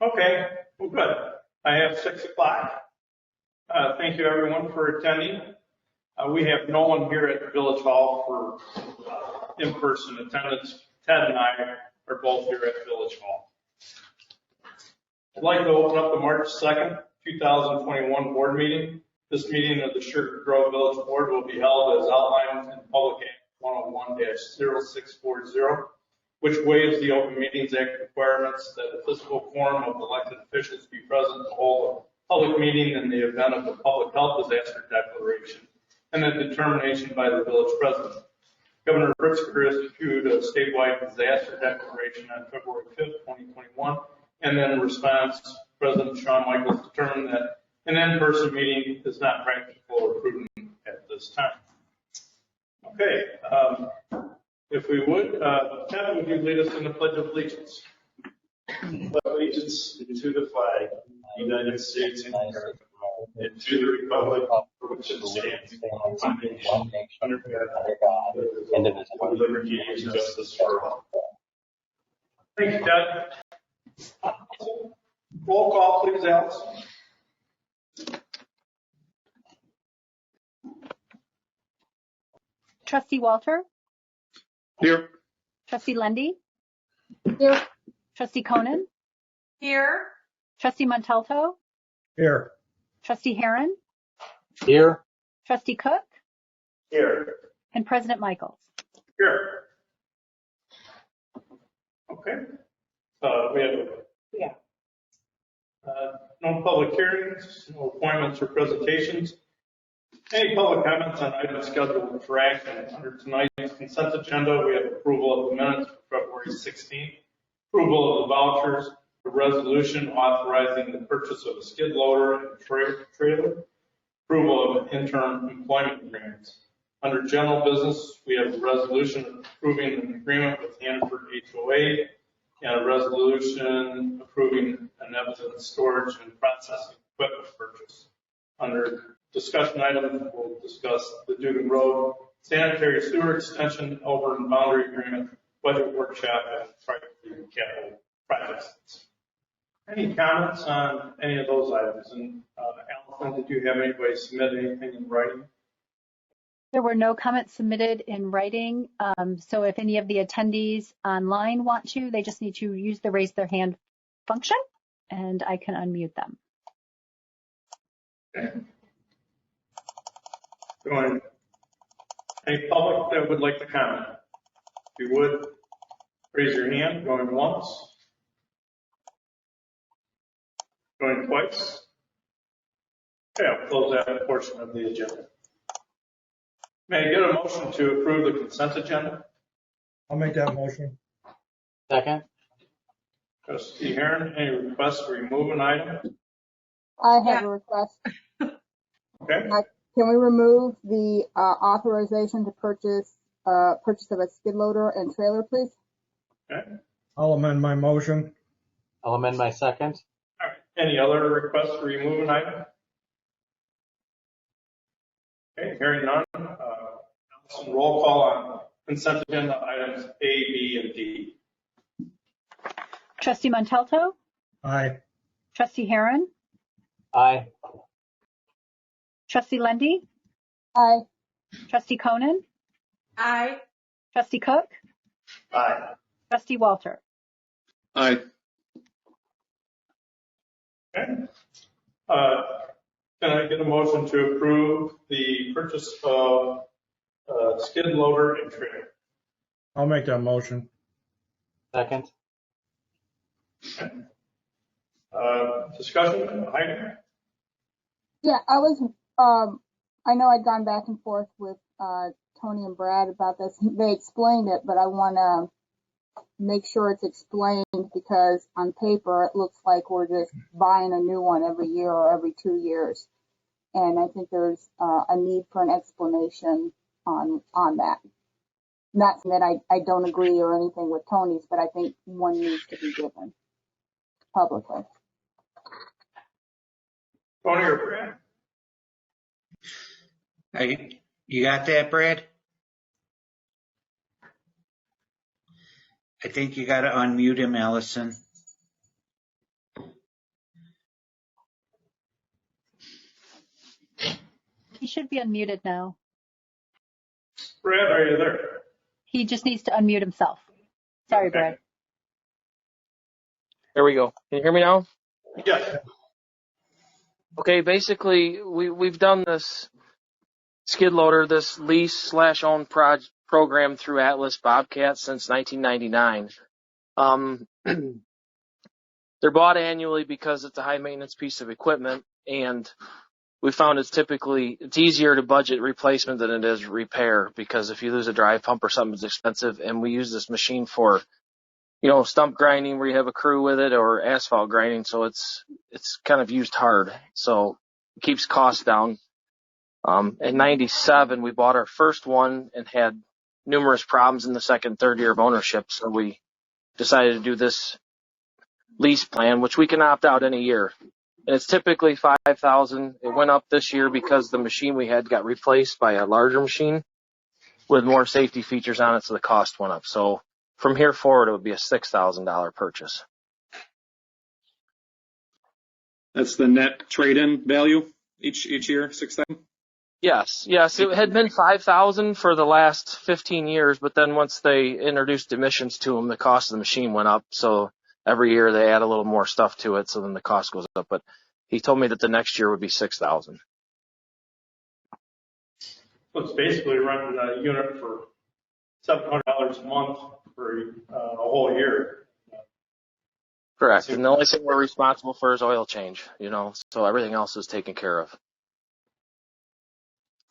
Okay, well, good. I have 6 o'clock. Thank you, everyone, for attending. We have no one here at the Village Hall for in-person attendance. Ted and I are both here at Village Hall. I'd like to open up the March 2nd, 2021 board meeting. This meeting of the Sugar Grove Village Board will be held as outlined in Public Act 101-0640, which waives the Open Meetings Act requirements that a physical quorum of elected officials be present to hold a public meeting in the event of a public health disaster declaration and a determination by the village president. Governor Pritzker issued a statewide disaster declaration on February 5th, 2021, and then in response, President Shawn Michaels determined that an in-person meeting is not practical or prudent at this time. Okay, if we would, Ted, would you lead us in the Pledge of Allegiance? Pledge allegiance to the flag of the United States of America and to the republic for which it stands, one nation, under God, indivisible, with liberty and justice for all. Thank you, Ted. Roll call, please, Alice. Trustee Walter? Here. Trustee Lundy? Here. Trustee Conan? Here. Trustee Montalto? Here. Trustee Heron? Here. Trustee Cook? Here. And President Michaels? Here. Okay. We have no public hearings, no appointments or presentations. Any public comments on items scheduled for action? Under tonight's consent agenda, we have approval of the minutes for February 16th, approval of the vouchers, a resolution authorizing the purchase of a skid loader and trailer, approval of interim employment agreements. Under general business, we have a resolution approving an agreement with Hannaford HOA and a resolution approving an evidence storage and processing equipment purchase. Under discussion items, we'll discuss the Dugan Road Sanitary Sewer Extension over and Boundary Agreement, budget workshop, and priority capital projects. Any comments on any of those items? And Allison, did you have anybody submit anything in writing? There were no comments submitted in writing. So if any of the attendees online want to, they just need to use the raise their hand function and I can unmute them. Okay. Going, any public that would like to comment? If you would, raise your hand. Going once. Going twice. Okay, I'll close that portion of the agenda. May I get a motion to approve the consent agenda? I'll make that motion. Second. Trustee Heron, any requests to remove an item? I have a request. Okay. Can we remove the authorization to purchase of a skid loader and trailer, please? Okay. I'll amend my motion. I'll amend my second. All right. Any other requests to remove an item? Okay, hearing none. Allison, roll call on consent agenda items A, B, and D. Trustee Montalto? Aye. Trustee Heron? Aye. Trustee Lundy? Aye. Trustee Conan? Aye. Trustee Cook? Aye. Trustee Walter? Aye. Okay. Can I get a motion to approve the purchase of skid loader and trailer? I'll make that motion. Second. Okay. Discussion, Heidi? Yeah, I know I'd gone back and forth with Tony and Brad about this. They explained it, but I want to make sure it's explained because on paper it looks like we're just buying a new one every year or every 2 years. And I think there's a need for an explanation on that. Not that I don't agree or anything with Tony's, but I think one needs to be given publicly. Tony or Brad? You got that, Brad? I think you got to unmute him, Allison. should be unmuted now. Brad, are you there? He just needs to unmute himself. Sorry, Okay. Brad. There we go. Can you hear me now? Yes. Okay, basically, we've done this skid loader, this lease/own program through Atlas Bobcat since 1999. They're bought annually because it's a high maintenance piece of equipment, and we found it's easier to budget replacement than it is repair, because if you lose a drive pump or something, it's expensive, and we use this machine for, stump grinding where you have a crew with it, or asphalt grinding, so it's kind of used hard, so it keeps costs down. In 97, we bought our first one and had numerous problems in the second, third year of ownership, so we decided to do this lease plan, which we can opt out any year. And it's typically $5,000. It went up this year because the machine we had got replaced by a larger machine with more safety features on it, so the cost went up. So from here forward, it would be a $6,000 purchase. That's the net trade-in value each year, 6,000? Yes. It had been $5,000 for the last 15 years, but then once they introduced emissions to them, the cost of the machine went up. So every year they add a little more stuff to it, so then the cost goes up. But he told me that the next year would be $6,000. So it's basically renting a unit for $700 a month for a whole year. Correct. And the only thing we're responsible for is oil change, so everything else is taken care of.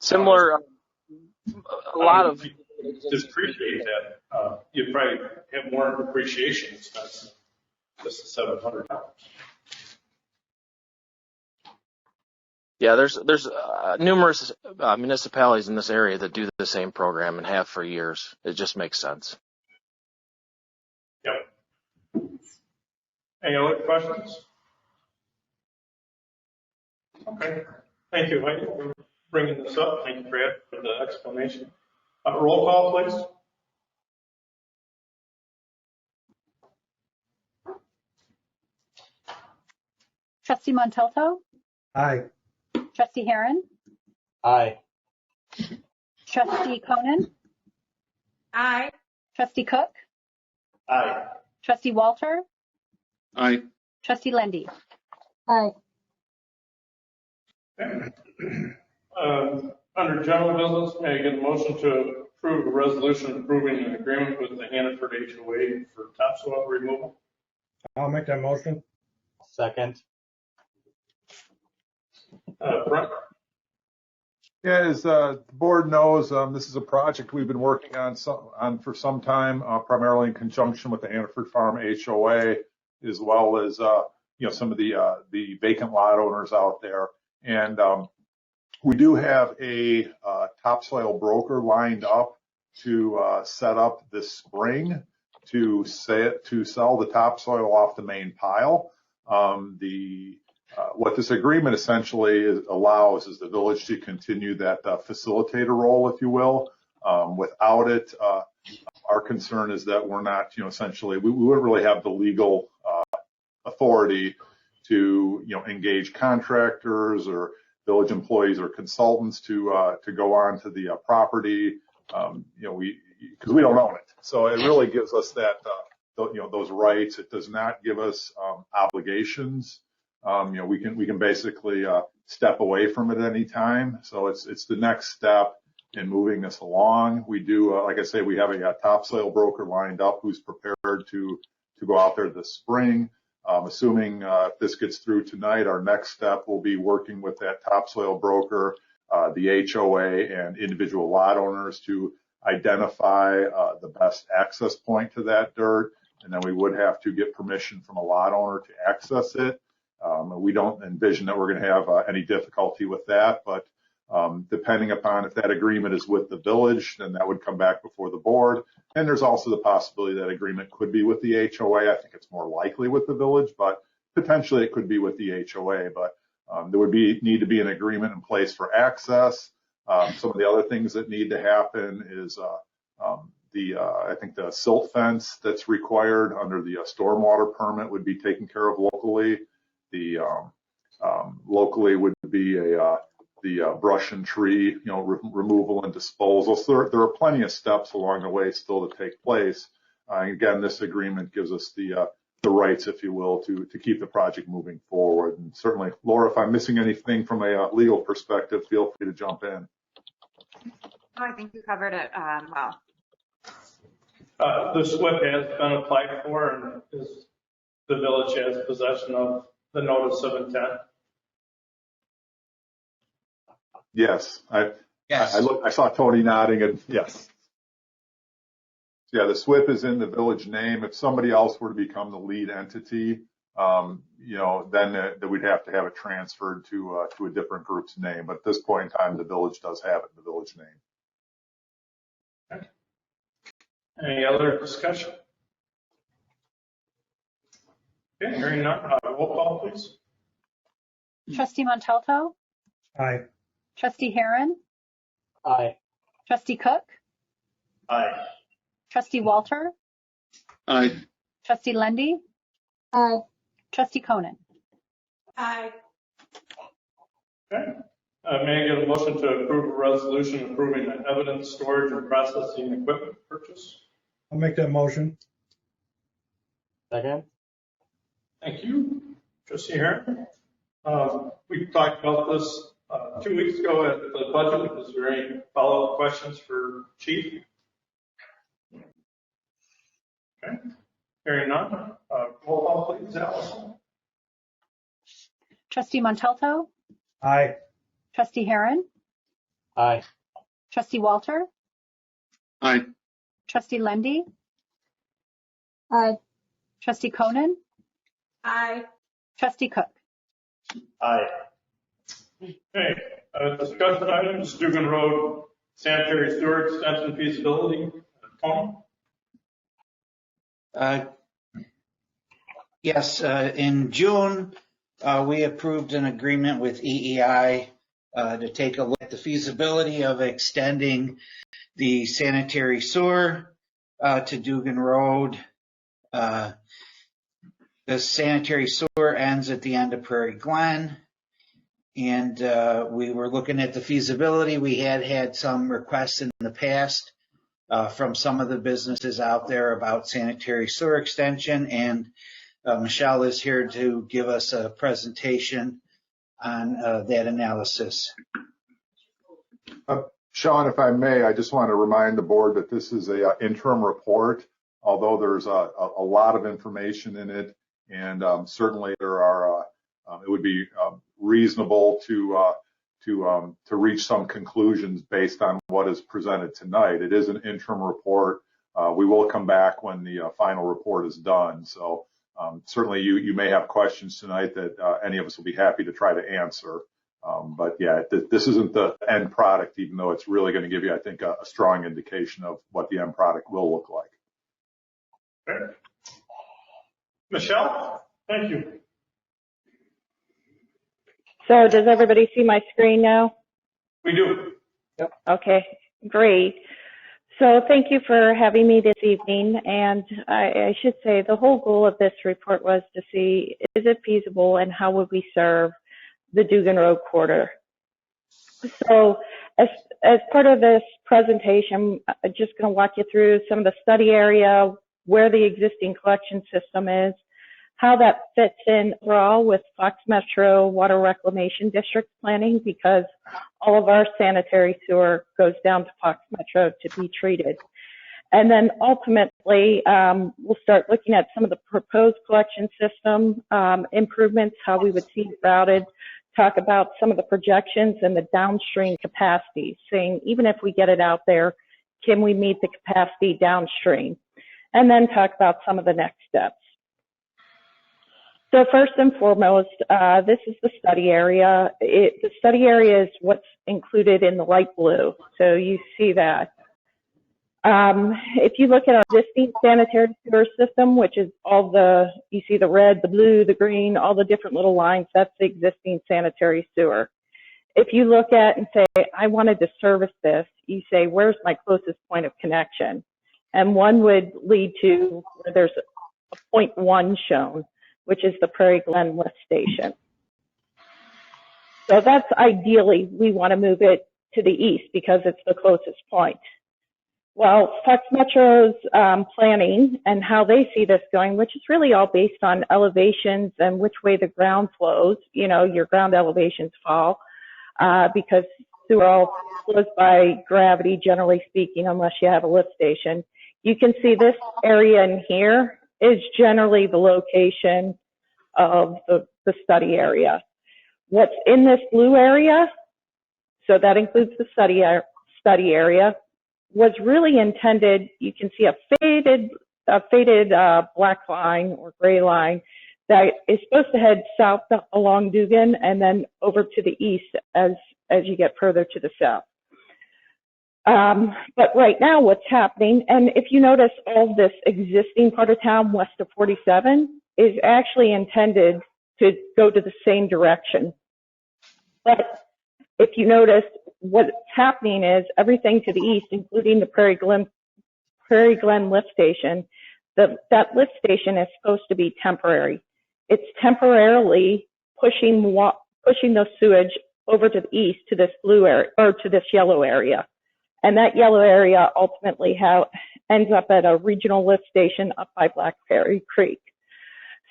Similar, a lot of Just appreciate that. You probably have more depreciation expense than just the $700. Yeah, there's numerous municipalities in this area that do the same program and have for years. It just makes sense. Yep. Any other questions? Okay. Thank you, Heidi, for bringing this up. Thank you, Brad, for the explanation. Roll call, please. Trustee Montalto? Aye. Trustee Heron? Aye. Trustee Conan? Aye. Trustee Cook? Aye. Trustee Walter? Aye. Trustee Lendy? Aye. Under general business, may I get a motion to approve a resolution approving an agreement with the Hannaford HOA for topsoil removal? I'll make that motion. Second. Brent? Yeah, as the board knows, this is a project we've been working on for some time, primarily in conjunction with the Hannaford Farm HOA, as well as some of the vacant lot owners out there. And we do have a topsoil broker lined up to set up this spring to sell the topsoil off the main pile. What this agreement essentially allows is the village to continue that facilitator role, if you will. Without it, our concern is that we're not, essentially, we wouldn't really have the legal authority to, engage contractors or village employees or consultants to go on to the property, because we don't own it. So it really gives us that, those rights. It does not give us obligations. We can basically step away from it at any time. So it's the next step in moving this along. We do, like I say, we have a topsoil broker lined up who's prepared to go out there this spring. Assuming if this gets through tonight, our next step will be working with that topsoil broker, the HOA, and individual lot owners to identify the best access point to that dirt. And then we would have to get permission from a lot owner to access it. We don't envision that we're going to have any difficulty with that, but depending upon if that agreement is with the village, then that would come back before the board. And there's also the possibility that agreement could be with the HOA. I think it's more likely with the village, but potentially it could be with the HOA. But there would need to be an agreement in place for access. Some of the other things that need to happen is I think the silt fence that's required under the stormwater permit would be taken care of locally. The locally would be the brush and tree, removal and disposal. So there are plenty of steps along the way still to take place. Again, this agreement gives us the rights, if you will, to keep the project moving forward. And certainly, Laura, if I'm missing anything from a legal perspective, feel free to jump in. Oh, I think you covered it well. The SWIP has been applied for, and the village has possession of the notice of intent. Yes, Yes. I saw Tony nodding, and yes. Yeah, the SWIP is in the village name. If somebody else were to become the lead entity, then we'd have to have it transferred to a different group's name. But at this point in time, the village does have it in the village name. Okay. Any other discussion? Okay, hearing none, roll call, please. Trustee Montalto, Aye. Trustee Heron, Aye. Trustee Cook, Aye. Trustee Walter, Aye. Trustee Lendy, Aye. Trustee Conan. Aye. Okay. May I get a motion to approve a resolution approving the evidence storage and processing equipment purchase? I'll make that motion. Second. Thank you. Trustee Heron. We talked about this 2 weeks ago at the budget. Is there any follow-up questions for Chief? Okay. Hearing none. Roll call, please, Allison. Trustee Montalto, Aye. Trustee Heron, Aye. Trustee Walter, Aye. Trustee Lendy, Aye. Trustee Conan, Aye. Trustee Cook. Aye. Okay. Discussion items, Dugan Road Sanitary Sewer Extension feasibility. Tony? Yes, in June, we approved an agreement with EEI to take a look at the feasibility of extending the sanitary sewer to Dugan Road. The sanitary sewer ends at the end of Prairie Glen, and we were looking at the feasibility. We had some requests in the past from some of the businesses out there about sanitary sewer extension, and Michelle is here to give us a presentation on that analysis. Sean, if I may, I just want to remind the board that this is an interim report, although there's a lot of information in it, and certainly there are. It would be reasonable to reach some conclusions based on what is presented tonight. It is an interim report. We will come back when the final report is done. So certainly you may have questions tonight that any of us will be happy to try to answer. But yeah, this isn't the end product, even though it's really going to give you, I think, a strong indication of what the end product will look like. Okay. Michelle, thank you. So does everybody see my screen now? We do. Yep. Okay, great. So thank you for having me this evening. And I should say the whole goal of this report was to see, is it feasible and how would we serve the Dugan Road corridor? So as part of this presentation, I'm just going to walk you through some of the study area, where the existing collection system is, how that fits in overall with Fox Metro Water Reclamation District planning, because all of our sanitary sewer goes down to Fox Metro to be treated. And then ultimately, we'll start looking at some of the proposed collection system improvements, how we would see it routed, talk about some of the projections and the downstream capacity, saying even if we get it out there, can we meet the capacity downstream? And then talk about some of the next steps. So first and foremost, this is the study area. The study area is what's included in the light blue. So you see that. If you look at our existing sanitary sewer system, which is you see the red, the blue, the green, all the different little lines, that's the existing sanitary sewer. If you look at and say, I wanted to service this, you say, where's my closest point of connection? And one would lead to where there's a 0.1 shown, which is the Prairie Glen lift station. So that's ideally, we want to move it to the east because it's the closest point. Well, Fox Metro's planning and how they see this going, which is really all based on elevations and which way the ground flows, you know, your ground elevations fall, because sewer all flows by gravity, generally speaking, unless you have a lift station. You can see this area in here is generally the location of the study area. What's in this blue area, so that includes the study area, was really intended, you can see a faded black line or gray line that is supposed to head south along Dugan and then over to the east as you get further to the south. But right now what's happening, and if you notice all this existing part of town west of 47 is actually intended to go to the same direction. But if you notice, what's happening is everything to the east, including the Prairie Glen lift station, that lift station is supposed to be temporary. It's temporarily pushing the sewage over to the east to this blue area or to this yellow area, and that yellow area ultimately ends up at a regional lift station up by Blackberry Creek.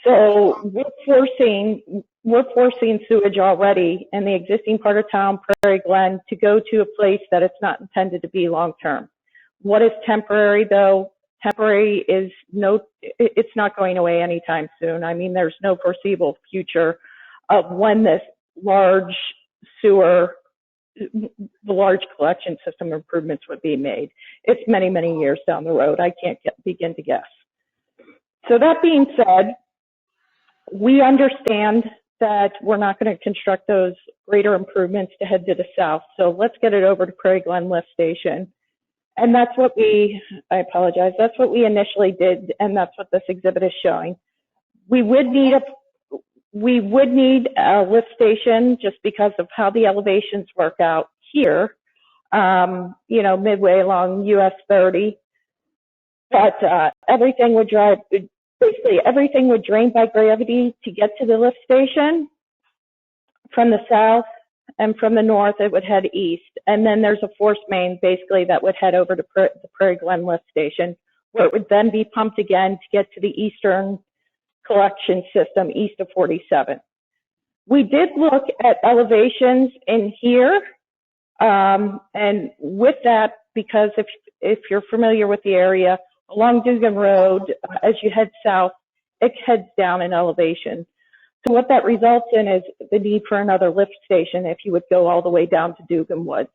So we're forcing sewage already in the existing part of town, Prairie Glen, to go to a place that it's not intended to be long term. What is temporary though? Temporary is it's not going away anytime soon. I mean, there's no foreseeable future of when this large sewer, the large collection system improvements would be made. It's many, many years down the road. I can't begin to guess. So that being said, we understand that we're not going to construct those greater improvements to head to the south. So let's get it over to Prairie Glen Lift Station. And that's what I apologize, that's what we initially did, and that's what this exhibit is showing. We would need a lift station just because of how the elevations work out here, you know, midway along US 30. But everything would drain by gravity to get to the lift station. From the south and from the north, it would head east. And then there's a force main basically that would head over to the Prairie Glen lift station, where it would then be pumped again to get to the eastern collection system east of 47. We did look at elevations in here. And with that, because if you're familiar with the area, along Dugan Road, as you head south, it heads down in elevation. So what that results in is the need for another lift station if you would go all the way down to Dugan Woods.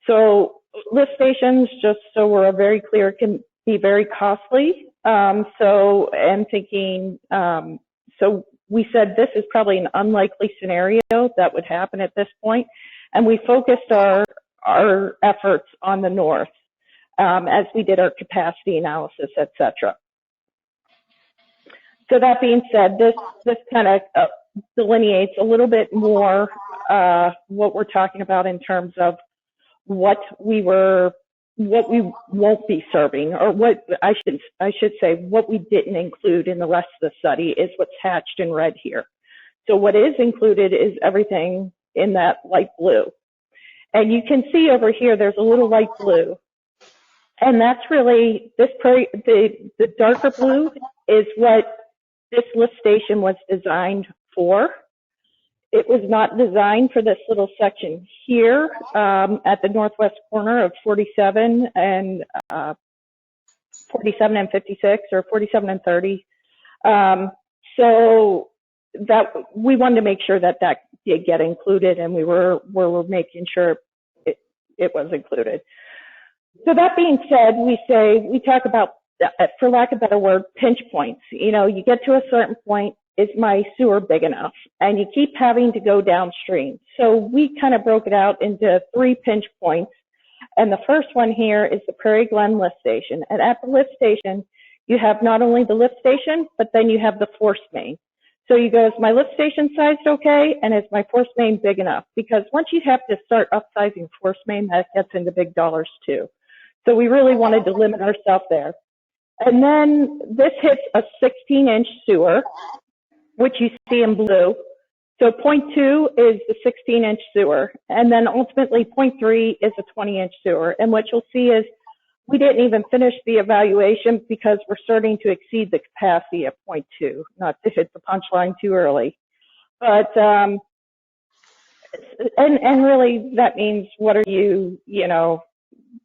So lift stations, just so we're very clear, can be very costly. So we said this is probably an unlikely scenario that would happen at this point. And we focused our efforts on the north. As we did our capacity analysis, et cetera. So that being said, this kind of delineates a little bit more what we're talking about in terms of what we won't be serving, or what I should say, what we didn't include in the rest of the study is what's hatched in red here. So what is included is everything in that light blue. And you can see over here, there's a little light blue. And that's really, the darker blue is what this lift station was designed for. It was not designed for this little section here at the northwest corner of 47 and 56, or 47 and 30. So that we wanted to make sure that did get included, and we were making sure it was included. So that being said, we talk about, for lack of a better word, pinch points. You know, you get to a certain point, is my sewer big enough? And you keep having to go downstream. So we kind of broke it out into 3 pinch points. And the first one here is the Prairie Glen lift station. And at the lift station, you have not only the lift station, but then you have the force main. So you go, is my lift station sized okay? And is my force main big enough? Because once you have to start upsizing force main, that gets into big dollars too. So we really wanted to limit ourselves there. And then this hits a 16-inch sewer, which you see in blue. So point 2 is the 16-inch sewer, and then ultimately point 3 is a 20-inch sewer. And what you'll see is we didn't even finish the evaluation because we're starting to exceed the capacity at point 2, not to hit the punchline too early. But, and really that means what are you,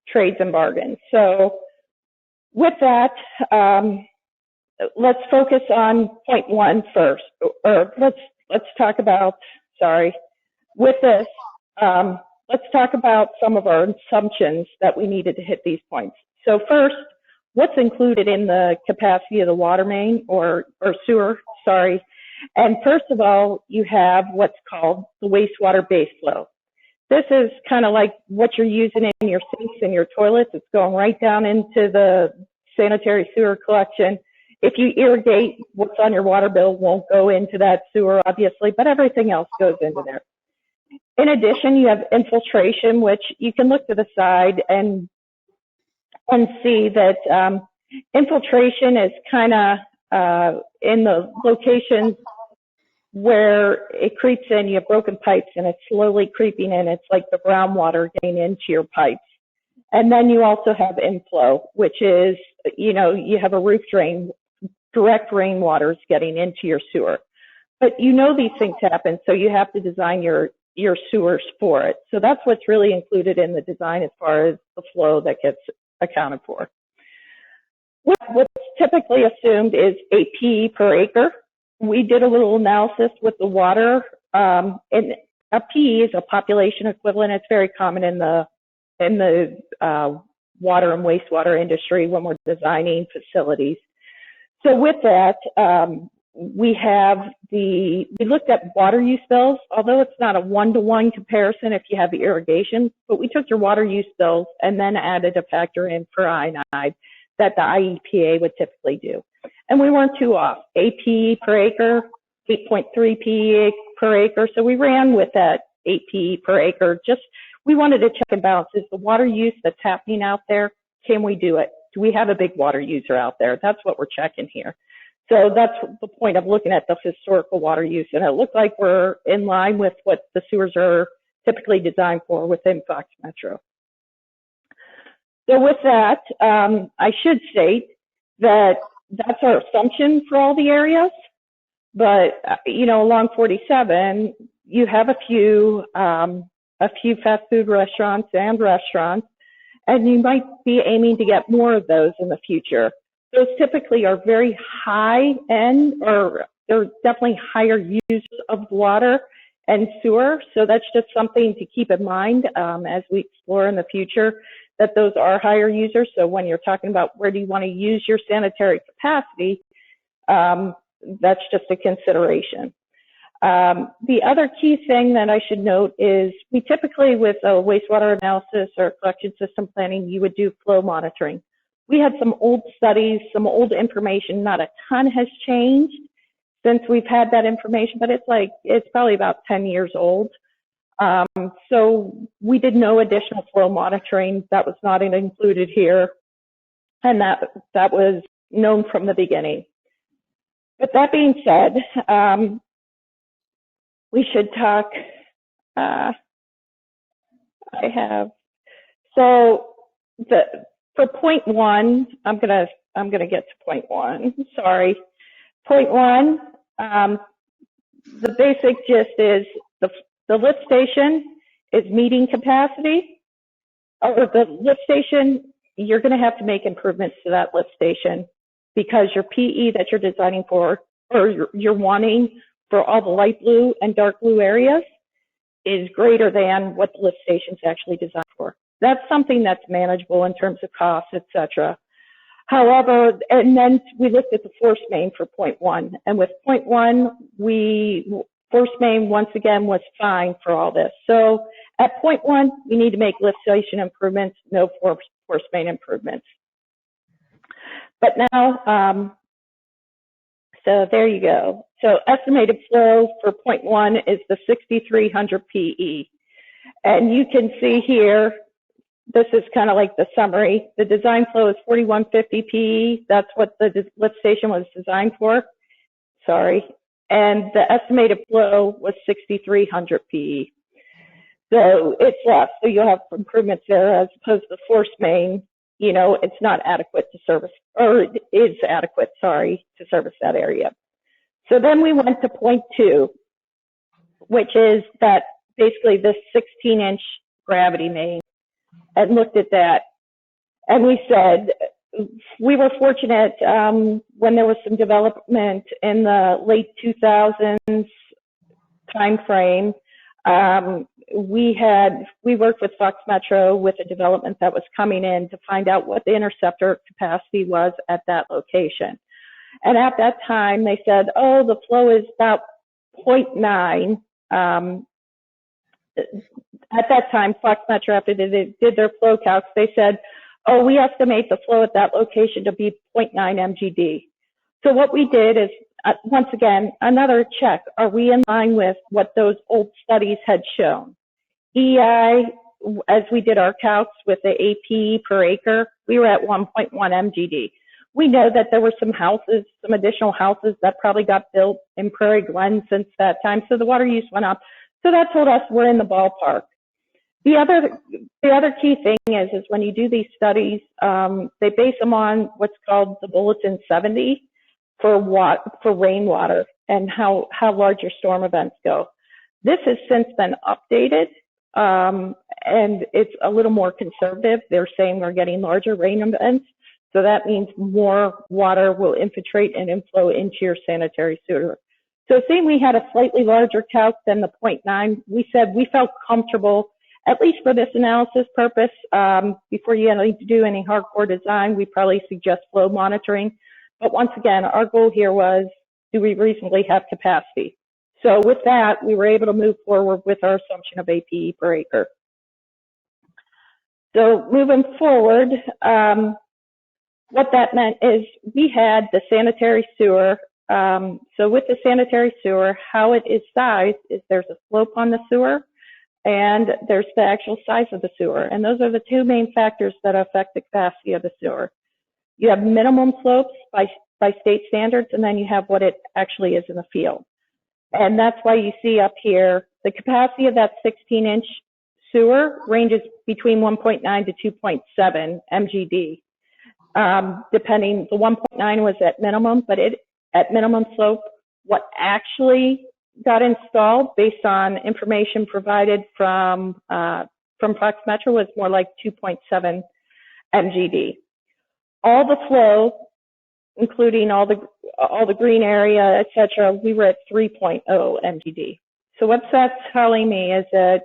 trades and bargains. So with that, let's focus on point 1 first, or let's talk about, with this, let's talk about some of our assumptions that we needed to hit these points. So first, what's included in the capacity of the water main or sewer, And first of all, you have what's called the wastewater base flow. This is kind of like what you're using in your sinks and your toilets. It's going right down into the sanitary sewer collection. If you irrigate, what's on your water bill won't go into that sewer, obviously, but everything else goes into there. In addition, you have infiltration, which you can look to the side and see that infiltration is kind of in the locations where it creeps in. You have broken pipes and it's slowly creeping in. It's like the brown water getting into your pipes. And then you also have inflow, which is, you have a roof drain, direct rainwater is getting into your sewer. But these things happen, so you have to design your sewers for it. So that's what's really included in the design as far as the flow that gets accounted for. What's typically assumed is 8 PE per acre. We did a little analysis with the water, and a PE is a population equivalent. It's very common in the water and wastewater industry when we're designing facilities. So with that, we looked at water use bills, although it's not a one-to-one comparison if you have the irrigation, but we took your water use bills and then added a factor in for INI that the IEPA would typically do. And we weren't too off. 8 PE per acre, 8.3 PE per acre. So we ran with that 8 PE per acre. We wanted to check and balance. Is the water use that's happening out there, can we do it? Do we have a big water user out there? That's what we're checking here. So that's the point of looking at the historical water use. And it looked like we're in line with what the sewers are typically designed for within Fox Metro. So with that, I should state that that's our assumption for all the areas. But, along 47, you have a few fast food restaurants, and you might be aiming to get more of those in the future. Those typically are very high end, or they're definitely higher use of water and sewer. So that's just something to keep in mind as we explore in the future, that those are higher users. So when you're talking about where do you want to use your sanitary capacity, that's just a consideration. The other key thing that I should note is we typically, with a wastewater analysis or collection system planning, you would do flow monitoring. We had some old studies, some old information. Not a ton has changed since we've had that information, but it's probably about 10 years old. So we did no additional flow monitoring. That was not included here, and that was known from the beginning. But that being said, we should talk. For point 1, I'm gonna get to point 1. Sorry. Point 1, the basic gist is the lift station is meeting capacity, or the lift station, you're going to have to make improvements to that lift station because your PE that you're designing for, or you're wanting for all the light blue and dark blue areas, is greater than what the lift station is actually designed for. That's something that's manageable in terms of costs, et cetera. However, and then we looked at the force main for point 1, and with point 1, force main once again was fine for all this. So at point 1, we need to make lift station improvements, no force main improvements. But now, so there you go. So estimated flow for point 1 is the 6,300 PE. And you can see here, this is kind of like the summary. The design flow is 4,150 PE. That's what the lift station was designed for. Sorry. and the estimated flow was 6,300 PE. So it's less. So you'll have improvements there as opposed to the force main. You know, it's not adequate to service, or it is adequate, sorry, to service that area. So then we went to point 2, which is that basically this 16-inch gravity main, and looked at that. And we said, we were fortunate when there was some development in the late 2000s timeframe. We worked with Fox Metro with a development that was coming in to find out what the interceptor capacity was at that location. And at that time, they said, oh, the flow is about 0.9. At that time, Fox Metro, after they did their flow calcs, they said, oh, we estimate the flow at that location to be 0.9 MGD. So what we did is, once again, another check. Are we in line with what those old studies had shown? EI, as we did our calcs with the AP per acre, we were at 1.1 MGD. We know that there were some houses, some additional houses that probably got built in Prairie Glen since that time, so the water use went up. So that told us we're in the ballpark. The other key thing is when you do these studies, they base them on what's called the Bulletin 70 for rainwater and how large your storm events go. This has since been updated, and it's a little more conservative. They're saying we're getting larger rain events, so that means more water will infiltrate and inflow into your sanitary sewer. So seeing we had a slightly larger calc than the 0.9, we said we felt comfortable, at least for this analysis purpose. Before you need to do any hardcore design, we probably suggest flow monitoring. But once again, our goal here was, do we reasonably have capacity? So with that, we were able to move forward with our assumption of APE per acre. So moving forward, what that meant is we had the sanitary sewer. So with the sanitary sewer, how it is sized is there's a slope on the sewer, and there's the actual size of the sewer. And those are the two main factors that affect the capacity of the sewer. You have minimum slopes by state standards, and then you have what it actually is in the field. And that's why you see up here, the capacity of that 16-inch sewer ranges between 1.9 to 2.7 MGD. Depending, the 1.9 was at minimum, but at minimum slope, what actually got installed based on information provided from Fox Metro was more like 2.7 MGD. All the flow, including all the green area, et cetera, we were at 3.0 MGD. So what that's telling me is that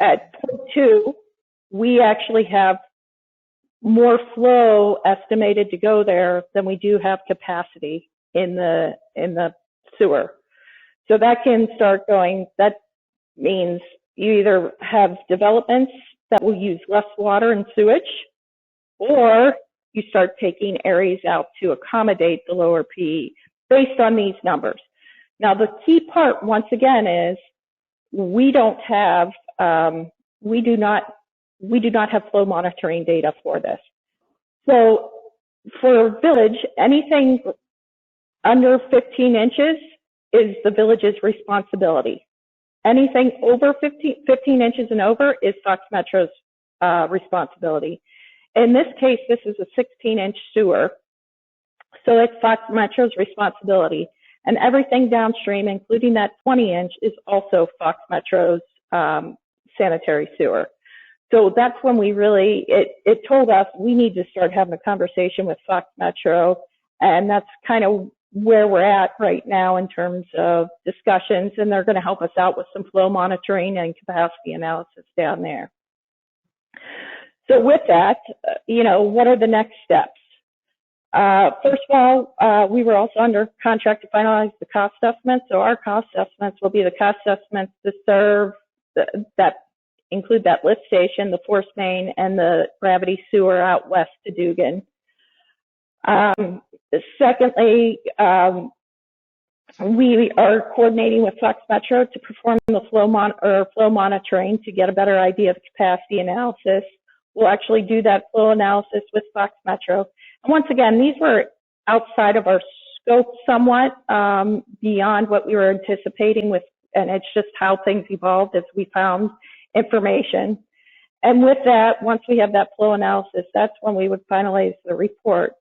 at point 2, we actually have more flow estimated to go there than we do have capacity in the sewer. So that can start going, that means you either have developments that will use less water and sewage, or you start taking areas out to accommodate the lower PE based on these numbers. Now, the key part, once again, is we do not have flow monitoring data for this. So for village, anything under 15 inches is the village's responsibility. Anything over 15 inches and over is Fox Metro's responsibility. In this case, this is a 16-inch sewer, so it's Fox Metro's responsibility. And everything downstream, including that 20-inch, is also Fox Metro's sanitary sewer. So that's when we really, it told us we need to start having a conversation with Fox Metro, and that's kind of where we're at right now in terms of discussions, and they're going to help us out with some flow monitoring and capacity analysis down there. So with that, what are the next steps? First of all, we were also under contract to finalize the cost estimates. So our cost estimates will be the cost estimates to serve that include that lift station, the force main, and the gravity sewer out west to Dugan. Secondly, we are coordinating with Fox Metro to perform the flow monitoring to get a better idea of capacity analysis. We'll actually do that flow analysis with Fox Metro. And once again, these were outside of our scope somewhat beyond what we were anticipating with, and it's just how things evolved as we found information. And with that, once we have that flow analysis, that's when we would finalize the report.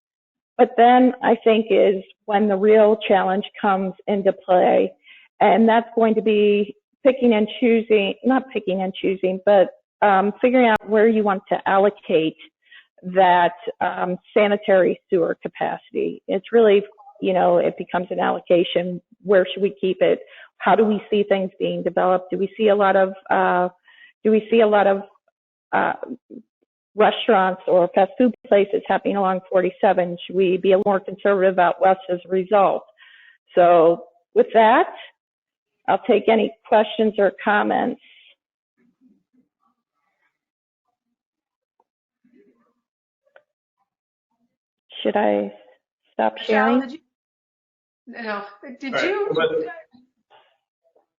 But then I think is when the real challenge comes into play, and that's going to be picking and choosing, not picking and choosing, but figuring out where you want to allocate that sanitary sewer capacity. It's really, it becomes an allocation. Where should we keep it? How do we see things being developed? Do we see a lot of restaurants or fast food places happening along 47? Should we be a more conservative out west as a result? So with that, I'll take any questions or comments. Should I stop sharing? Michelle, did Right. you?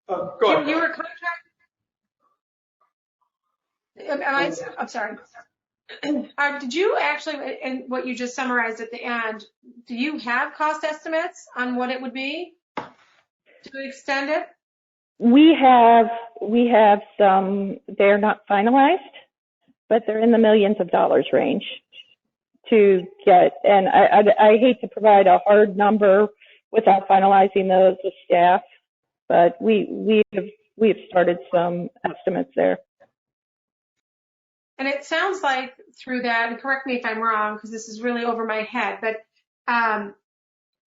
Go ahead. You were contracted. I'm sorry. Did you actually, and what you just summarized at the end, do you have cost estimates on what it would be to extend it? We have some, they're not finalized, but they're in the millions of dollars range to get, and I hate to provide a hard number without finalizing those with staff, but we have started some estimates there. And it sounds like through that, and correct me if I'm wrong, because this is really over my head, but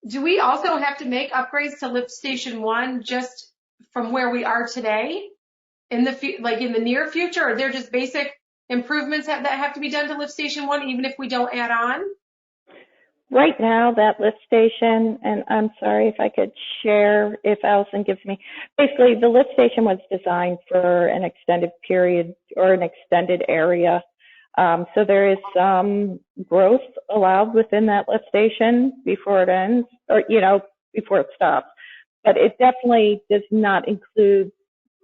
do we also have to make upgrades to lift station 1 just from where we are today in the near future? Or they're just basic improvements that have to be done to lift station 1, even if we don't add on? Right now, that lift station, and I'm sorry if I could share if Allison gives me, basically the lift station was designed for an extended period or an extended area. So there is some growth allowed within that lift station before it ends, or, before it stops. But it definitely does not include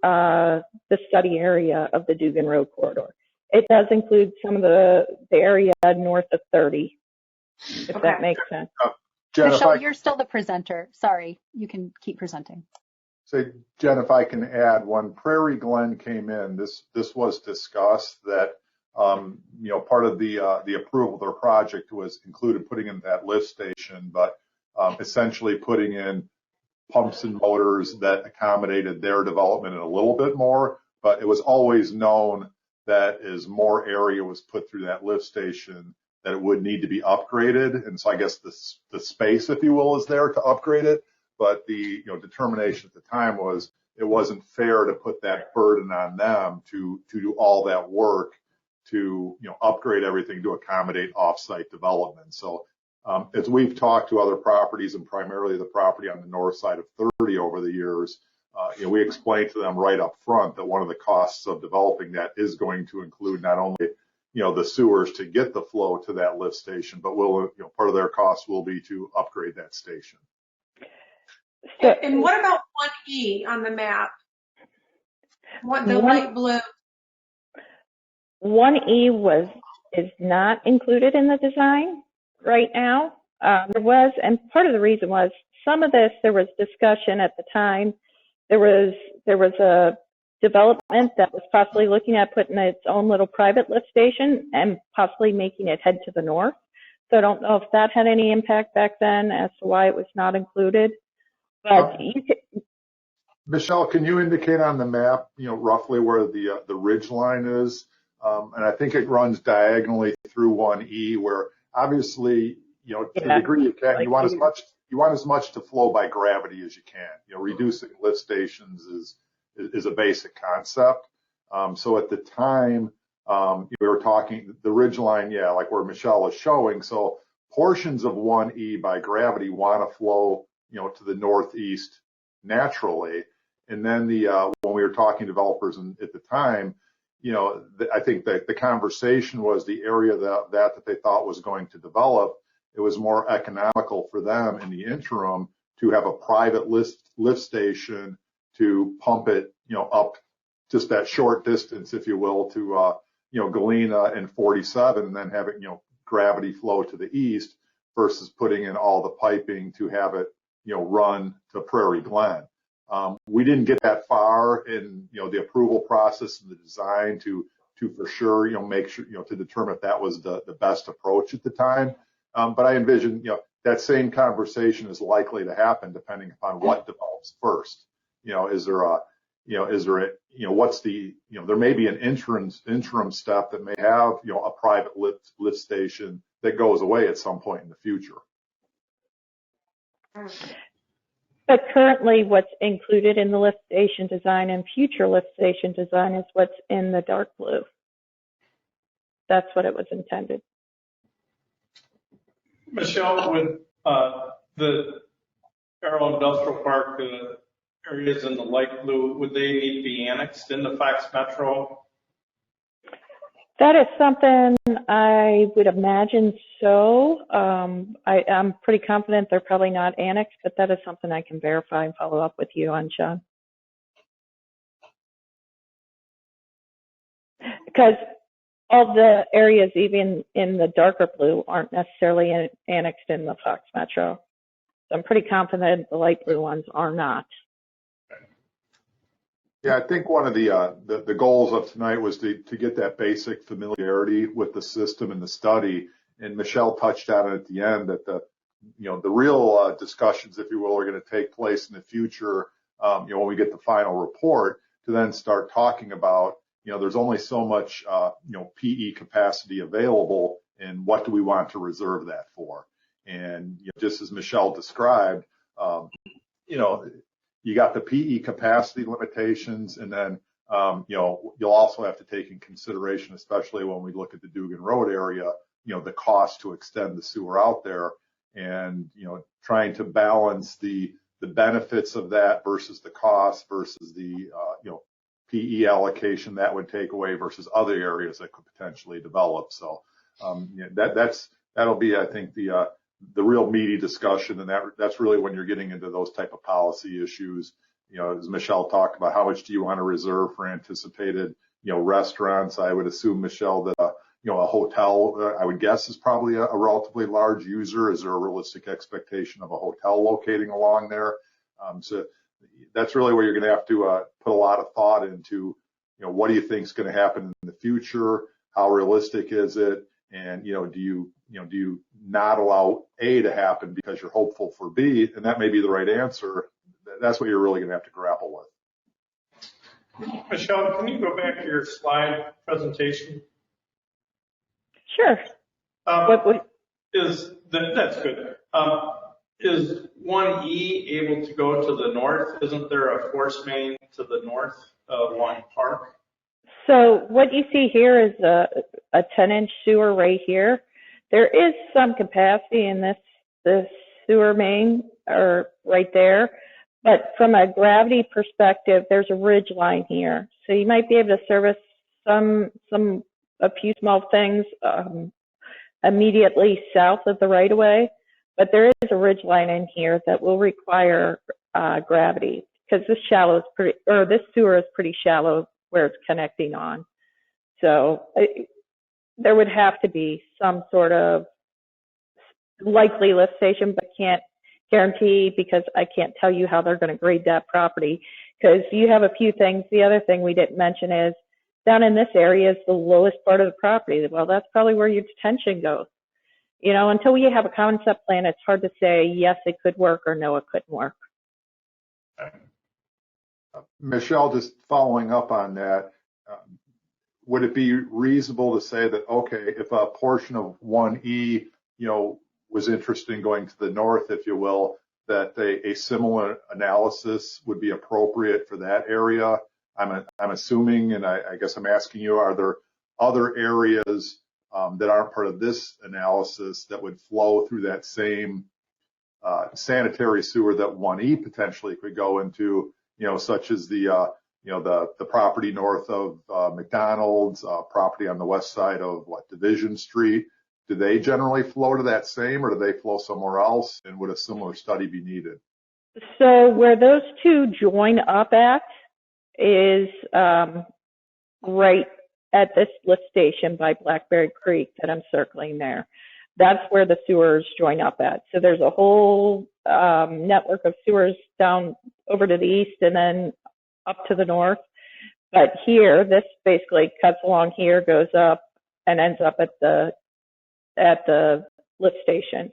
the study area of the Dugan Road corridor. It does include some of the area north of 30. If that makes sense. Jen, Michelle, you're still the presenter. Sorry, you can keep presenting. Say, Jen, if I can add, when Prairie Glen came in, this was discussed that part of the approval of their project was included putting in that lift station, but essentially putting in pumps and motors that accommodated their development a little bit more. But it was always known that as more area was put through that lift station, that it would need to be upgraded. And so I guess the space, if you will, is there to upgrade it. But the determination at the time was it wasn't fair to put that burden on them to do all that work to upgrade everything to accommodate offsite development. So as we've talked to other properties, and primarily the property on the north side of 30 over the years, we explained to them right up front that one of the costs of developing that is going to include not only the sewers to get the flow to that lift station, but part of their cost will be to upgrade that station. And what about 1E on the map? The light blue? 1E is not included in the design right now. There was, and part of the reason was some of this, there was discussion at the time. There was a development that was possibly looking at putting its own little private lift station and possibly making it head to the north. So I don't know if that had any impact back then as to why it was not included. But Michelle, can you indicate on the map, roughly where the ridge line is? And I think it runs diagonally through 1E, where obviously, to the degree you can, you want as much to flow by gravity as you can. Reducing lift stations is a basic concept. So at the time, we were talking the ridge line, like where Michelle is showing. So portions of 1E by gravity want to flow, to the northeast naturally. And then when we were talking to developers at the time, I think that the conversation was the area that they thought was going to develop. It was more economical for them in the interim to have a private lift station to pump it, up just that short distance, if you will, to, Galena and 47, and then have it, gravity flow to the east. versus putting in all the piping to have it, run to Prairie Glen. We didn't get that far in, the approval process and the design to for sure, make sure, to determine if that was the best approach at the time. But I envision, that same conversation is likely to happen depending upon what develops first. Is there a, what's the, there may be an interim step that may have, a private lift station that goes away at some point in the future. But currently what's included in the lift station design and future lift station design is what's in the dark blue. That's what it was intended. Michelle, with the Arrow Industrial Park, the areas in the light blue, would they need to be annexed into Fox Metro? That is something I would imagine so. I'm pretty confident they're probably not annexed, but that is something I can verify and follow up with you on, Sean. Because all the areas, even in the darker blue, aren't necessarily annexed in the Fox Metro. So I'm pretty confident the light blue ones are not. Yeah, I think one of the goals of tonight was to get that basic familiarity with the system and the study. And Michelle touched on it at the end that the real discussions, if you will, are going to take place in the future. When we get the final report, to then start talking about, there's only so much, PE capacity available, and what do we want to reserve that for? And just as Michelle described, you got the PE capacity limitations, and then, you'll also have to take in consideration, especially when we look at the Dugan Road area, the cost to extend the sewer out there, and, trying to balance the benefits of that versus the cost versus the, PE allocation that would take away versus other areas that could potentially develop. So, that'll be, I think, the real meaty discussion, and that's really when you're getting into those type of policy issues. As Michelle talked about, how much do you want to reserve for anticipated, restaurants? I would assume, Michelle, that a hotel, I would guess, is probably a relatively large user. Is there a realistic expectation of a hotel locating along there? So that's really where you're going to have to put a lot of thought into, what do you think is going to happen in the future? How realistic is it? And, do you not allow A to happen because you're hopeful for B? And that may be the right answer. That's what you're really going to have to grapple with. Michelle, can you go back to your slide presentation? Sure. That's good. Is 1E able to go to the north? Isn't there a force main to the north of Long Park? So what you see here is a 10-inch sewer right here. There is some capacity in this sewer main or right there, but from a gravity perspective, there's a ridge line here. So you might be able to service a few small things immediately south of the right-of-way, but there is a ridge line in here that will require gravity, because this sewer is pretty shallow where it's connecting on. So there would have to be some sort of likely lift station, but can't guarantee, because I can't tell you how they're going to grade that property, because you have a few things. The other thing we didn't mention is down in this area is the lowest part of the property. Well, that's probably where your detention goes. Until we have a concept plan, it's hard to say, yes, it could work, or no, it couldn't work. Michelle, just following up on that, would it be reasonable to say that, okay, if a portion of 1E, was interested in going to the north, if you will, that a similar analysis would be appropriate for that area? I'm assuming, and I guess I'm asking you, are there other areas that aren't part of this analysis that would flow through that same sanitary sewer that 1E potentially could go into, such as the property north of McDonald's, property on the west side of Division Street? Do they generally flow to that same, or do they flow somewhere else? And would a similar study be needed? So where those two join up at is right at this lift station by Blackberry Creek that I'm circling there. that's where the sewers join up at. So there's a whole network of sewers down over to the east and then up to the north. But here, this basically cuts along here, goes up, and ends up at the lift station.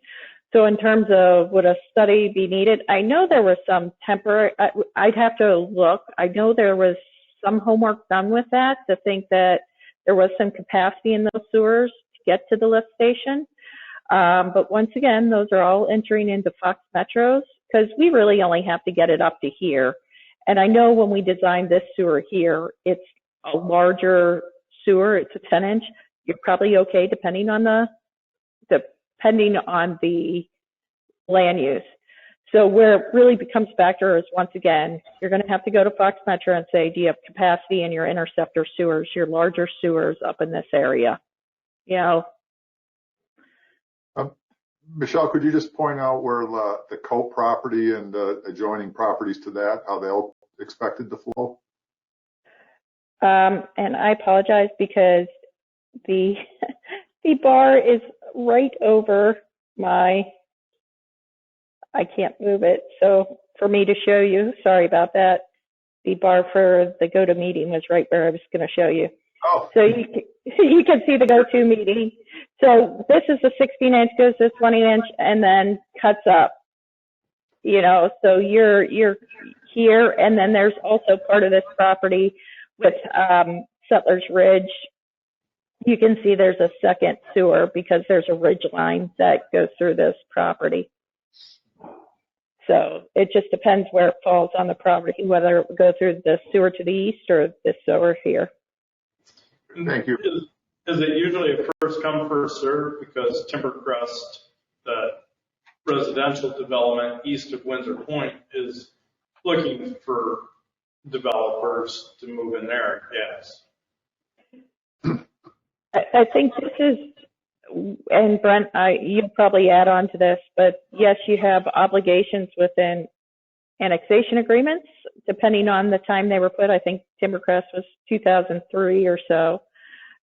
So in terms of would a study be needed, I know there was some temporary, I'd have to look. I know there was some homework done with that to think that there was some capacity in those sewers to get to the lift station. But once again, those are all entering into Fox Metros because we really only have to get it up to here. And I know when we designed this sewer here, it's a larger sewer. It's a 10-inch. You're probably okay depending on the land use. So where it really becomes factor is, once again, you're going to have to go to Fox Metro and say, do you have capacity in your interceptor sewers, your larger sewers up in this area? You know. Michelle, could you just point out where the Cope property and adjoining properties to that, how they'll expected to flow? And I apologize because the bar is right over I can't move it. So for me to show you, sorry about that. The bar for the go-to meeting was right where I was going to show you. Oh. So you can see the go-to meeting. So this is the 16-inch, goes to 20-inch, and then cuts up. You know, so you're here, and then there's also part of this property with Settlers Ridge. You can see there's a second sewer because there's a ridge line that goes through this property. So it just depends where it falls on the property, whether it would go through the sewer to the east or this sewer here. Thank you. Is it usually a first come, first serve? Because Timbercrest, the residential development east of Windsor Point, is looking for developers to move in there, yes. I think this is, and Brent, you'll probably add on to this, but yes, you have obligations within annexation agreements, depending on the time they were put. I think Timbercrest was 2003 or so.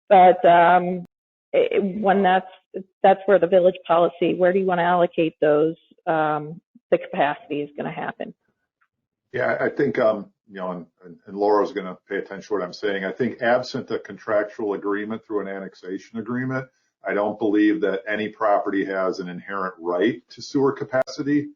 But when that's where the village policy, where do you want to allocate those, the capacity is going to happen. Yeah, I think, you know, and Laura's going to pay attention to what I'm saying. I think absent a contractual agreement through an annexation agreement, I don't believe that any property has an inherent right to sewer capacity.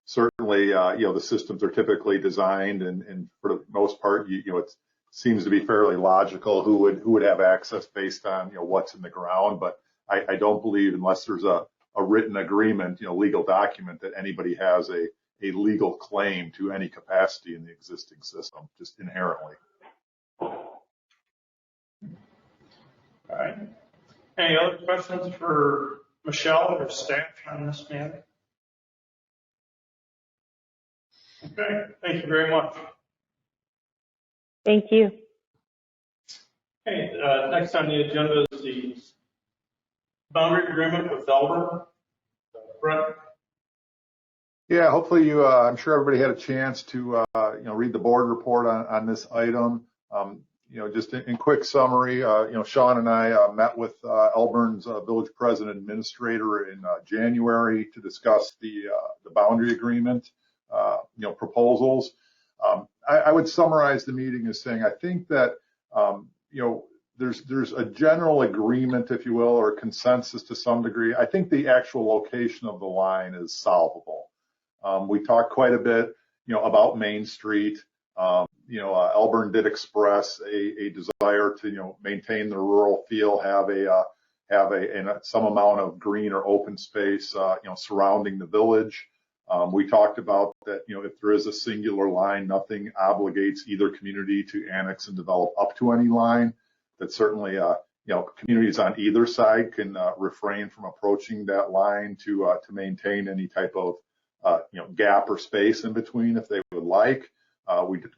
Certainly, you know, the systems are typically designed, and for the most part, you know, it seems to be fairly logical who would have access based on, you know, what's in the ground. But I don't believe, unless there's a written agreement, you know, legal document, that anybody has a legal claim to any capacity in the existing system, just inherently. All right. Any other questions for Michelle or staff on this matter? Okay, thank you very much. Thank you. Okay, next on the agenda is the boundary agreement with Elburn. Brett? Yeah, hopefully you, I'm sure everybody had a chance to, you know, read the board report on this item. You know, just in quick summary, you know, Sean and I met with Elburn's village president administrator in January to discuss the boundary agreement, you know, proposals. I would summarize the meeting as saying, I think that, you know, there's a general agreement, if you will, or consensus to some degree. I think the actual location of the line is solvable. We talked quite a bit, you know, about Main Street. You know, Elburn did express a desire to, you know, maintain the rural feel, have some amount of green or open space, you know, surrounding the village. We talked about that, you know, if there is a singular line, nothing obligates either community to annex and develop up to any line. That certainly, you know, communities on either side can refrain from approaching that line to maintain any type of, you know, gap or space in between if they would like.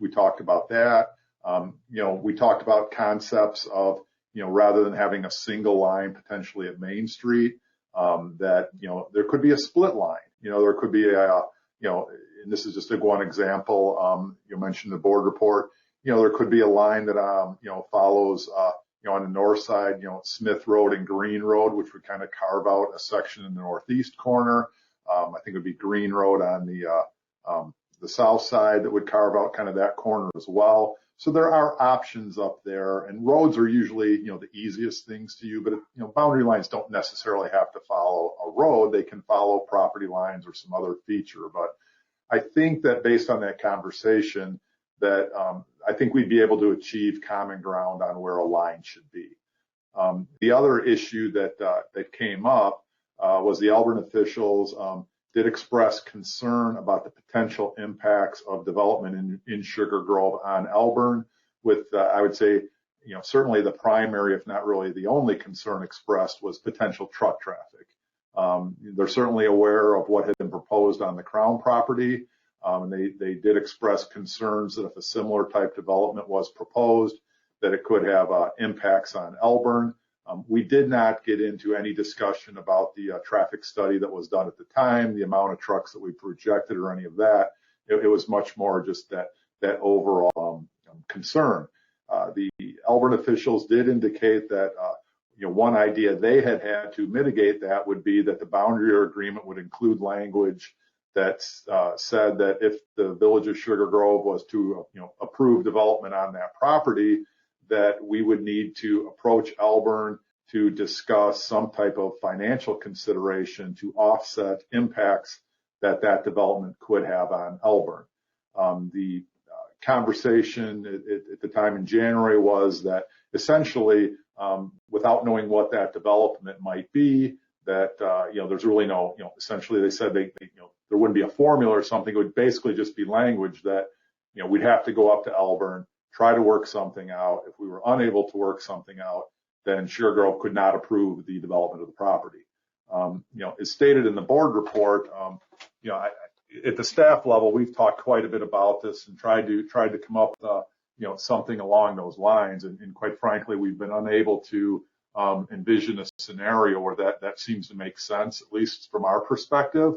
We talked about that. You know, we talked about concepts of, you know, rather than having a single line potentially at Main Street, that, you know, there could be a split line. You know, there could be you know, and this is just one example. You mentioned the board report. You know, there could be a line that, you know, follows, on the north side, Smith Road and Green Road, which would kind of carve out a section in the northeast corner. I think it would be Green Road on the south side that would carve out kind of that corner as well. So there are options up there, and roads are usually, the easiest things to you, but, boundary lines don't necessarily have to follow a road. They can follow property lines or some other feature. But I think that based on that conversation that, I think we'd be able to achieve common ground on where a line should be. The other issue that came up, was the Elburn officials, did express concern about the potential impacts of development in Sugar Grove on Elburn with, I would say, certainly the primary, if not really the only concern expressed was potential truck traffic. They're certainly aware of what had been proposed on the Crown property. And they did express concerns that if a similar type development was proposed, that it could have impacts on Elburn. We did not get into any discussion about the traffic study that was done at the time, the amount of trucks that we projected or any of that. It was much more just that overall concern. The Elburn officials did indicate that one idea they had to mitigate that would be that the boundary agreement would include language that said that if the Village of Sugar Grove was to approve development on that property, that we would need to approach Elburn to discuss some type of financial consideration to offset impacts that development could have on Elburn. The conversation at the time in January was that essentially, without knowing what that development might be, that there's really no, essentially they said there wouldn't be a formula or something. It would basically just be language that we'd have to go up to Elburn, try to work something out. If we were unable to work something out, then Sugar Grove could not approve the development of the property. As stated in the board report, at the staff level, we've talked quite a bit about this and tried to come up with something along those lines. And quite frankly, we've been unable to envision a scenario where that seems to make sense, at least from our perspective,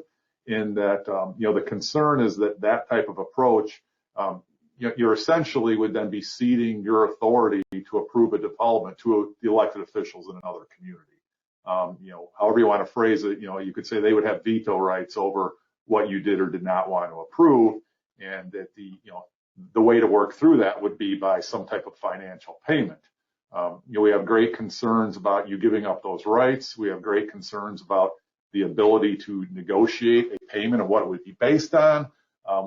in that the concern is that type of approach, you're essentially would then be ceding your authority to approve a development to the elected officials in another community. However you want to phrase it, you could say they would have veto rights over what you did or did not want to approve, and that the way to work through that would be by some type of financial payment. We have great concerns about you giving up those rights. We have great concerns about the ability to negotiate a payment of what it would be based on.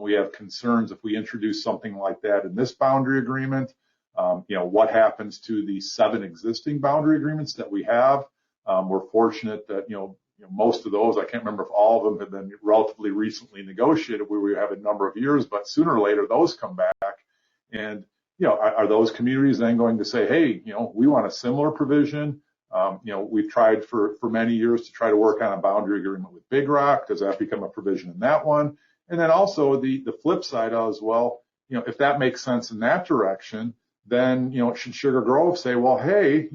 We have concerns if we introduce something like that in this boundary agreement, what happens to the 7 existing boundary agreements that we have. We're fortunate that, most of those, I can't remember if all of them have been relatively recently negotiated where we have a number of years, but sooner or later those come back. And, are those communities then going to say, hey, we want a similar provision? We've tried for many years to try to work on a boundary agreement with Big Rock. Does that become a provision in that one? And then also the flip side as well, if that makes sense in that direction, then, should Sugar Grove say, well, hey,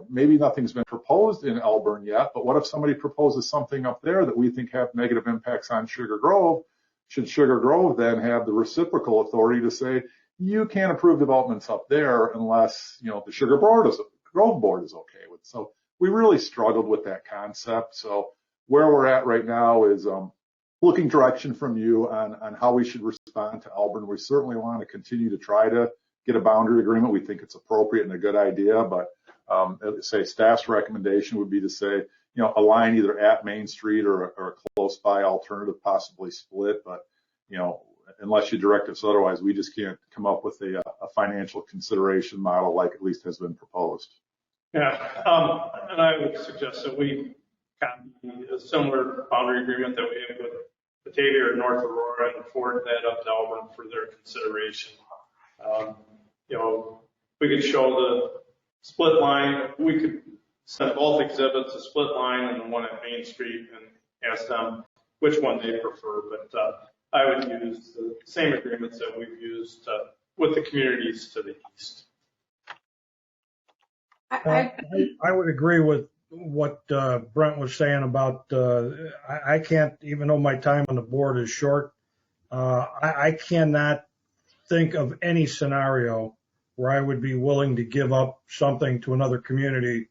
maybe nothing's been proposed in Elburn yet, but what if somebody proposes something up there that we think have negative impacts on Sugar Grove? Should Sugar Grove then have the reciprocal authority to say, you can't approve developments up there unless, the Sugar Grove board is okay with it? So we really struggled with that concept. So where we're at right now is, looking direction from you on how we should respond to Elburn. We certainly want to continue to try to get a boundary agreement. We think it's appropriate and a good idea, but say staff's recommendation would be to say, a line either at Main Street or a close by alternative, possibly split. But, unless you direct us otherwise, we just can't come up with a financial consideration model like at least has been proposed. Yeah, and I would suggest that we copy a similar boundary agreement that we have with Batavia or North Aurora and forward that up to Elburn for their consideration. We could show the split line. We could send both exhibits, a split line and the one at Main Street, and ask them which one they prefer. But I would use the same agreements that we've used with the communities to the east. I would agree with what Brent was saying about I can't, even though my time on the board is short, I cannot think of any scenario where I would be willing to give up something to another community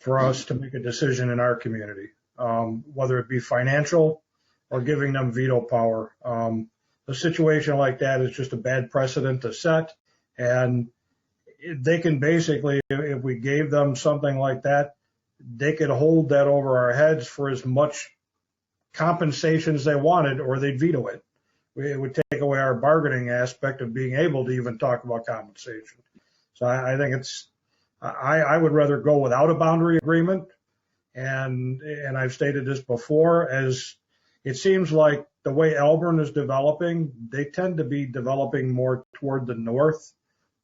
for us to make a decision in our community, whether it be financial or giving them veto power. A situation like that is just a bad precedent to set, and they can basically, if we gave them something like that, they could hold that over our heads for as much compensation as they wanted, or they'd veto it. It would take away our bargaining aspect of being able to even talk about compensation. So I think I would rather go without a boundary agreement. And I've stated this before, as it seems like the way Elburn is developing, they tend to be developing more toward the north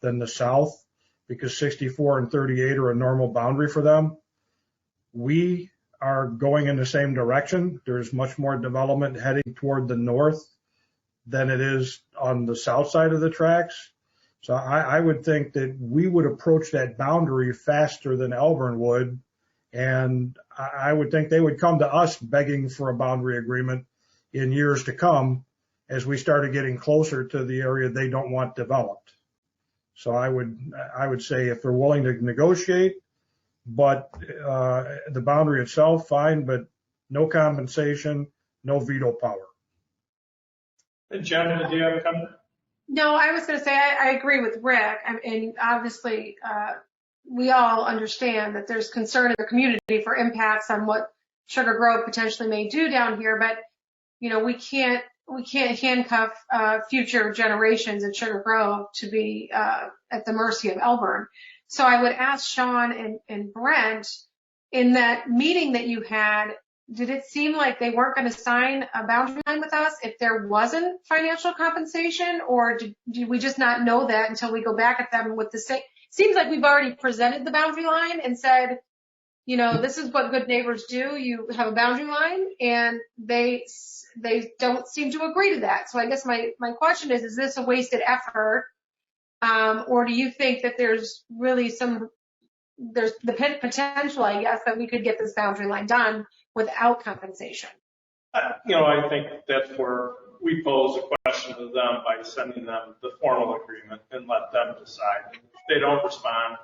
than the south, because 64 and 38 are a normal boundary for them. We are going in the same direction. There's much more development heading toward the north than it is on the south side of the tracks. So I would think that we would approach that boundary faster than Elburn would. And I would think they would come to us begging for a boundary agreement in years to come as we started getting closer to the area they don't want developed. So I would say if they're willing to negotiate, but the boundary itself, fine, but no compensation, no veto power. Jen, did you have a comment? No, I was going to say I agree with Rick. And obviously, we all understand that there's concern in the community for impacts on what Sugar Grove potentially may do down here. But, you know, we can't handcuff future generations in Sugar Grove to be at the mercy of Elburn. So I would ask Sean and Brent, in that meeting that you had, did it seem like they weren't going to sign a boundary line with us if there wasn't financial compensation, or did we just not know that until we go back at them with the same? Seems like we've already presented the boundary line and said, you know, this is what good neighbors do. You have a boundary line, and they don't seem to agree to that. So I guess my question is this a wasted effort? Or do you think that there's really there's the potential, I guess, that we could get this boundary line done without compensation? You know, I think that's where we pose a question to them by sending them the formal agreement and let them decide. If they don't respond,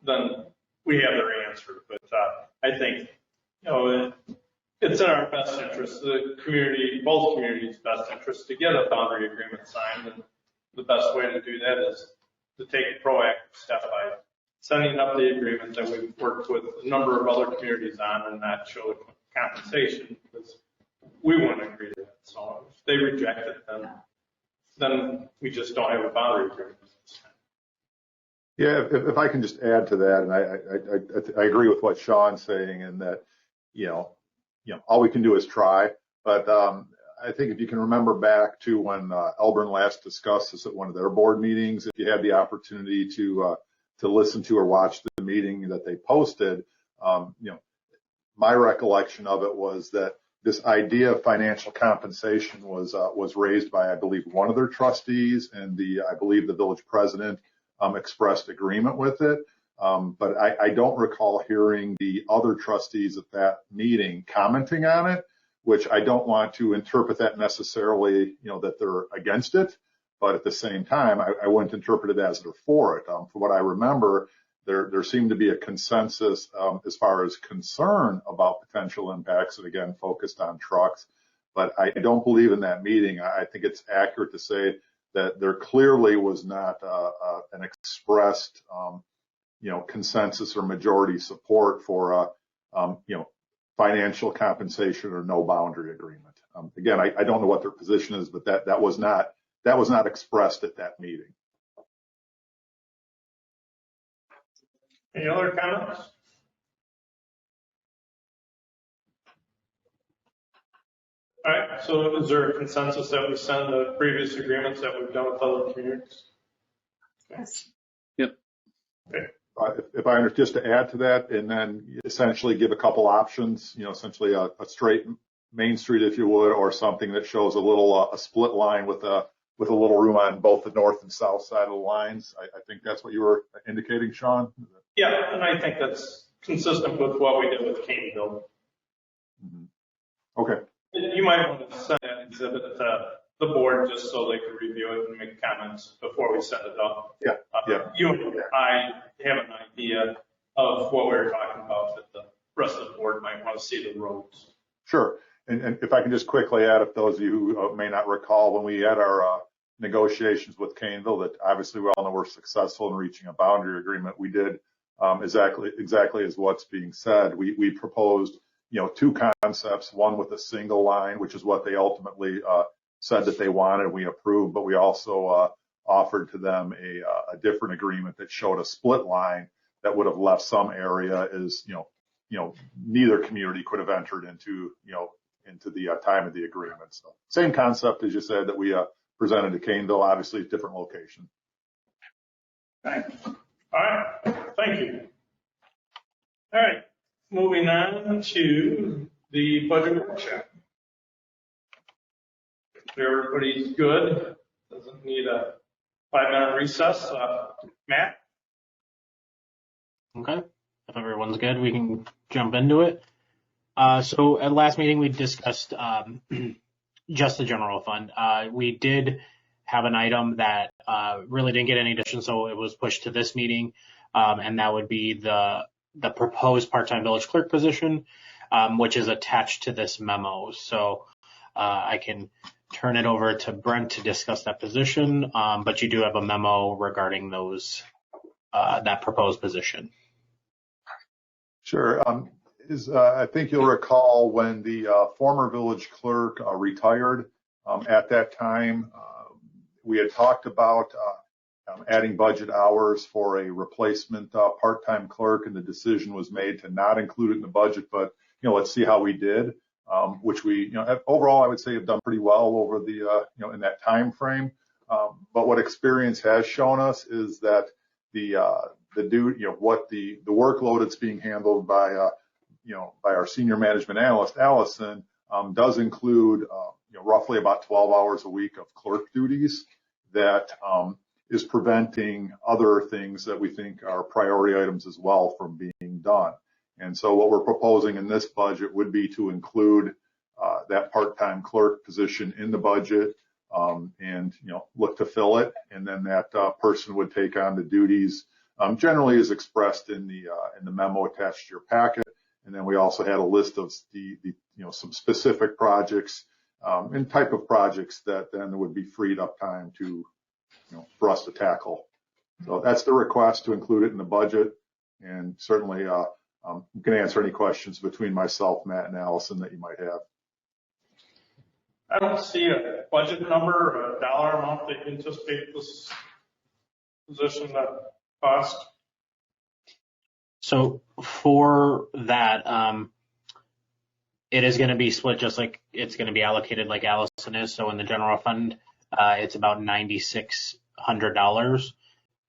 then we have their answer. But I think, you know, it's in our best interest, the community, both communities' best interest, to get a boundary agreement signed. And the best way to do that is to take a proactive step by sending up the agreement that we've worked with a number of other communities on and not show the compensation, because we wouldn't agree to that. So if they reject it, then we just don't have a boundary agreement. Yeah, if I can just add to that, and I agree with what Sean's saying, in that, you know, all we can do is try. But I think if you can remember back to when Elburn last discussed this at one of their board meetings, if you had the opportunity to listen to or watch the meeting that they posted, you know, my recollection of it was that this idea of financial compensation was raised by, I believe, one of their trustees, and I believe the village president expressed agreement with it. But I don't recall hearing the other trustees at that meeting commenting on it, which I don't want to interpret that necessarily, you know, that they're against it. But at the same time, I wouldn't interpret it as they're for it. For what I remember, there seemed to be a consensus as far as concern about potential impacts, and again, focused on trucks. But I don't believe in that meeting. I think it's accurate to say that there clearly was not an expressed, you know, consensus or majority support for, you know, financial compensation or no boundary agreement. Again, I don't know what their position is, but that was not expressed at that meeting. Any other comments? All right, so is there a consensus that we send the previous agreements that we've done with other communities? Yes. Yep. Okay. If I understand, just to add to that, and then essentially give a couple options, you know, essentially a straight Main Street, if you would, or something that shows a split line with a little room on both the north and south side of the lines. I think that's what you were indicating, Sean. Yeah, and I think that's consistent with what we did with Caneville. Mm-hmm. Okay. You might want to send that exhibit to the board just so they could review it and make comments before we send it up. Yeah. You and I have an idea of what we were talking about, but the rest of the board might want to see the roads. Sure. And if I can just quickly add, if those of you who may not recall, when we had our negotiations with Caneville, that obviously we all know we're successful in reaching a boundary agreement, we did exactly as what's being said. We proposed, two concepts, one with a single line, which is what they ultimately said that they wanted, we approved, but we also offered to them a different agreement that showed a split line that would have left some area as, neither community could have entered into the time of the agreement. So same concept as you said that we presented to Caneville, obviously different location. Okay. All right. Thank you. All right. Moving on to the budget workshop. If everybody's good, doesn't need a 5-minute recess. Matt? Okay. If everyone's good, we can jump into it. So at last meeting, we discussed just the general fund. We did have an item that really didn't get any addition, so it was pushed to this meeting, and that would be the proposed part-time village clerk position, which is attached to this memo. So I can turn it over to Brent to discuss that position, but you do have a memo regarding those that proposed position. Sure. I think you'll recall when the former village clerk retired, at that time, we had talked about adding budget hours for a replacement part-time clerk, and the decision was made to not include it in the budget, but, let's see how we did, which we, overall, I would say have done pretty well over the, in that time frame. But what experience has shown us is that the workload that's being handled by our senior management analyst, Allison, does include, roughly about 12 hours a week of clerk duties that is preventing other things that we think are priority items as well from being done. And so what we're proposing in this budget would be to include that part-time clerk position in the budget and, look to fill it. And then that person would take on the duties generally as expressed in the memo attached to your packet. And then we also had a list of some specific projects and type of projects that then would be freed up time to, for us to tackle. So that's the request, to include it in the budget. And certainly we can answer any questions between myself, Matt, and Allison that you might have. I don't see a budget number or a dollar amount that you anticipate this position to cost. So for that, it is going to be split just like it's going to be allocated like Allison is. So in the general fund, it's about $9,600.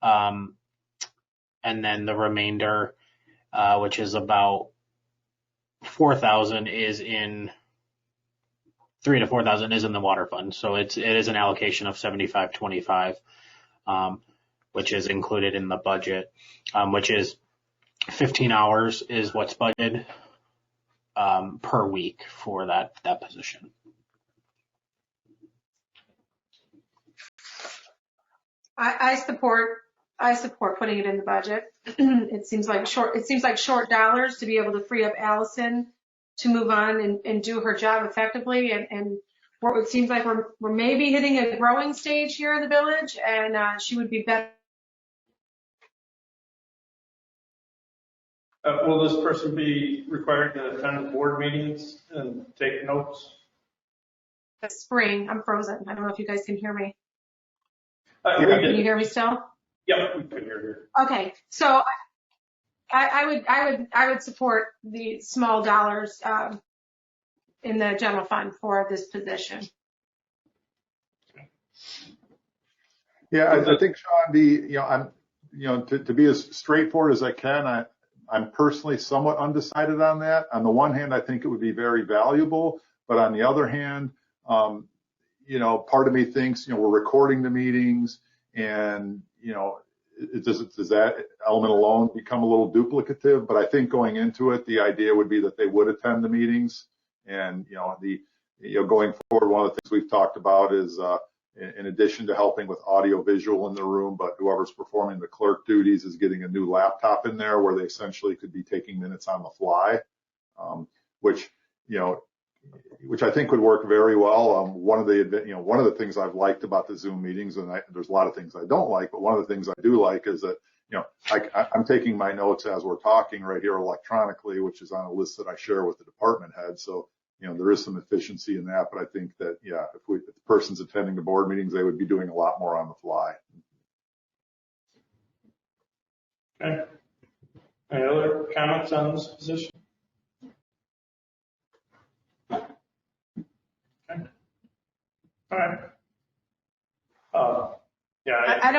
And then the remainder, which is about 4,000 is in 3 to 4,000 is in the water fund. So it is an allocation of 75-25, which is included in the budget, which is 15 hours is what's budgeted per week for that position. I support putting it in the budget. It seems like short dollars to be able to free up Allison to move on and do her job effectively. And what it seems like we're maybe hitting a growing stage here in the village, and she would be better. Will this person be required to attend board meetings and take notes? This spring, I'm frozen. I don't know if you guys can hear me. Can you hear me still? Yep, we can hear you. Okay, so I would support the small dollars in the general fund for this position. Yeah, I think, Sean, to be as straightforward as I can, I'm personally somewhat undecided on that. On the one hand, I think it would be very valuable, but on the other hand, part of me thinks, we're recording the meetings, and, does that element alone become a little duplicative? But I think going into it, the idea would be that they would attend the meetings, and, going forward, one of the things we've talked about is, in addition to helping with audio visual in the room, but whoever's performing the clerk duties is getting a new laptop in there where they essentially could be taking minutes on the fly, which I think would work very well. One of the things I've liked about the Zoom meetings, and there's a lot of things I don't like, but one of the things I do like is that, I'm taking my notes as we're talking right here electronically, which is on a list that I share with the department head. So, there is some efficiency in that, but I think that, if the person's attending the board meetings, they would be doing a lot more on the fly. Okay. Any other comments on this position? Okay. All right. I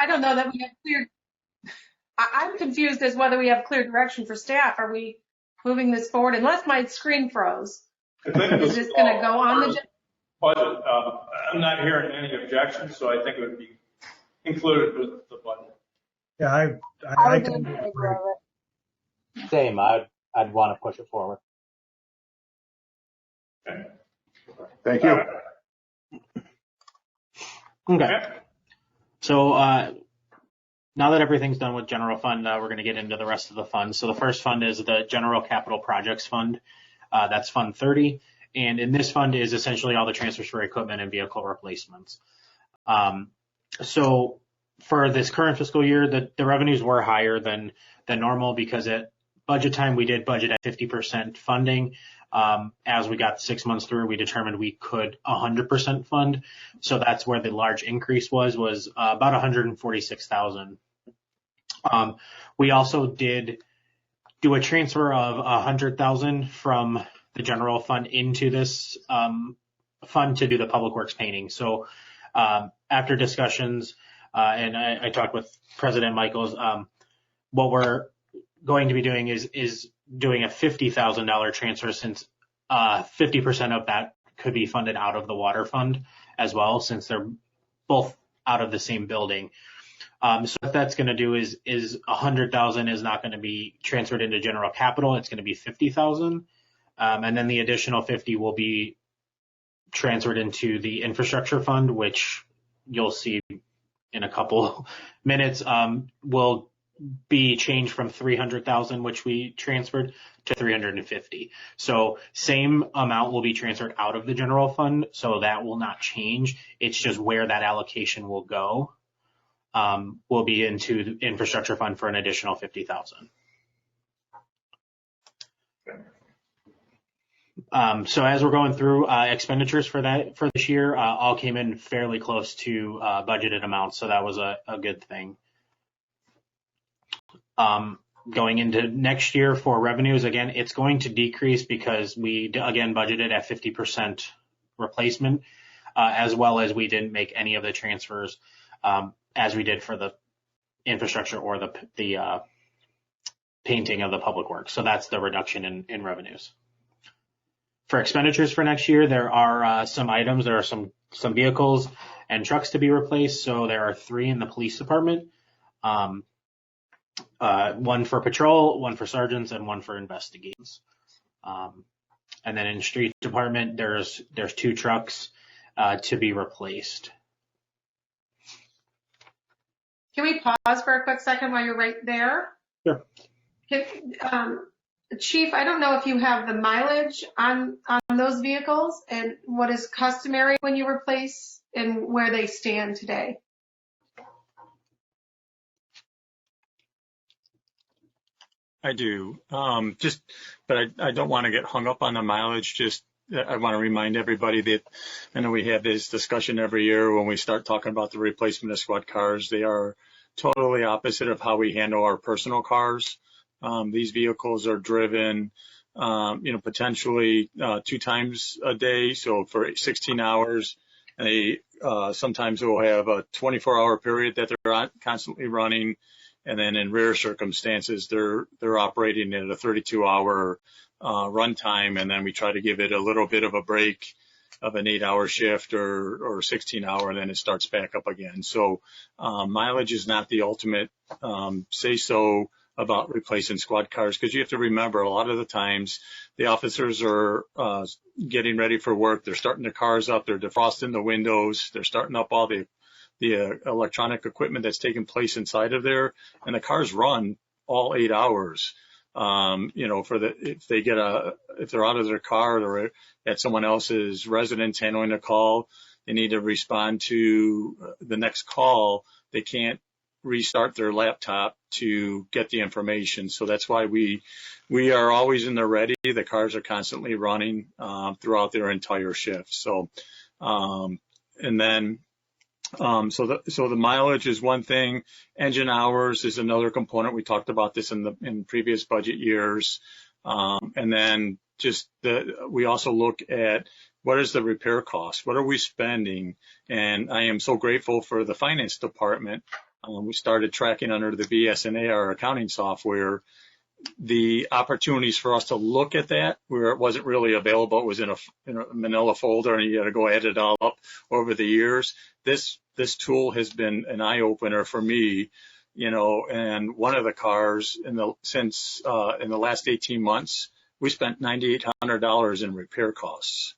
don't know that we have clear. I'm confused as whether we have clear direction for staff. Are we moving this forward? Unless my screen froze. Is this going to go on the budget? I'm not hearing any objections, so I think it would be included with the budget. Yeah, I would be in favor of it. Same. I'd want to push it forward. Okay. Thank you. Okay. So now that everything's done with general fund, we're going to get into the rest of the funds. So the first fund is the General Capital Projects Fund. That's Fund 30. And in this fund is essentially all the transfers for equipment and vehicle replacements. So for this current fiscal year, the revenues were higher than normal because at budget time, we did budget at 50% funding. As we got 6 months through, we determined we could 100% fund. So that's where the large increase was about $146,000. We also did do a transfer of $100,000 from the general fund into this fund to do the public works painting. So after discussions, and I talked with President Michaels, what we're going to be doing is doing a $50,000 transfer, since 50% of that could be funded out of the water fund as well, since they're both out of the same building. So what that's going to do is $100,000 is not going to be transferred into general capital. It's going to be $50,000. And then the additional 50 will be transferred into the infrastructure fund, which you'll see in a couple minutes, will be changed from 300,000, which we transferred, to 350. So same amount will be transferred out of the general fund. So that will not change. It's just where that allocation will go. Will be into the infrastructure fund for an additional 50,000. So as we're going through expenditures for this year, all came in fairly close to budgeted amounts. So that was a good thing. Going into next year for revenues, again, it's going to decrease because we again budgeted at 50% replacement, as well as we didn't make any of the transfers as we did for the infrastructure or the painting of the public works. So that's the reduction in revenues. For expenditures for next year, there are some items. There are some vehicles and trucks to be replaced. So there are 3 in the police department, 1 for patrol, 1 for sergeants, and 1 for investigations. And then in the street department, there's 2 trucks to be replaced. Can we pause for a quick second while you're right there? Sure. Chief, I don't know if you have the mileage on those vehicles and what is customary when you replace and where they stand today. I do. But I don't want to get hung up on the mileage. I want to remind everybody that I know we have this discussion every year when we start talking about the replacement of squad cars. They are totally opposite of how we handle our personal cars. These vehicles are driven, potentially 2 times a day. So for 16 hours, they sometimes will have a 24-hour period that they're constantly running. And then in rare circumstances, they're operating at a 32-hour runtime. And then we try to give it a little bit of a break of an 8-hour shift or 16-hour, and then it starts back up again. So mileage is not the ultimate say-so about replacing squad cars, because you have to remember a lot of the times the officers are getting ready for work. They're starting their cars up. They're defrosting the windows. They're starting up all the electronic equipment that's taking place inside of there, and the cars run all 8 hours. If they're out of their car or at someone else's residence handling a call, they need to respond to the next call. They can't restart their laptop to get the information. So that's why we are always in the ready. The cars are constantly running throughout their entire shift. So, so the mileage is one thing. Engine hours is another component. We talked about this in previous budget years. And then we also look at what is the repair cost? What are we spending? And I am so grateful for the finance department. We started tracking under the BS&A, our accounting software, the opportunities for us to look at that where it wasn't really available. It was in a manila folder and you had to go add it all up over the years. This tool has been an eye opener for me, and one of the cars in the last 18 months, we spent $9,800 in repair costs.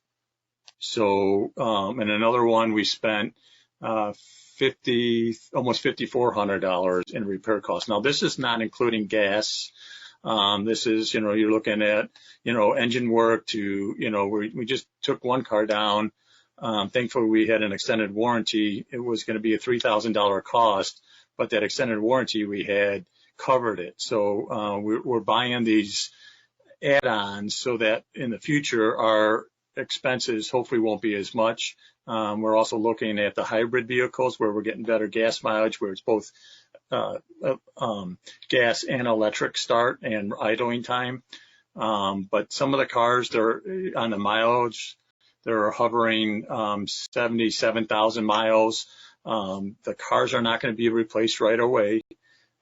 So, and another one we spent, almost $5,400 in repair costs. Now this is not including gas. This is, you're looking at, engine work to, we just took one car down. Thankfully we had an extended warranty. It was going to be a $3,000 cost, but that extended warranty we had covered it. So, we're buying these add-ons so that in the future our expenses hopefully won't be as much. We're also looking at the hybrid vehicles where we're getting better gas mileage, where it's both gas and electric start and idling time. But some of the cars, they're on the mileage, they're hovering 77,000 miles. The cars are not going to be replaced right away.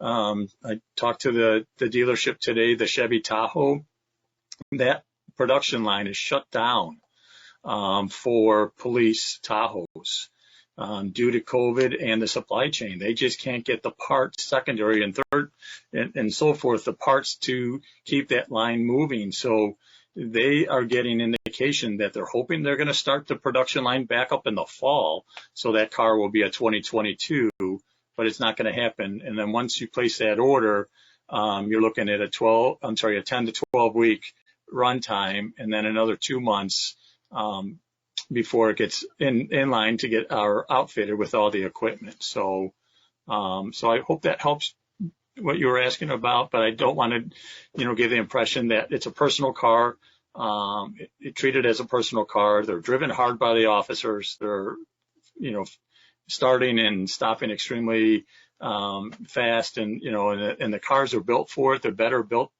I talked to the dealership today, the Chevy Tahoe. That production line is shut down for police Tahoes due to COVID and the supply chain. They just can't get the parts, secondary and third and so forth, the parts to keep that line moving. So they are getting indication that they're hoping they're going to start the production line back up in the fall. So that car will be a 2022, but it's not going to happen. And then once you place that order, you're looking at a 10 to 12 week run time, and then another 2 months before it gets in line to get our outfitted with all the equipment. So I hope that helps what you were asking about, but I don't want to, give the impression that it's a personal car. It treated as a personal car. They're driven hard by the officers. They're, starting and stopping extremely fast, and the cars are built for it. They're better built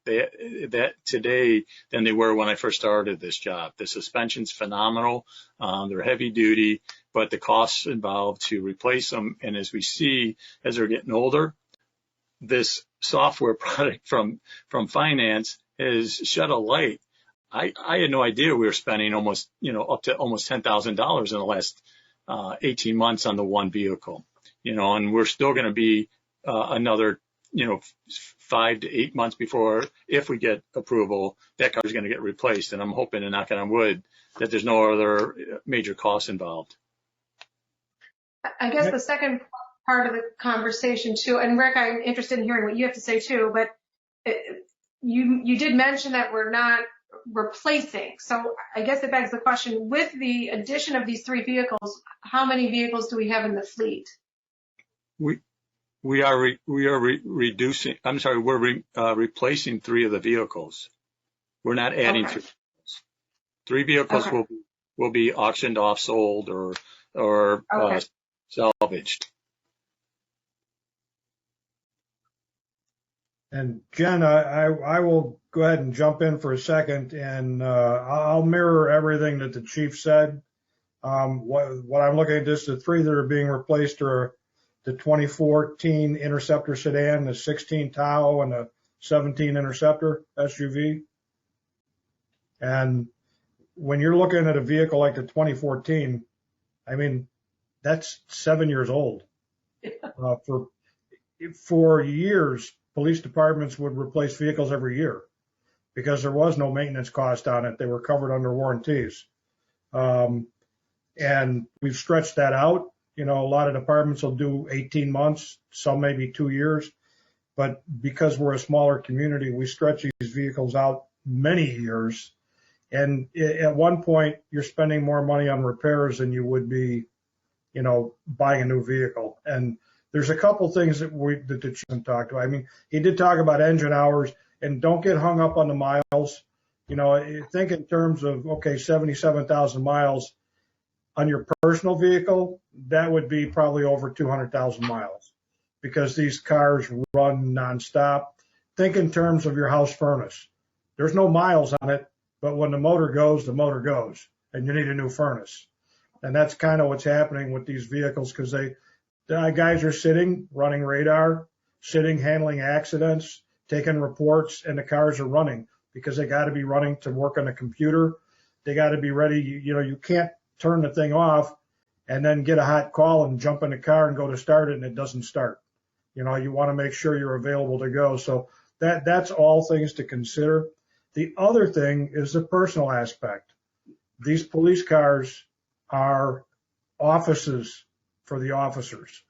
today than they were when I first started this job. The suspension's phenomenal. They're heavy duty, but the costs involved to replace them. And as we see, as they're getting older, this software product from finance has shed a light. I had no idea we were spending almost, up to almost $10,000 in the last 18 months on the one vehicle. And we're still going to be another, 5 to 8 months before, if we get approval, that car is going to get replaced. And I'm hoping, and knocking on wood, that there's no other major costs involved. I guess the second part of the conversation too, and Rick, I'm interested in hearing what you have to say too, but you did mention that we're not replacing. So I guess it begs the question, with the addition of these 3 vehicles, how many vehicles do we have in the fleet? We are reducing. I'm sorry, we're replacing 3 of the vehicles. We're not adding 3 vehicles. 3 vehicles will be auctioned off, sold, or salvaged. And Jen, I will go ahead and jump in for a second, and I'll mirror everything that the chief said. What I'm looking at is the 3 that are being replaced are the 2014 Interceptor sedan, the 16 Tahoe, and the 17 Interceptor SUV. And when you're looking at a vehicle like the 2014, I mean, that's 7 years old. For years, police departments would replace vehicles every year because there was no maintenance cost on it. They were covered under warranties. And we've stretched that out. You know, a lot of departments will do 18 months, some maybe 2 years. But because we're a smaller community, we stretch these vehicles out many years. And at one point, you're spending more money on repairs than you would be, you know, buying a new vehicle. And there's a couple things that the chief talked about. I mean, he did talk about engine hours, and don't get hung up on the miles. You know, think in terms of, okay, 77,000 miles on your personal vehicle, that would be probably over 200,000 miles because these cars run nonstop. Think in terms of your house furnace. There's no miles on it, but when the motor goes, and you need a new furnace. And that's kind of what's happening with these vehicles because the guys are sitting, running radar, sitting, handling accidents, taking reports, and the cars are running because they got to be running to work on a computer. They got to be ready. You know, you can't turn the thing off and then get a hot call and jump in the car and go to start it and it doesn't start. You know, you want to make sure you're available to go. So that's all things to consider. The other thing is the personal aspect. These police cars are offices for the officers.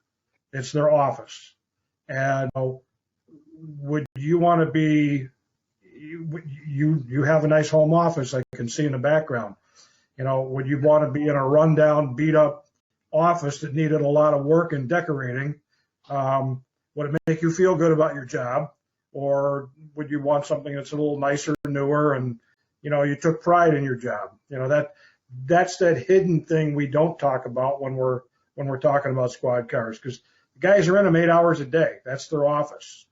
It's their office. And would you want to be, you have a nice home office I can see in the background. You know, would you want to be in a rundown, beat up office that needed a lot of work and decorating? Would it make you feel good about your job? Or would you want something that's a little nicer, newer, and, you know, you took pride in your job? You know, that's that hidden thing we don't talk about when we're talking about squad cars, because the guys are in them 8 hours a day. That's their office.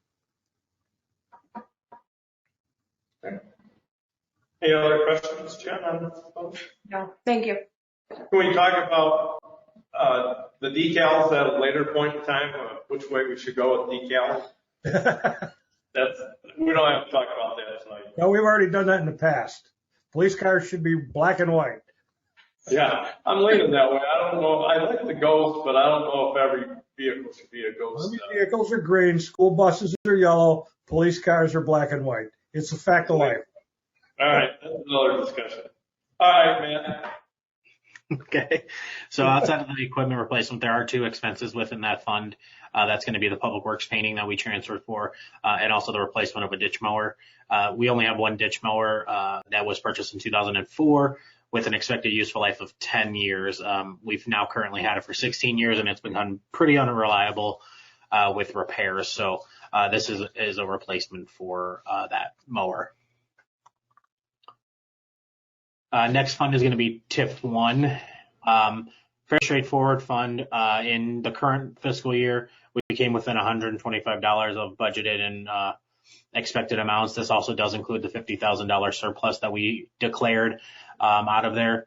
Any other questions, Jen? No, thank you. Can we talk about the decals at a later point in time, which way we should go with decals? We don't have to talk about that tonight. No, we've already done that in the past. Police cars should be black and white. Yeah, I'm leaning that way. I don't know. I like the ghost, but I don't know if every vehicle should be a ghost. Army vehicles are green, school buses are yellow, police cars are black and white. It's a fact of life. All right, that's another discussion. All right, man. Okay. So outside of the equipment replacement, there are two expenses within that fund. That's going to be the public works painting that we transferred for, and also the replacement of a ditch mower. We only have one ditch mower that was purchased in 2004 with an expected useful life of 10 years. We've now currently had it for 16 years, and it's become pretty unreliable with repairs. So this is a replacement for that mower. Next fund is going to be TIF 1. Very straightforward fund. In the current fiscal year, we came within $125 of budgeted and expected amounts. This also does include the $50,000 surplus that we declared out of there.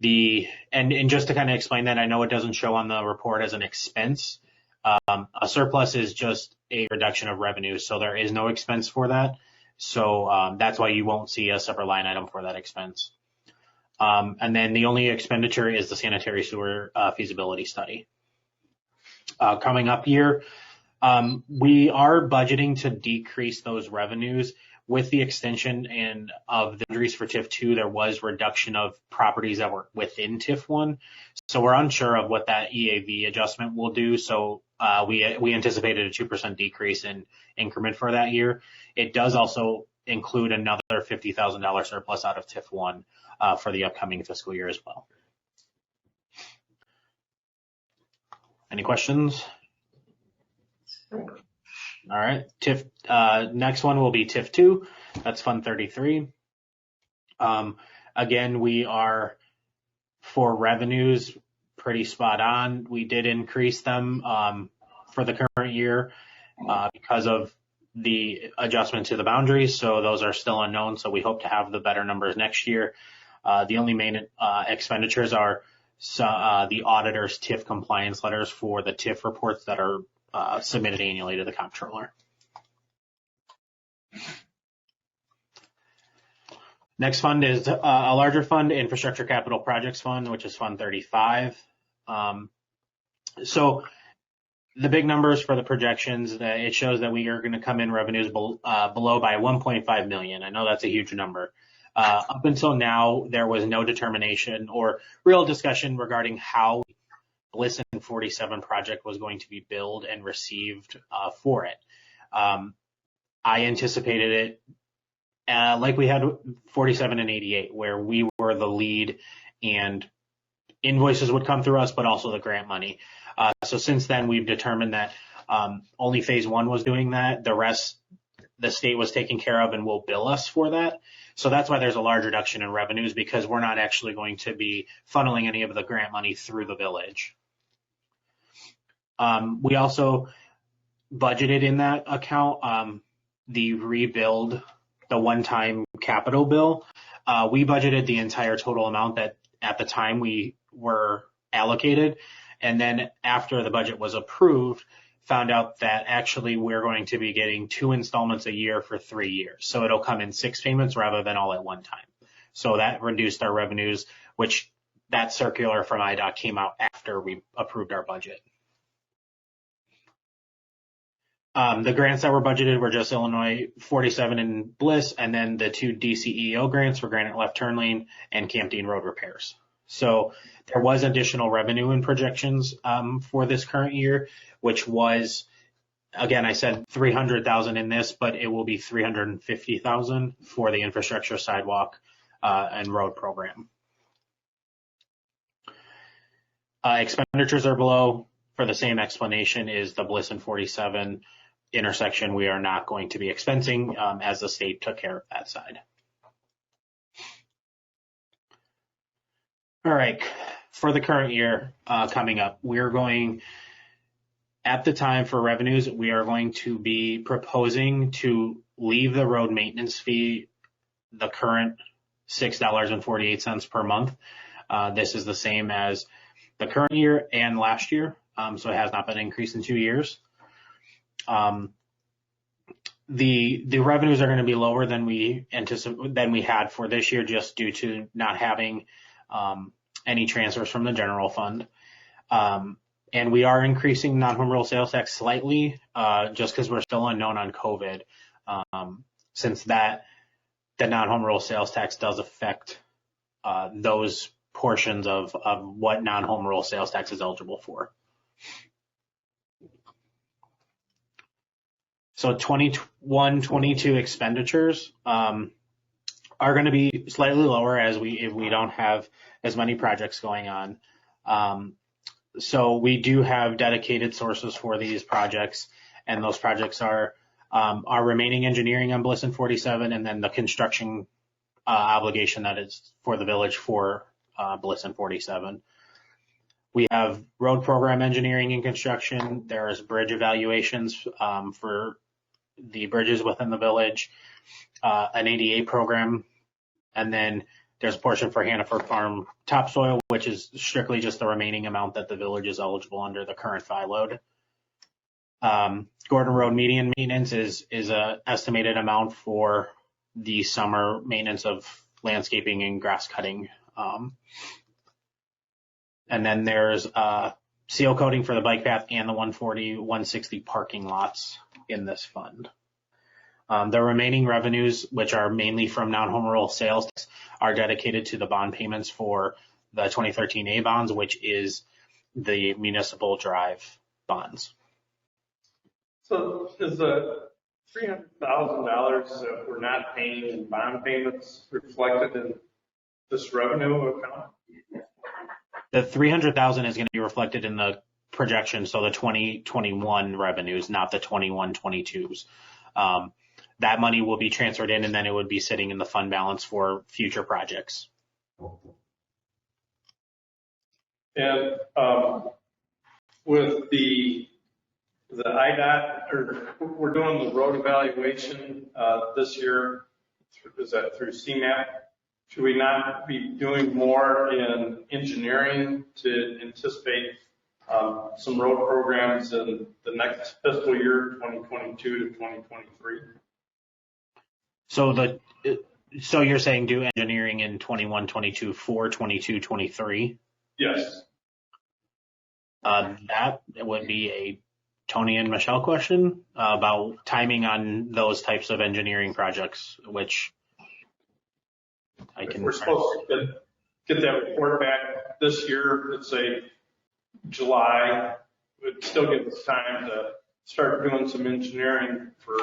And just to kind of explain that, I know it doesn't show on the report as an expense. A surplus is just a reduction of revenue, so there is no expense for that. So that's why you won't see a separate line item for that expense. And then the only expenditure is the sanitary sewer feasibility study. Coming up year, we are budgeting to decrease those revenues with the extension of the boundaries for TIF 2. There was reduction of properties that were within TIF 1. So we're unsure of what that EAV adjustment will do. So we anticipated a 2% decrease in increment for that year. It does also include another $50,000 surplus out of TIF 1 for the upcoming fiscal year as well. Any questions? All right. Next one will be TIF 2. That's Fund 33. Again, we are, for revenues, pretty spot on. We did increase them for the current year because of the adjustment to the boundaries. So those are still unknown. So we hope to have the better numbers next year. The only main expenditures are the auditor's TIF compliance letters for the TIF reports that are submitted annually to the comptroller. Next fund is a larger fund, Infrastructure Capital Projects Fund, which is Fund 35. So the big numbers for the projections, it shows that we are going to come in revenues below by 1.5 million. I know that's a huge number. Up until now, there was no determination or real discussion regarding how Bliss and 47 project was going to be billed and received for it. I anticipated it like we had 47 and 88, where we were the lead and invoices would come through us, but also the grant money. So since then, we've determined that only phase one was doing that. The rest, the state was taking care of and will bill us for that. So that's why there's a large reduction in revenues, because we're not actually going to be funneling any of the grant money through the village. We also budgeted in that account the rebuild, the one-time capital bill. We budgeted the entire total amount that at the time we were allocated. And then after the budget was approved, found out that actually we're going to be getting 2 installments a year for 3 years. So it'll come in 6 payments rather than all at one time. So that reduced our revenues, which that circular from IDOT came out after we approved our budget. The grants that were budgeted were just Illinois 47 and Bliss, and then the 2 DCEO grants for Granite Left Turn Lane and Camp Dean Road repairs. So there was additional revenue in projections for this current year, which was, again, I said 300,000 in this, but it will be 350,000 for the infrastructure, sidewalk, and road program. Expenditures are below for the same explanation is the Bliss and 47 intersection. We are not going to be expensing as the state took care of that side. All right, for the current year coming up, we're going, at the time for revenues, we are going to be proposing to leave the road maintenance fee the current $6.48 per month. This is the same as the current year and last year, so it has not been increased in 2 years. The revenues are going to be lower than we had for this year, just due to not having any transfers from the general fund. And we are increasing non-home rule sales tax slightly, just because we're still unknown on COVID, since the non-home rule sales tax does affect those portions of what non-home rule sales tax is eligible for. So 21-22 expenditures are going to be slightly lower as if we don't have as many projects going on. So we do have dedicated sources for these projects, and those projects are our remaining engineering on Bliss and 47, and then the construction obligation that is for the village for Bliss and 47. We have road program engineering and construction. There's bridge evaluations for the bridges within the village, an ADA program, and then there's a portion for Hannaford Farm topsoil, which is strictly just the remaining amount that the village is eligible under the current file load. Gordon Road median maintenance is a estimated amount for the summer maintenance of landscaping and grass cutting. And then there's seal coating for the bike path and the 140, 160 parking lots in this fund. The remaining revenues, which are mainly from non-home rule sales, are dedicated to the bond payments for the 2013 A bonds, which is the municipal drive bonds. So is the $300,000 that we're not paying in bond payments reflected in this revenue account? The $300,000 is going to be reflected in the projection, so the 2021 revenues, not the 21-22s. That money will be transferred in, and then it would be sitting in the fund balance for future projects. And with the IDOT, or we're doing the road evaluation this year, is that through CMAP? Should we not be doing more in engineering to anticipate some road programs in the next fiscal year, 2022 to 2023? So you're saying do engineering in 21-22 for 22-23? Yes. That would be a Tony and Michelle question about timing on those types of engineering projects, which I can. We're supposed to get that report back this year, let's say July. It would still give us time to start doing some engineering for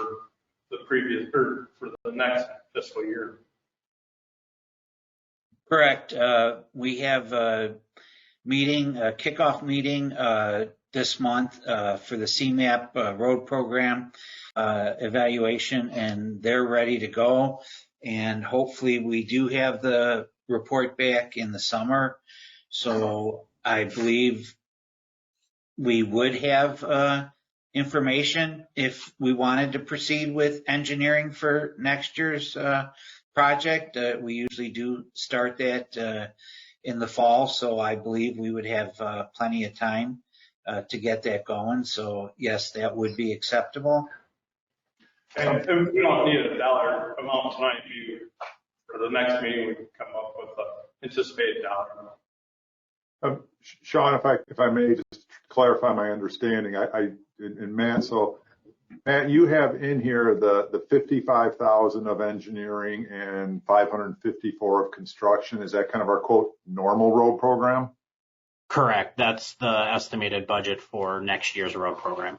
the previous or for the next fiscal year. Correct. We have a meeting, a kickoff meeting this month for the CMAP road program evaluation, and they're ready to go. And hopefully we do have the report back in the summer. So I believe we would have information if we wanted to proceed with engineering for next year's project. We usually do start that in the fall, so I believe we would have plenty of time to get that going. So yes, that would be acceptable. And we don't need a dollar amount tonight. For the next meeting, we can come up with an anticipated dollar amount. Sean, if I may just clarify my understanding, and Matt, so Matt, you have in here the 55,000 of engineering and 554 of construction. Is that kind of our quote normal road program? Correct. That's the estimated budget for next year's road program.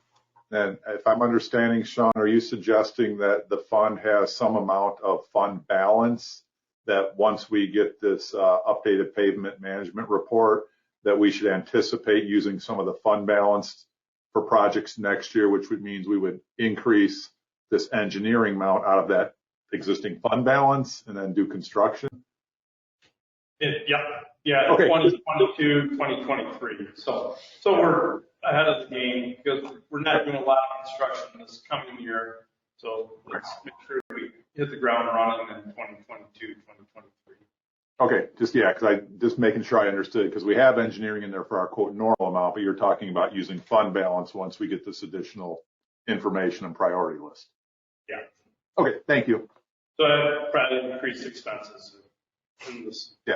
And if I'm understanding, Sean, are you suggesting that the fund has some amount of fund balance that once we get this updated pavement management report, that we should anticipate using some of the fund balance for projects next year, which means we would increase this engineering amount out of that existing fund balance and then do construction? Yeah, okay. 2022, 2023. So we're ahead of the game because we're not doing a lot of construction this coming year. So let's make sure we hit the ground running in 2022, 2023. Okay, because I just making sure I understood, because we have engineering in there for our quote normal amount, but you're talking about using fund balance once we get this additional information and priority list. Yeah. Okay, thank you. So that probably increased expenses in this. Yeah.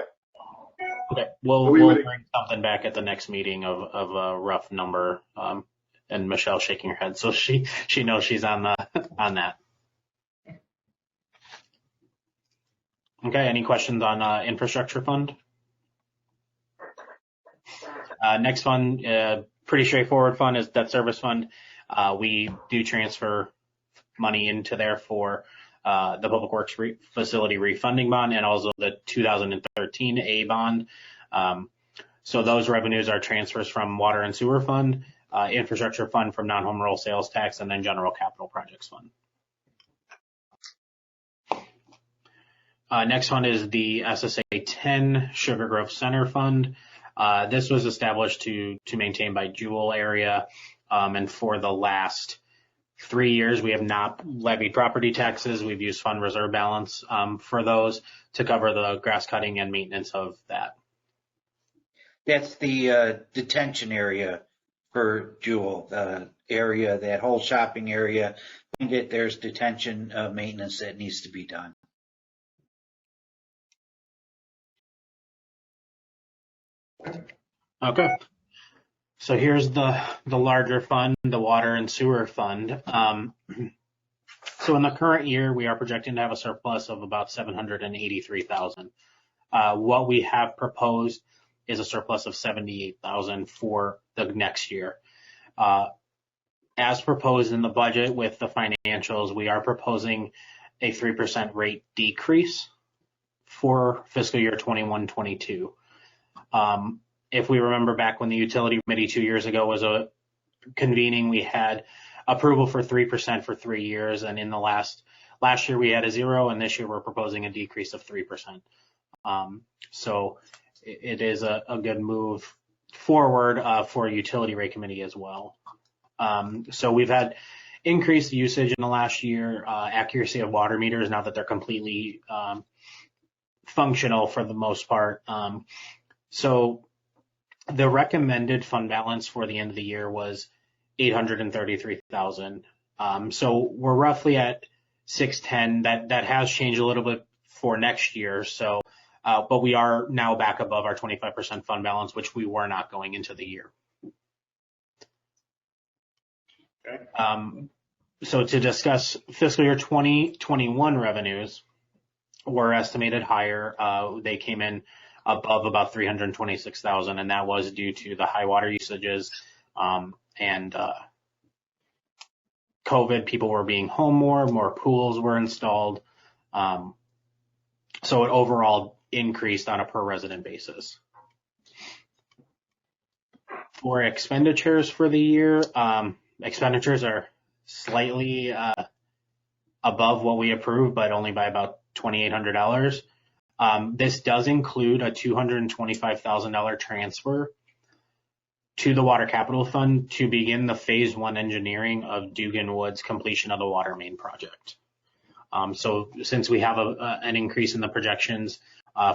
Okay, we'll bring something back at the next meeting of a rough number. And Michelle shaking her head, so she knows she's on that. Okay, any questions on infrastructure fund? Next fund, pretty straightforward fund, is debt service fund. We do transfer money into there for the Public Works Facility Refunding Bond and also the 2013 A bond. So those revenues are transfers from Water and Sewer Fund, Infrastructure Fund from Non-Home Rule Sales Tax, and then General Capital Projects Fund. Next fund is the SSA 10 Sugar Grove Center Fund. This was established to maintain by Jewel area, and for the last 3 years we have not levied property taxes. We've used fund reserve balance for those to cover the grass cutting and maintenance of that. That's the detention area for Jewel, the area, that whole shopping area. There's detention maintenance that needs to be done. Okay. So here's the larger fund, the Water and Sewer Fund. So in the current year, we are projecting to have a surplus of about $783,000. What we have proposed is a surplus of $78,000 for the next year. As proposed in the budget with the financials, we are proposing a 3% rate decrease for fiscal year 21-22. If we remember back when the utility committee 2 years ago was convening, we had approval for 3% for 3 years, and in the last year we had a 0, and this year we're proposing a decrease of 3%. So it is a good move forward for utility rate committee as well. So we've had increased usage in the last year, accuracy of water meters now that they're completely functional for the most part. So the recommended fund balance for the end of the year was $833,000. So we're roughly at 610. That has changed a little bit for next year. So, but we are now back above our 25% fund balance, which we were not going into the year. Okay. So to discuss fiscal year 2021 revenues were estimated higher. They came in above about 326,000, and that was due to the high water usages and COVID. People were being home more pools were installed. So it overall increased on a per resident basis. For expenditures for the year, expenditures are slightly above what we approved, but only by about $2,800. This does include a $225,000 transfer to the Water Capital Fund to begin the phase 1 engineering of Dugan Woods completion of the water main project. So since we have an increase in the projections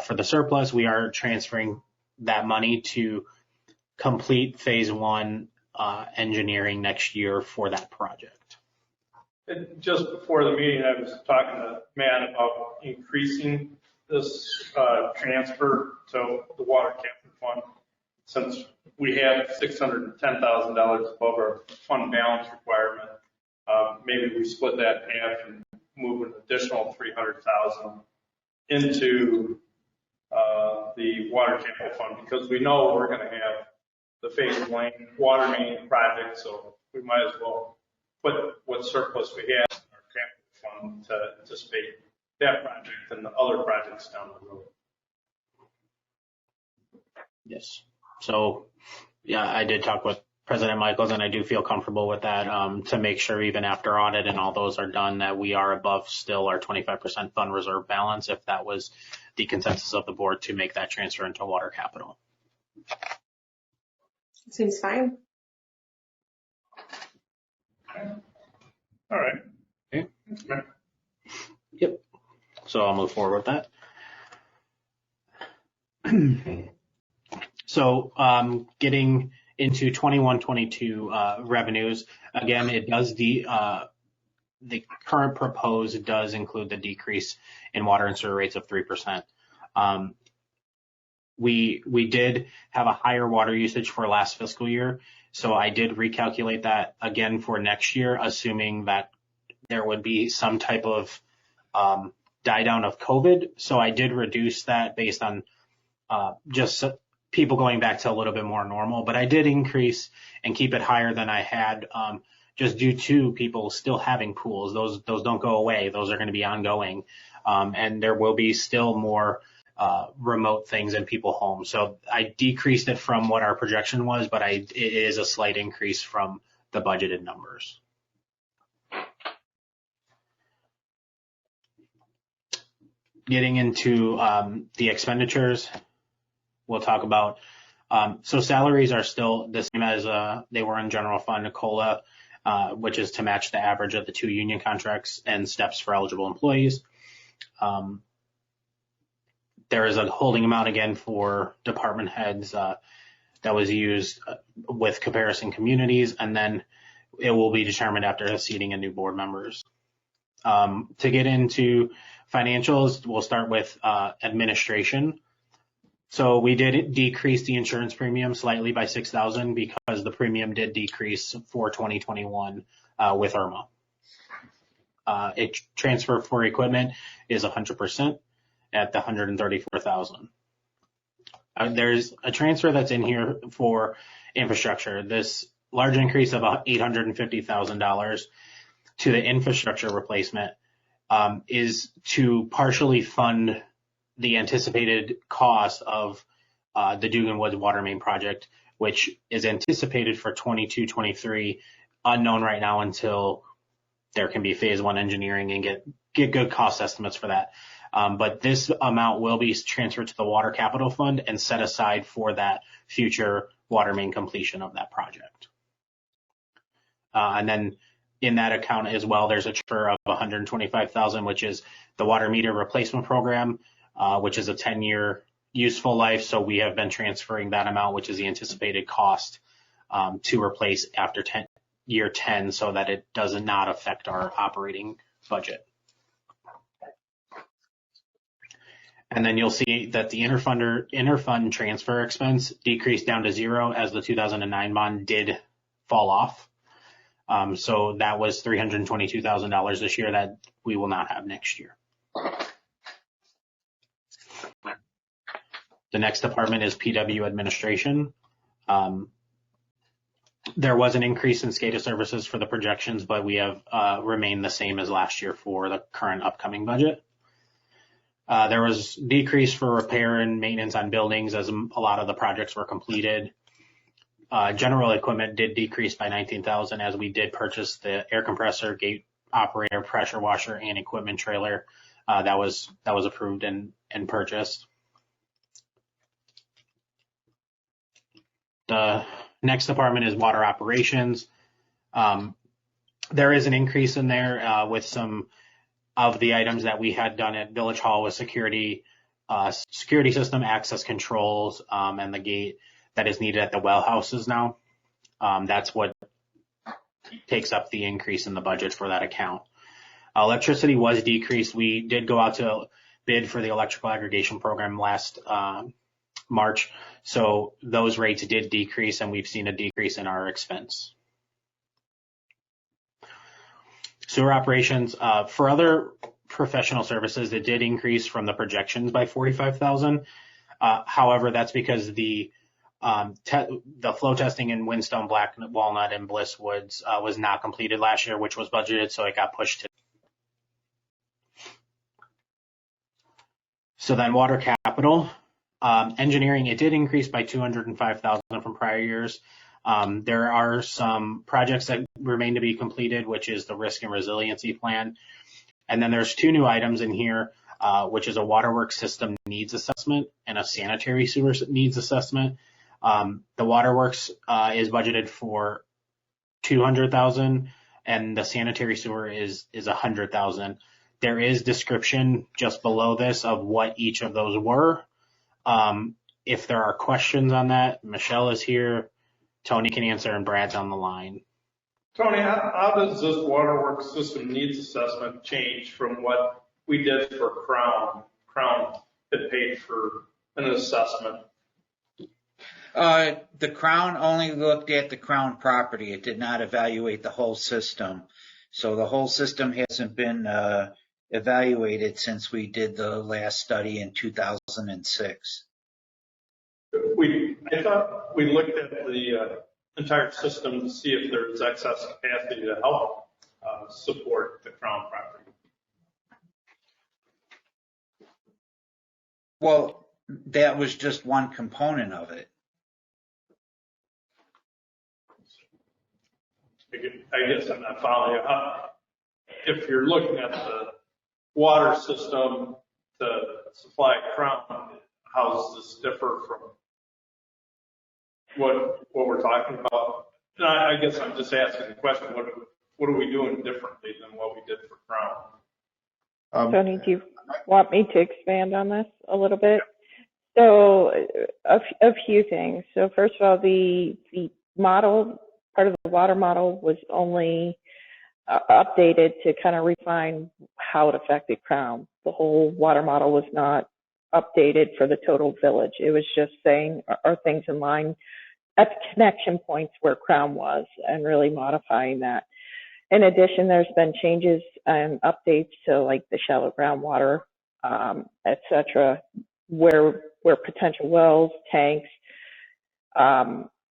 for the surplus, we are transferring that money to complete phase 1 engineering next year for that project. And just before the meeting, I was talking to Matt about increasing this transfer to the Water Capital Fund. Since we have $610,000 above our fund balance requirement, maybe we split that in half and move an additional $300,000 into the Water Capital Fund, because we know we're going to have the phase 1 water main project, so we might as well put what surplus we have in our capital fund to anticipate that project and the other projects down the road. Yes. So, yeah, I did talk with President Michaels, and I do feel comfortable with that to make sure even after audit and all those are done that we are above still our 25% fund reserve balance, if that was the consensus of the board to make that transfer into water capital. Seems fine. All right. Okay. Yep. So I'll move forward with that. So getting into 21-22 revenues, again, it does the current proposed does include the decrease in water and sewer rates of 3%. We did have a higher water usage for last fiscal year, so I did recalculate that again for next year, assuming that there would be some type of die down of COVID. So I did reduce that based on just people going back to a little bit more normal, but I did increase and keep it higher than I had just due to people still having pools. Those don't go away. Those are going to be ongoing, and there will be still more remote things in people home. So I decreased it from what our projection was, but it is a slight increase from the budgeted numbers. Getting into the expenditures, we'll talk about. So salaries are still the same as they were in general fund, COLA, which is to match the average of the 2 union contracts, and steps for eligible employees. There is a holding amount again for department heads that was used with comparison communities, and then it will be determined after seating a new board members. To get into financials, we'll start with administration. So we did decrease the insurance premium slightly by $6,000 because the premium did decrease for 2021 with IRMA. Transfer for equipment is 100% at the $134,000. There's a transfer that's in here for infrastructure. This large increase of $850,000 to the infrastructure replacement is to partially fund the anticipated cost of the Dugan Woods water main project, which is anticipated for 22-23, unknown right now until there can be phase 1 engineering and get good cost estimates for that. But this amount will be transferred to the Water Capital Fund and set aside for that future water main completion of that project. And then in that account as well, there's a transfer of $125,000, which is the water meter replacement program, which is a 10-year useful life. So we have been transferring that amount, which is the anticipated cost to replace after year 10, so that it does not affect our operating budget. And then you'll see that the interfund transfer expense decreased down to 0 as the 2009 bond did fall off. So that was $322,000 this year that we will not have next year. The next department is PW administration. There was an increase in SCADA services for the projections, but we have remained the same as last year for the current upcoming budget. There was decrease for repair and maintenance on buildings as a lot of the projects were completed. General equipment did decrease by $19,000 as we did purchase the air compressor, gate operator, pressure washer, and equipment trailer that was approved and purchased. The next department is water operations. There is an increase in there with some of the items that we had done at Village Hall with security system access controls and the gate that is needed at the well houses now. That's what takes up the increase in the budget for that account. Electricity was decreased. We did go out to bid for the electrical aggregation program last March. So those rates did decrease, and we've seen a decrease in our expense. Sewer operations, for other professional services, it did increase from the projections by $45,000. However, that's because the flow testing in Windstone, Black Walnut, and Bliss Woods was not completed last year, which was budgeted, so it got pushed to. So then water capital. Engineering, it did increase by $205,000 from prior years. There are some projects that remain to be completed, which is the risk and resiliency plan. And then there's two new items in here, which is a waterworks system needs assessment and a sanitary sewer needs assessment. The waterworks is budgeted for $200,000 and the sanitary sewer is $100,000. There is description just below this of what each of those were. If there are questions on that, Michelle is here, Tony can answer, and Brad's on the line. Tony, how does this waterworks system needs assessment change from what we did for Crown? Crown had paid for an assessment. The Crown only looked at the Crown property. It did not evaluate the whole system. So the whole system hasn't been evaluated since we did the last study in 2006. I thought we looked at the entire system to see if there's excess capacity to help support the Crown property. Well, that was just one component of it. I guess I'm not following you. If you're looking at the water system to supply Crown, how does this differ from what we're talking about? And I guess I'm just asking the question, what are we doing differently than what we did for Crown? Tony, do you want me to expand on this a little bit? So a few things. So first of all, the model, part of the water model was only updated to kind of refine how it affected Crown. The whole water model was not updated for the total village. It was just saying, are things in line at the connection points where Crown was, and really modifying that. In addition, there's been changes and updates to like the shallow groundwater, et cetera, where potential wells, tanks,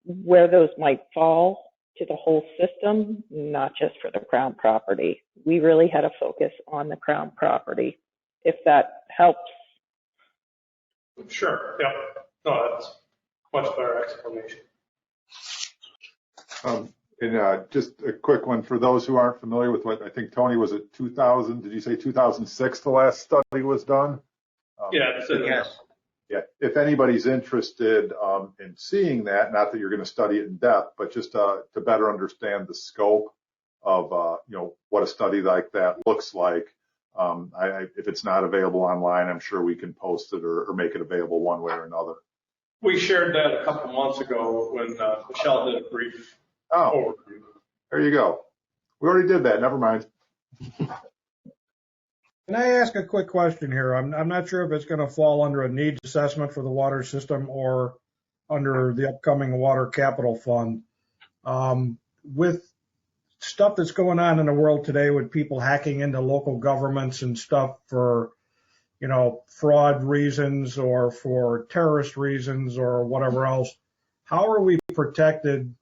where those might fall to the whole system, not just for the Crown property. We really had a focus on the Crown property, if that helps. Sure, yeah. No, that's much better explanation. And just a quick one for those who aren't familiar with what I think Tony was at 2000. Did you say 2006 the last study was done? Yes. Yeah. If anybody's interested in seeing that, not that you're going to study it in depth, but just to better understand the scope of what a study like that looks like. If it's not available online, I'm sure we can post it or make it available one way or another. We shared that a couple months ago when Michelle did a brief overview. There you go. We already did that. Never mind. Can I ask a quick question here? I'm not sure if it's going to fall under a needs assessment for the water system or under the upcoming water capital fund. With stuff that's going on in the world today with people hacking into local governments and stuff for, fraud reasons or for terrorist reasons or whatever else, how are we protected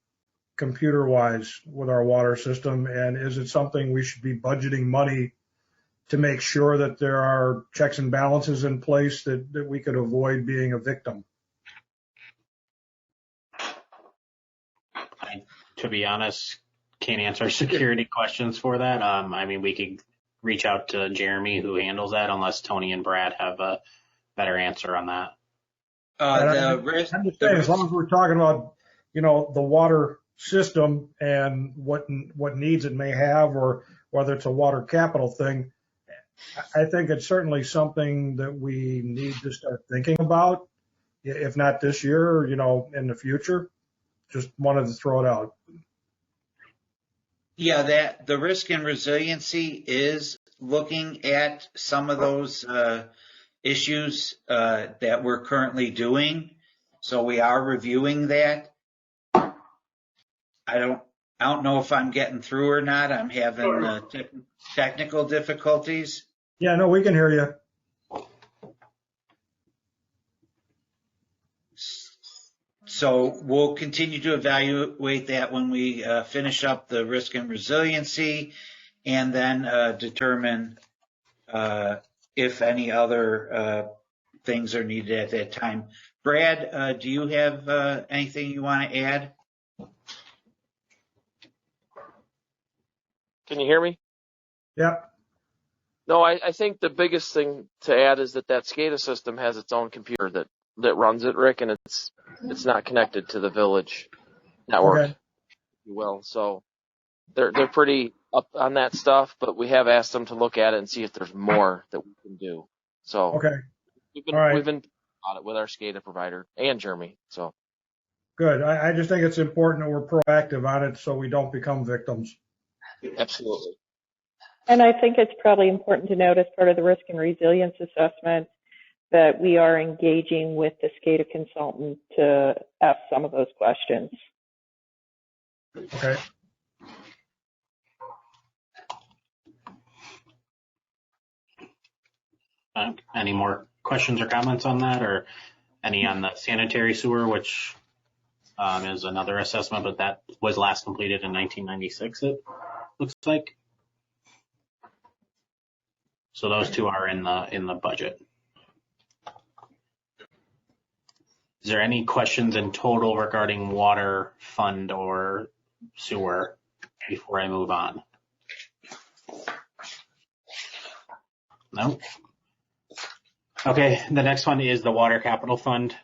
computer-wise with our water system? And is it something we should be budgeting money to make sure that there are checks and balances in place that we could avoid being a victim? To be honest, can't answer security questions for that. We could reach out to Jeremy, who handles that, unless Tony and Brad have a better answer on that. I'm just saying, as long as we're talking about, the water system and what needs it may have, or whether it's a water capital thing, I think it's certainly something that we need to start thinking about, if not this year, in the future. Just wanted to throw it out. Yeah, the risk and resiliency is looking at some of those issues that we're currently doing. So we are reviewing that. I don't know if I'm getting through or not. I'm having technical difficulties. Yeah, no, we can hear you. So we'll continue to evaluate that when we finish up the risk and resiliency, and then determine if any other things are needed at that time. Brad, do you have anything you want to add? Can you hear me? Yep. No, I think the biggest thing to add is that SCADA system has its own computer that runs it, Rick, and it's not connected to the village network, Okay. if you will. So they're pretty up on that stuff, but we have asked them to look at it and see if there's more that we can do. So Okay. we've been on it with our SCADA provider and Jeremy. So Good. I just think it's important that we're proactive on it so we don't become victims. absolutely. And I think it's probably important to note, as part of the risk and resilience assessment, that we are engaging with the SCADA consultant to ask some of those questions. Okay. Any more questions or comments on that, or any on the sanitary sewer, which is another assessment, but that was last completed in 1996, it looks like. So those two are in the budget. Is there any questions in total regarding water fund or sewer before I move on? No? Okay, the next one is the water capital fund.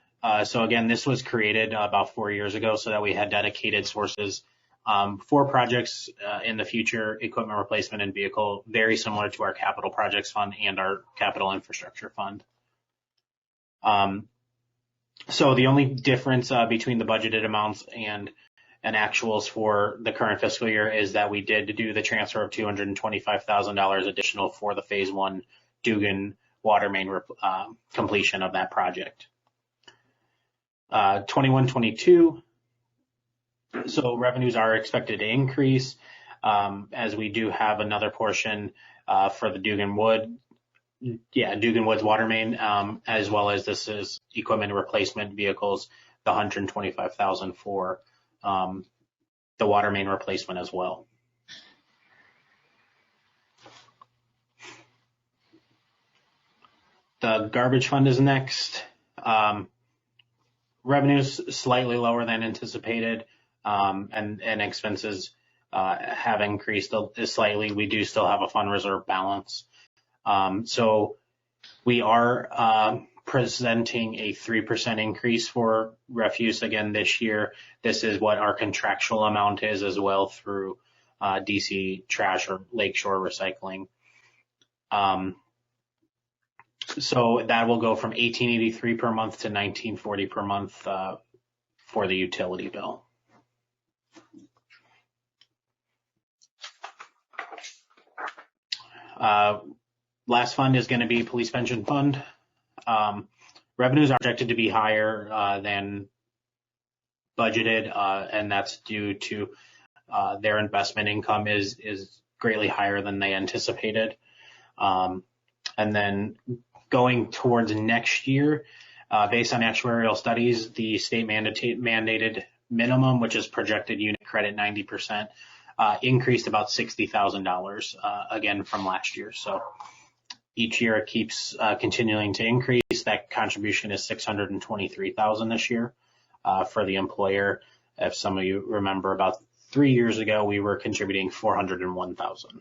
So again, this was created about 4 years ago so that we had dedicated sources for projects in the future, equipment replacement and vehicle, very similar to our capital projects fund and our capital infrastructure fund. So the only difference between the budgeted amounts and actuals for the current fiscal year is that we did do the transfer of $225,000 additional for the phase 1 Dugan water main completion of that project. 21-22. So revenues are expected to increase as we do have another portion for the Dugan Woods water main, as well as this is equipment replacement vehicles, the $125,000 for the water main replacement as well. The garbage fund is next. Revenues slightly lower than anticipated, and expenses have increased slightly. We do still have a fund reserve balance. So we are presenting a 3% increase for refuse again this year. This is what our contractual amount is as well through DC Trash or Lakeshore Recycling. So that will go from $18.83 per month to $19.40 per month for the utility bill. Last fund is going to be police pension fund. Revenues are projected to be higher than budgeted, and that's due to their investment income is greatly higher than they anticipated. And then going towards next year, based on actuarial studies, the state mandated minimum, which is projected unit credit 90%, increased about $60,000 again from last year. So each year it keeps continuing to increase. That contribution is $623,000 this year for the employer. If some of you remember, about 3 years ago, we were contributing $401,000.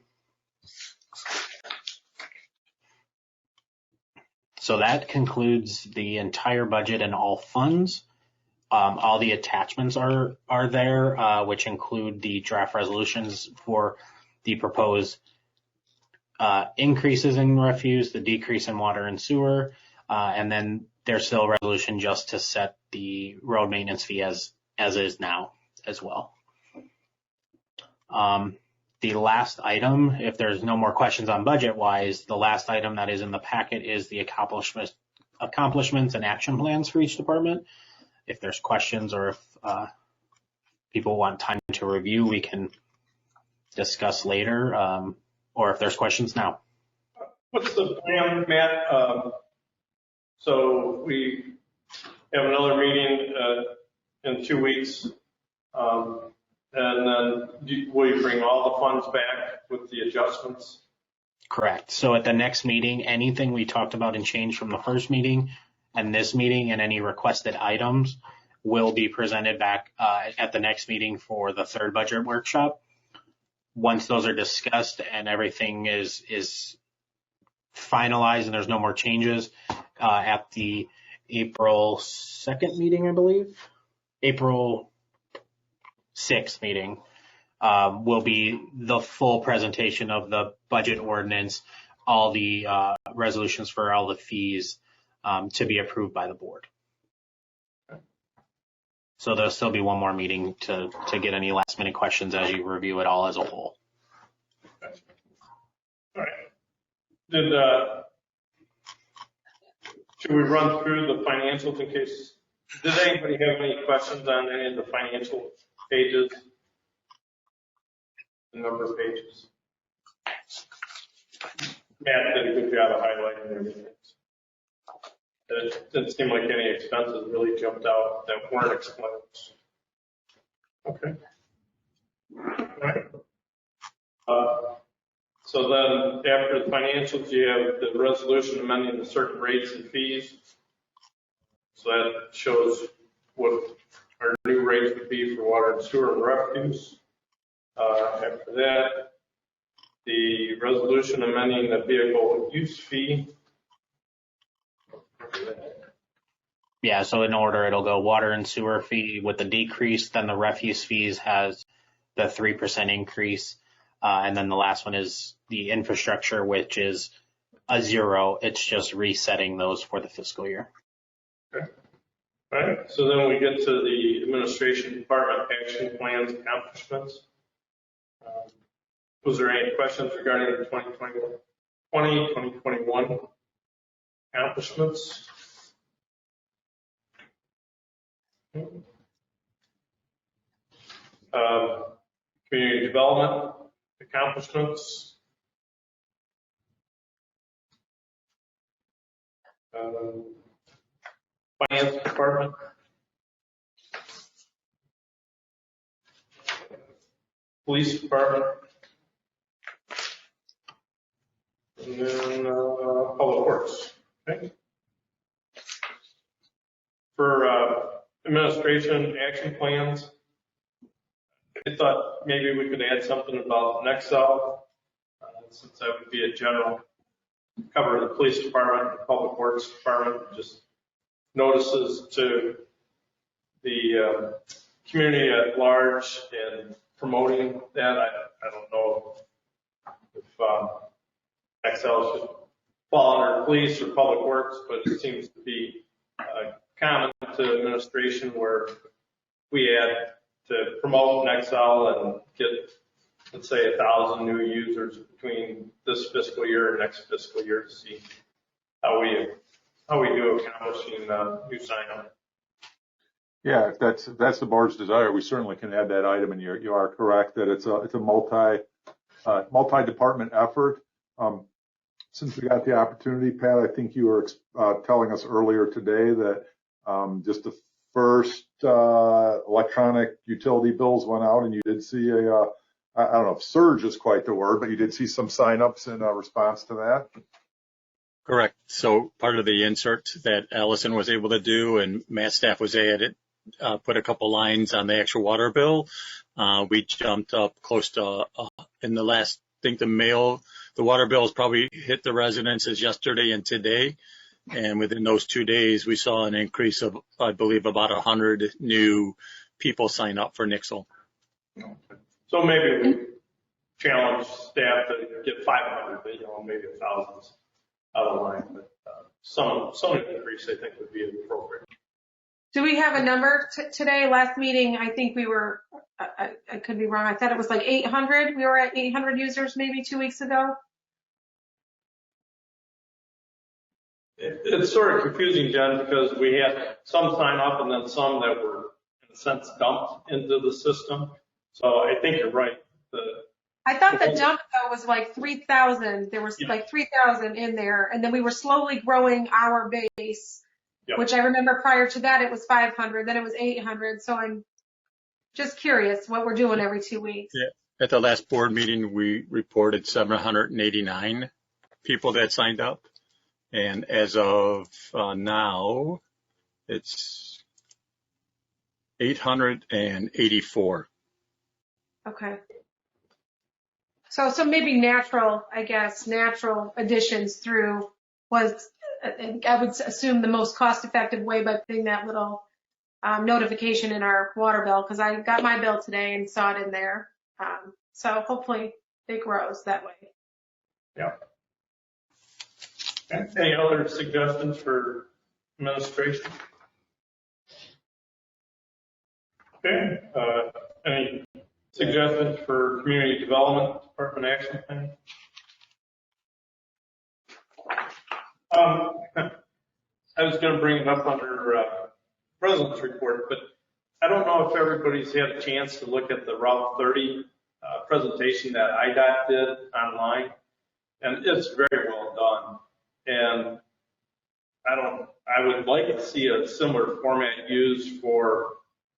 So that concludes the entire budget and all funds. All the attachments are there, which include the draft resolutions for the proposed increases in refuse, the decrease in water and sewer, and then there's still a resolution just to set the road maintenance fee as is now as well. The last item, if there's no more questions on budget-wise, the last item that is in the packet is the accomplishments and action plans for each department. If there's questions or if people want time to review, we can discuss later, or if there's questions now. What's the plan, Matt? So we have another meeting in 2 weeks. And then will you bring all the funds back with the adjustments? Correct. So at the next meeting, anything we talked about and changed from the first meeting and this meeting and any requested items will be presented back at the next meeting for the third budget workshop. Once those are discussed and everything is finalized and there's no more changes, at the April 2nd meeting, I believe, April 6th meeting, will be the full presentation of the budget ordinance, all the resolutions for all the fees to be approved by the board. So there'll still be one more meeting to get any last minute questions as you review it all as a whole. Okay. All right. Should we run through the financials in case? Did anybody have any questions on any of the financial pages? The number of pages. Matt did a good job of highlighting everything. It didn't seem like any expenses really jumped out that weren't explained. Okay. All right. So then after the financials, you have the resolution amending the certain rates and fees. So that shows what our new rates would be for water and sewer and refuse. After that, the resolution amending the vehicle use fee. Yeah, so in order, it'll go water and sewer fee with the decrease, then the refuse fees has the 3% increase. And then the last one is the infrastructure, which is a 0. It's just resetting those for the fiscal year. Okay. All right. So then we get to the administration department action plans accomplishments. Was there any questions regarding the 2021 accomplishments? Community development accomplishments. Finance department. Police department. And then public works. Okay. For administration action plans, I thought maybe we could add something about Nexel, since that would be a general cover of the police department, the public works department, just notices to the community at large and promoting that. I don't know if Nexel should fall under police or public works, but it seems to be common to administration where we add to promote Nexel and get, let's say, 1,000 new users between this fiscal year and next fiscal year to see how we do accomplishing new sign-up. Yeah, if that's the board's desire, we certainly can add that item, and you are correct that it's a multi-department effort. Since we got the opportunity, Pat, I think you were telling us earlier today that just the first electronic utility bills went out, and you did see I don't know if surge is quite the word, but you did see some signups in response to that. Correct. So part of the insert that Allison was able to do and Matt's staff was added, put a couple lines on the actual water bill. We jumped up close to in the last, I think the water bills probably hit the residences yesterday and today. And within those 2 days, we saw an increase of, I believe, about 100 new people sign up for Nixle. So maybe we challenge staff to get 500, but, maybe 1,000 out of line. But some increase, I think, would be appropriate. Do we have a number today? Last meeting, I think we were, I could be wrong. I thought it was like 800. We were at 800 users maybe 2 weeks ago. It's sort of confusing, Jen, because we had some sign up and then some that were, in a sense, dumped into the system. So I think you're right. I thought the dump though was like 3,000. There was like 3,000 in there, and then we were slowly growing our base, which I remember prior to that it was 500, then it was 800. So I'm just curious what we're doing every 2 weeks. Yeah. At the last board meeting, we reported 789 people that signed up, and as of now, it's 884. Okay. So maybe natural additions through was, I would assume, the most cost-effective way by putting that little notification in our water bill, because I got my bill today and saw it in there. So hopefully it grows that way. Yeah. Okay. Any other suggestions for administration? Okay. Any suggestions for community development department action plan? I was going to bring it up under President's report, but I don't know if everybody's had a chance to look at the Route 30 presentation that IDOT did online, and it's very well done. And I would like to see a similar format used for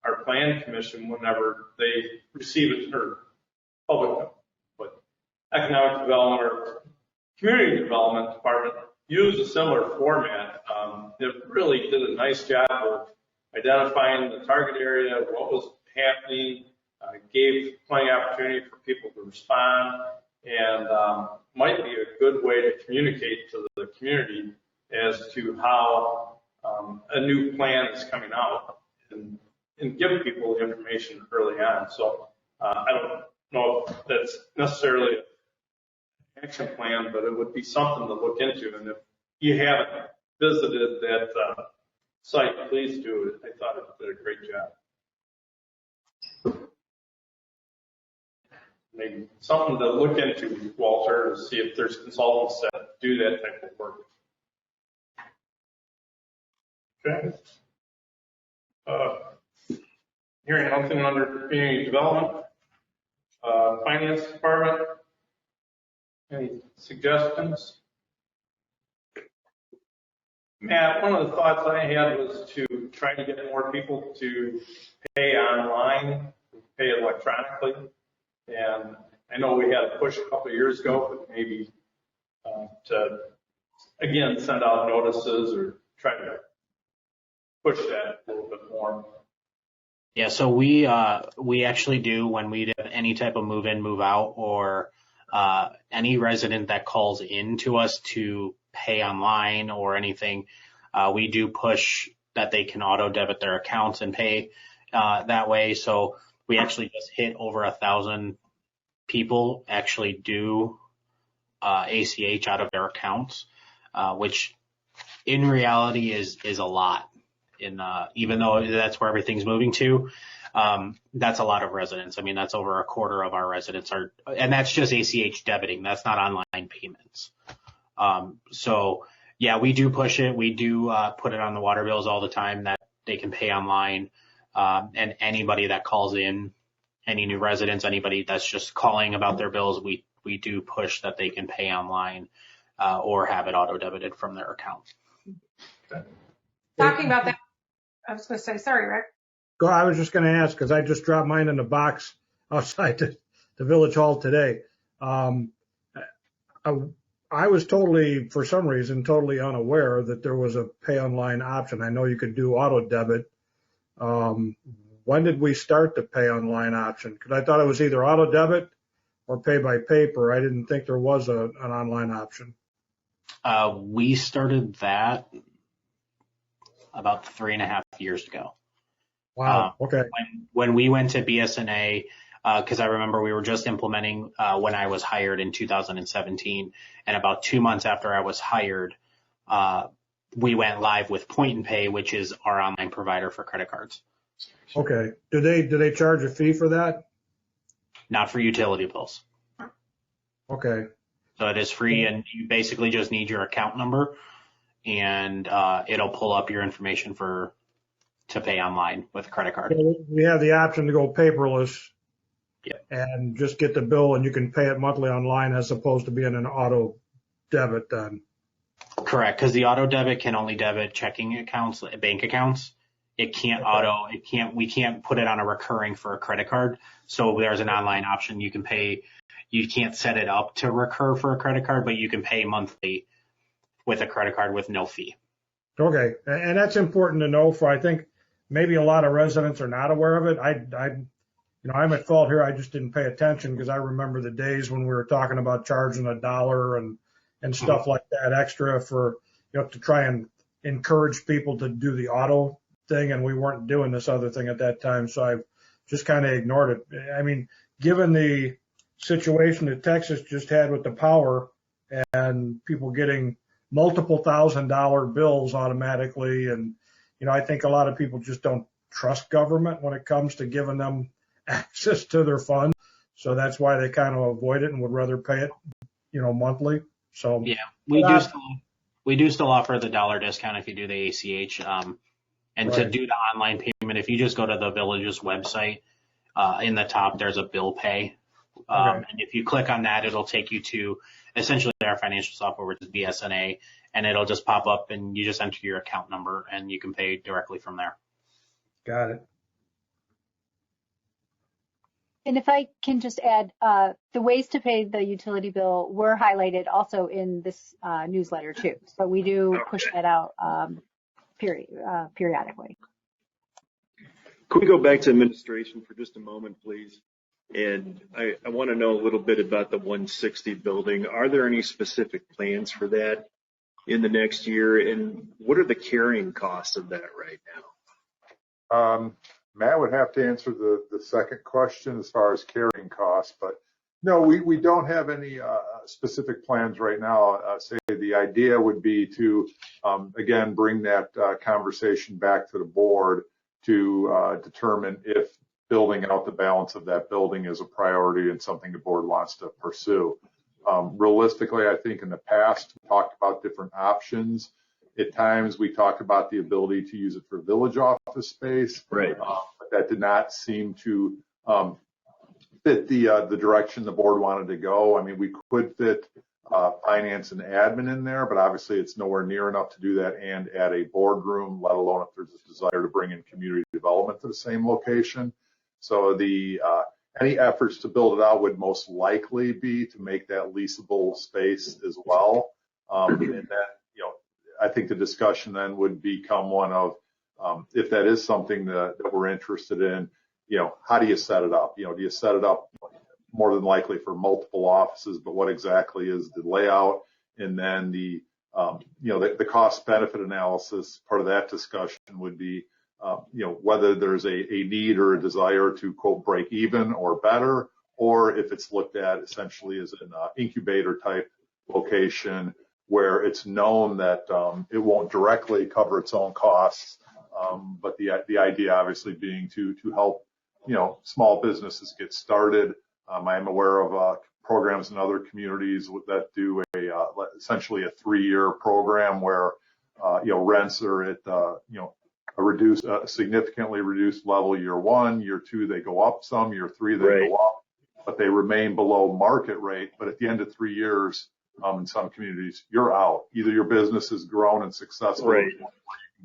our plan commission whenever they receive it, or public, but economic development or community development department use a similar format. It really did a nice job of identifying the target area, what was happening, gave plenty of opportunity for people to respond, and might be a good way to communicate to the community as to how a new plan is coming out, and give people the information early on. So I don't know if that's necessarily an action plan, but it would be something to look into. And if you haven't visited that site, please do it. I thought it did a great job. Maybe something to look into, Walter, to see if there's consultants that do that type of work. Okay. Hearing nothing under community development, finance department. Any suggestions? Matt, one of the thoughts I had was to try to get more people to pay online, pay electronically. And I know we had a push a couple of years ago, but maybe to, again, send out notices or try to push that a little bit more. Yeah, so we actually do, when we have any type of move in, move out, or any resident that calls in to us to pay online or anything, we do push that they can auto debit their accounts and pay that way. So we actually just hit over 1,000 people actually do ACH out of their accounts, which in reality is a lot. Even though that's where everything's moving to, that's a lot of residents. I mean, that's over a quarter of our residents are, and that's just ACH debiting. That's not online payments. So yeah, we do push it. We do put it on the water bills all the time that they can pay online. And anybody that calls in, any new residents, anybody that's just calling about their bills, we do push that they can pay online or have it auto debited from their account. Talking about that, I was going to say, sorry, Rick. I was just going to ask, because I just dropped mine in the box outside the village hall today. I was for some reason, totally unaware that there was a pay online option. I know you could do auto debit. When did we start the pay online option? Because I thought it was either auto debit or pay by paper. I didn't think there was an online option. We started that about 3.5 years ago. Wow. Okay. When we went to BSNA, because I remember we were just implementing when I was hired in 2017, and about 2 months after I was hired, we went live with Point and Pay, which is our online provider for credit cards. Okay. Do they charge a fee for that? Not for utility bills. Okay. So it is free, and you basically just need your account number, and it'll pull up your information to pay online with a credit card. We have the option to go paperless. Yep. And just get the bill, and you can pay it monthly online as opposed to being an auto debit then. Correct, because the auto debit can only debit checking accounts, bank accounts. It can't we can't put it on a recurring for a credit card. So there's an online option. You can pay, you can't set it up to recur for a credit card, but you can pay monthly with a credit card with no fee. Okay. And that's important to know I think maybe a lot of residents are not aware of it. I'm at fault here. I just didn't pay attention because I remember the days when we were talking about charging $1 and stuff like that extra for, to try and encourage people to do the auto thing. And we weren't doing this other thing at that time. So I've just kind of ignored it. I mean, given the situation that Texas just had with the power and people getting multiple $1,000 bills automatically. And, I think a lot of people just don't trust government when it comes to giving them access to their funds. So that's why they kind of avoid it and would rather pay it, monthly. So yeah, we do still offer the $1 discount if you do the ACH. And to do the online payment, if you just go to the village's website, in the top, there's a bill pay. And if you click on that, it'll take you to essentially our financial software, which is BSNA, and it'll just pop up and you just enter your account number and you can pay directly from there. Got it. And if I can just add, the ways to pay the utility bill were highlighted also in this newsletter too. So we do push that out periodically. Could we go back to administration for just a moment, please? And I want to know a little bit about the 160 building. Are there any specific plans for that in the next year? And what are the carrying costs of that right now? Matt would have to answer the second question as far as carrying costs, but no, we don't have any specific plans right now. Say the idea would be to, again, bring that conversation back to the board to determine if building out the balance of that building is a priority and something the board wants to pursue. Realistically, I think in the past, we talked about different options. At times, we talked about the ability to use it for village office space, right? But that did not seem to fit the direction the board wanted to go. I mean, we could fit finance and admin in there, but obviously it's nowhere near enough to do that and add a boardroom, let alone if there's a desire to bring in community development to the same location. So the any efforts to build it out would most likely be to make that leasable space as well. And then, I think the discussion then would become one of, if that is something that we're interested in, how do you set it up? Do you set it up more than likely for multiple offices, but what exactly is the layout? And then the cost benefit analysis, part of that discussion would be, whether there's a need or a desire to quote break even or better, or if it's looked at essentially as an incubator type location where it's known that it won't directly cover its own costs, but the idea obviously being to help small businesses get started. I am aware of programs in other communities that do essentially a 3-year program where rents are at a significantly reduced level year 1, year 2 they go up some, year 3 they go up, but they remain below market rate. But at the end of 3 years, in some communities, you're out. Either your business has grown and successful, where you can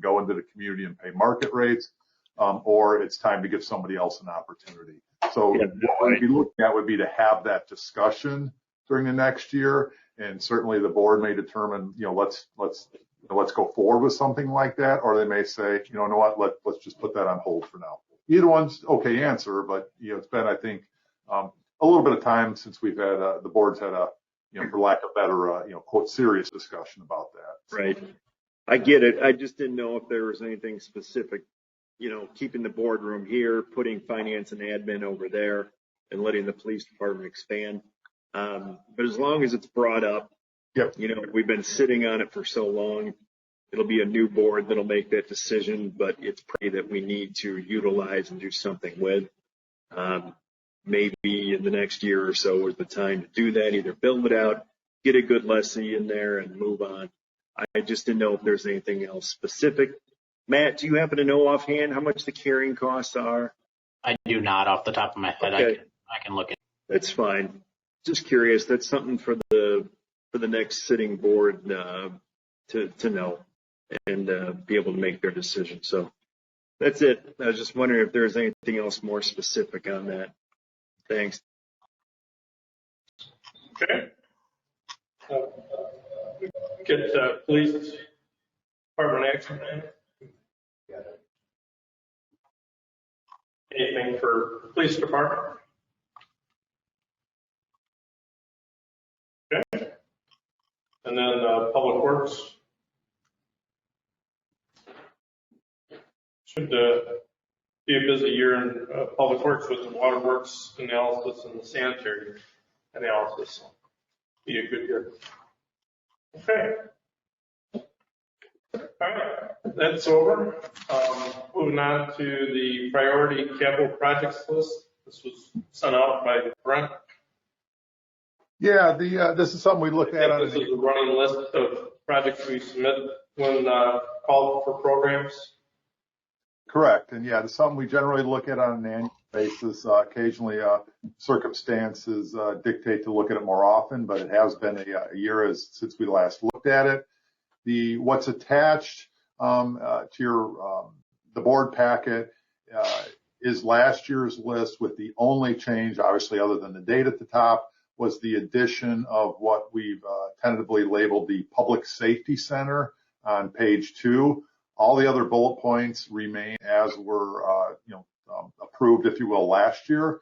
go into the community and pay market rates, or it's time to give somebody else an opportunity. So what we'd be looking at would be to have that discussion during the next year, and certainly the board may determine, let's go forward with something like that, or they may say, you know what, let's just put that on hold for now. Either one's okay answer, but it's been, I think, a little bit of time since we've had the board's had a, for lack of better, quote, serious discussion about that. Right. I get it. I just didn't know if there was anything specific, keeping the boardroom here, putting finance and admin over there, and letting the police department expand. But as long as it's brought up, we've been sitting on it for so long, it'll be a new board that'll make that decision, but it's pretty that we need to utilize and do something with. Maybe in the next year or so is the time to do that, either build it out, get a good lessee in there, and move on. I just didn't know if there's anything else specific. Matt, do you happen to know offhand how much the carrying costs are? I do not off the top of my head. Okay. I can look at. That's fine. Just curious. That's something for the next sitting board to know and be able to make their decision. So that's it. I was just wondering if there's anything else more specific on that. Thanks. Okay. Get police department action plan. Anything for police department? Okay. And then public works. Should be a busy year in public works with the water works analysis and the sanitary analysis. Be a good year. Okay. All right, that's over. Moving on to the priority capital projects list. This was sent out by Brent. Yeah, this is something we look at. This is a running list of projects we submit when called for programs. Correct, and it's something we generally look at on an annual basis. Occasionally, circumstances dictate to look at it more often, but it has been a year since we last looked at it. What's attached to the board packet is last year's list, with the only change, obviously, other than the date at the top, was the addition of what we've tentatively labeled the Public Safety Center on page 2. All the other bullet points remain as were, approved, if you will, last year.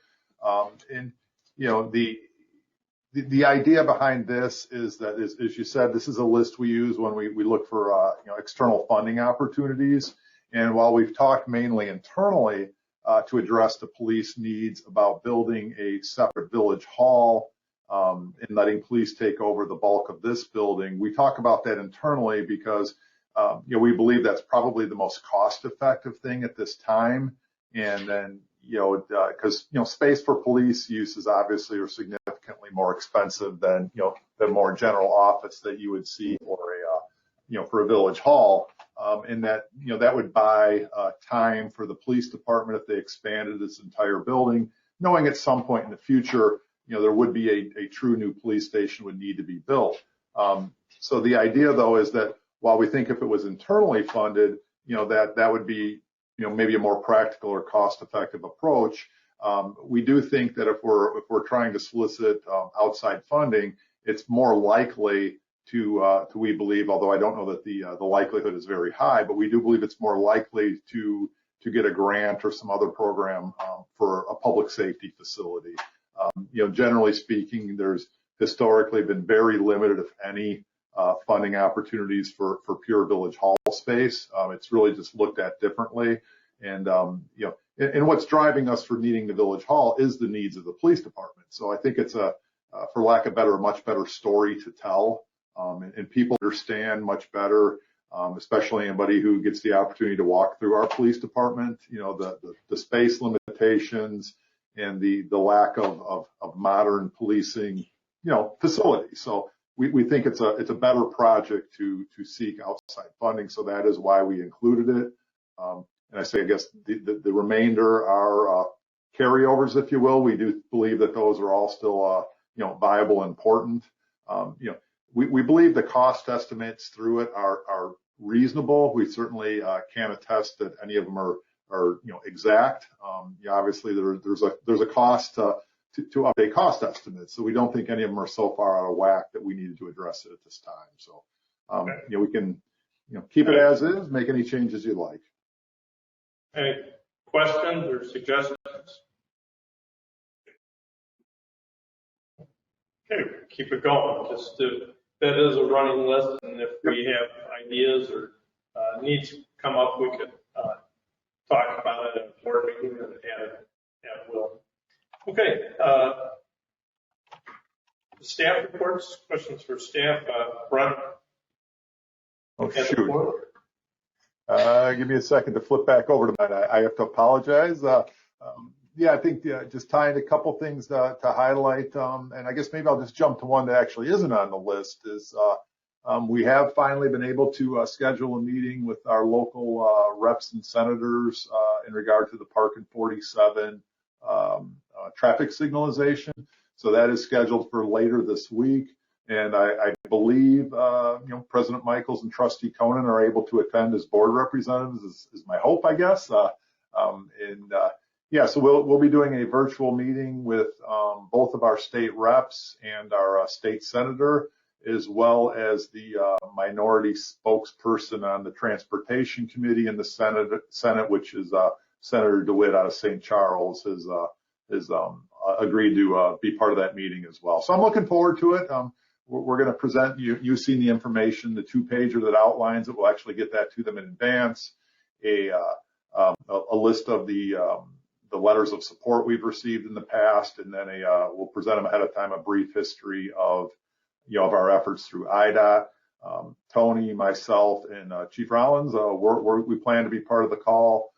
The idea behind this is that, as you said, this is a list we use when we look for external funding opportunities. And while we've talked mainly internally to address the police needs about building a separate village hall and letting police take over the bulk of this building, we talk about that internally because we believe that's probably the most cost-effective thing at this time. And then, because space for police uses obviously are significantly more expensive than the more general office that you would see for a village hall, and that that would buy time for the police department if they expanded this entire building, knowing at some point in the future there would be a true new police station would need to be built. So the idea though is that while we think if it was internally funded, that would be maybe a more practical or cost-effective approach. We do think that if we're trying to solicit outside funding, it's more likely to we believe, although I don't know that the likelihood is very high, but we do believe it's more likely to get a grant or some other program for a public safety facility. Generally speaking, there's historically been very limited, if any, funding opportunities for pure village hall space. It's really just looked at differently. And, and what's driving us for needing the village hall is the needs of the police department. So I think it's for lack of better, a much better story to tell. And people understand much better, especially anybody who gets the opportunity to walk through our police department, the space limitations and the lack of modern policing, facilities. So we think it's a better project to seek outside funding. So that is why we included it. And I say, I guess the remainder are carryovers, if you will. We do believe that those are all still, viable and important. We believe the cost estimates through it are reasonable. We certainly can't attest that any of them are exact. Obviously there's a cost to update cost estimates. So we don't think any of them are so far out of whack that we needed to address it at this time. So, we can, keep it as is, make any changes you'd like. Any questions or suggestions? Okay, keep it going. Just that is a running list, and if we have ideas or needs come up, we could talk about it at a board meeting and add it at will. Okay, staff reports, questions for staff. Brent? Oh, shoot. Give me a second to flip back over to mine. I have to apologize. I think just tying a couple things to highlight, and I guess maybe I'll just jump to one that actually isn't on the list, is we have finally been able to schedule a meeting with our local reps and senators in regard to the Park and 47 traffic signalization. So that is scheduled for later this week. And I believe, President Michaels and Trustee Conan are able to attend as board representatives is my hope, I guess. So we'll be doing a virtual meeting with both of our state reps and our state senator, as well as the minority spokesperson on the Transportation Committee in the Senate, which is Senator DeWitt out of St. Charles, has agreed to be part of that meeting as well. So I'm looking forward to it. We're going to present you've seen the information, the 2-pager that outlines it. We'll actually get that to them in advance. A list of the letters of support we've received in the past, and then we'll present them ahead of time a brief history of our efforts through IDOT. Tony, myself, and Chief Rollins, we plan to be part of the call.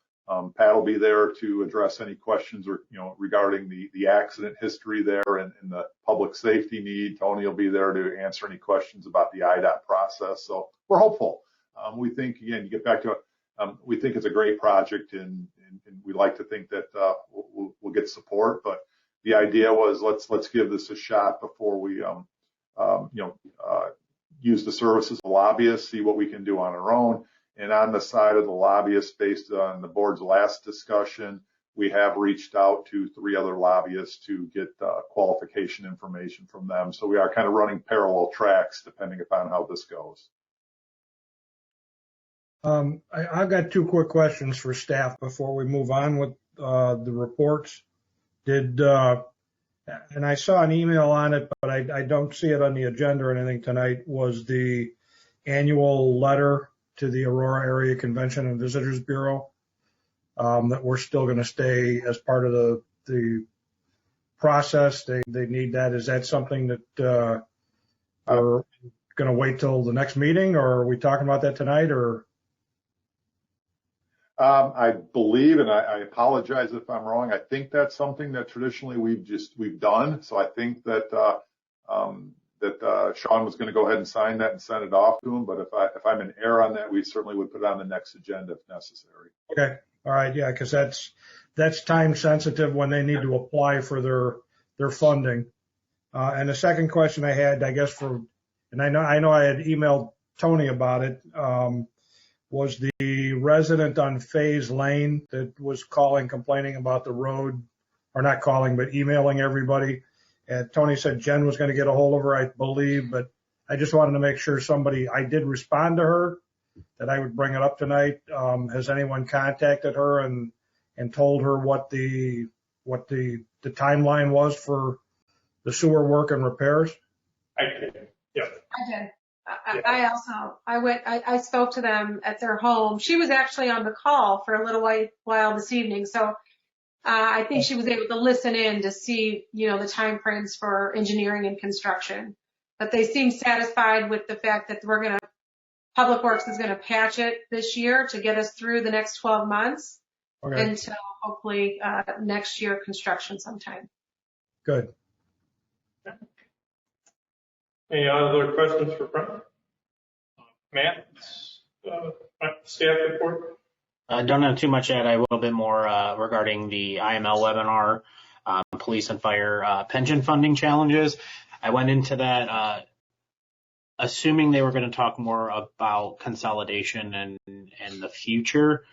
Pat will be there to address any questions or regarding the accident history there and the public safety need. Tony will be there to answer any questions about the IDOT process. So we're hopeful. We think, again, you get back to it. We think it's a great project, and we like to think that we'll get support. But the idea was let's give this a shot before we use the services of lobbyists, see what we can do on our own. And on the side of the lobbyists, based on the board's last discussion, we have reached out to 3 other lobbyists to get qualification information from them. So we are kind of running parallel tracks depending upon how this goes. I've got 2 quick questions for staff before we move on with the reports. And I saw an email on it, but I don't see it on the agenda or anything tonight, was the annual letter to the Aurora Area Convention and Visitors Bureau, that we're still going to stay as part of the process. They need that. Is that something that we're going to wait till the next meeting, or are we talking about that tonight, or? I believe, and I apologize if I'm wrong, I think that's something that traditionally we've done. So I think that Sean was going to go ahead and sign that and send it off to him. But if I'm in error on that, we certainly would put it on the next agenda if necessary. Okay. All right. Yeah. Cause that's time sensitive when they need to apply for their funding. And the second question I had, I guess and I know I had emailed Tony about it, was the resident on Faze Lane that was complaining about the road, or not calling, but emailing everybody. And Tony said Jen was going to get a hold of her, I believe, but I just wanted to make sure I did respond to her, that I would bring it up tonight. Has anyone contacted her and told her what the timeline was for the sewer work and repairs? I did. Yeah. I did. I spoke to them at their home. She was actually on the call for a little while this evening. So I think she was able to listen in to see, the time frames for engineering and construction. But they seem satisfied with the fact that Public Works is going to patch it this year to get us through the next 12 months until hopefully next year construction sometime. Good. Any other questions for Brent? Matt, staff report? Don't have too much yet. I will a bit more regarding the IML webinar, police and fire pension funding challenges. I went into that assuming they were going to talk more about consolidation and the future.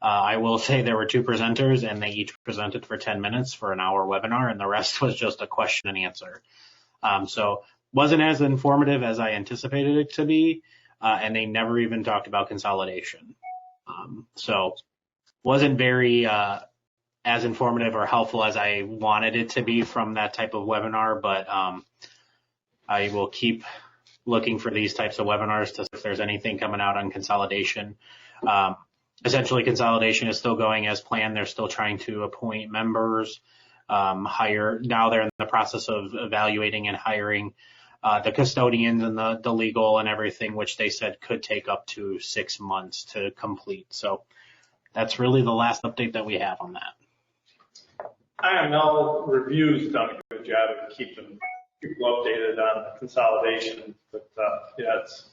I will say there were 2 presenters, and they each presented for 10 minutes for an hour webinar, and the rest was just a question and answer. So wasn't as informative as I anticipated it to be, and they never even talked about consolidation. So wasn't very as informative or helpful as I wanted it to be from that type of webinar, but I will keep looking for these types of webinars to see if there's anything coming out on consolidation. Essentially, consolidation is still going as planned. They're still trying to appoint members, hire. Now they're in the process of evaluating and hiring the custodians and the legal and everything, which they said could take up to 6 months to complete. So that's really the last update that we have on that. IML Review's done a good job of keeping people updated on the consolidation, but yeah, it's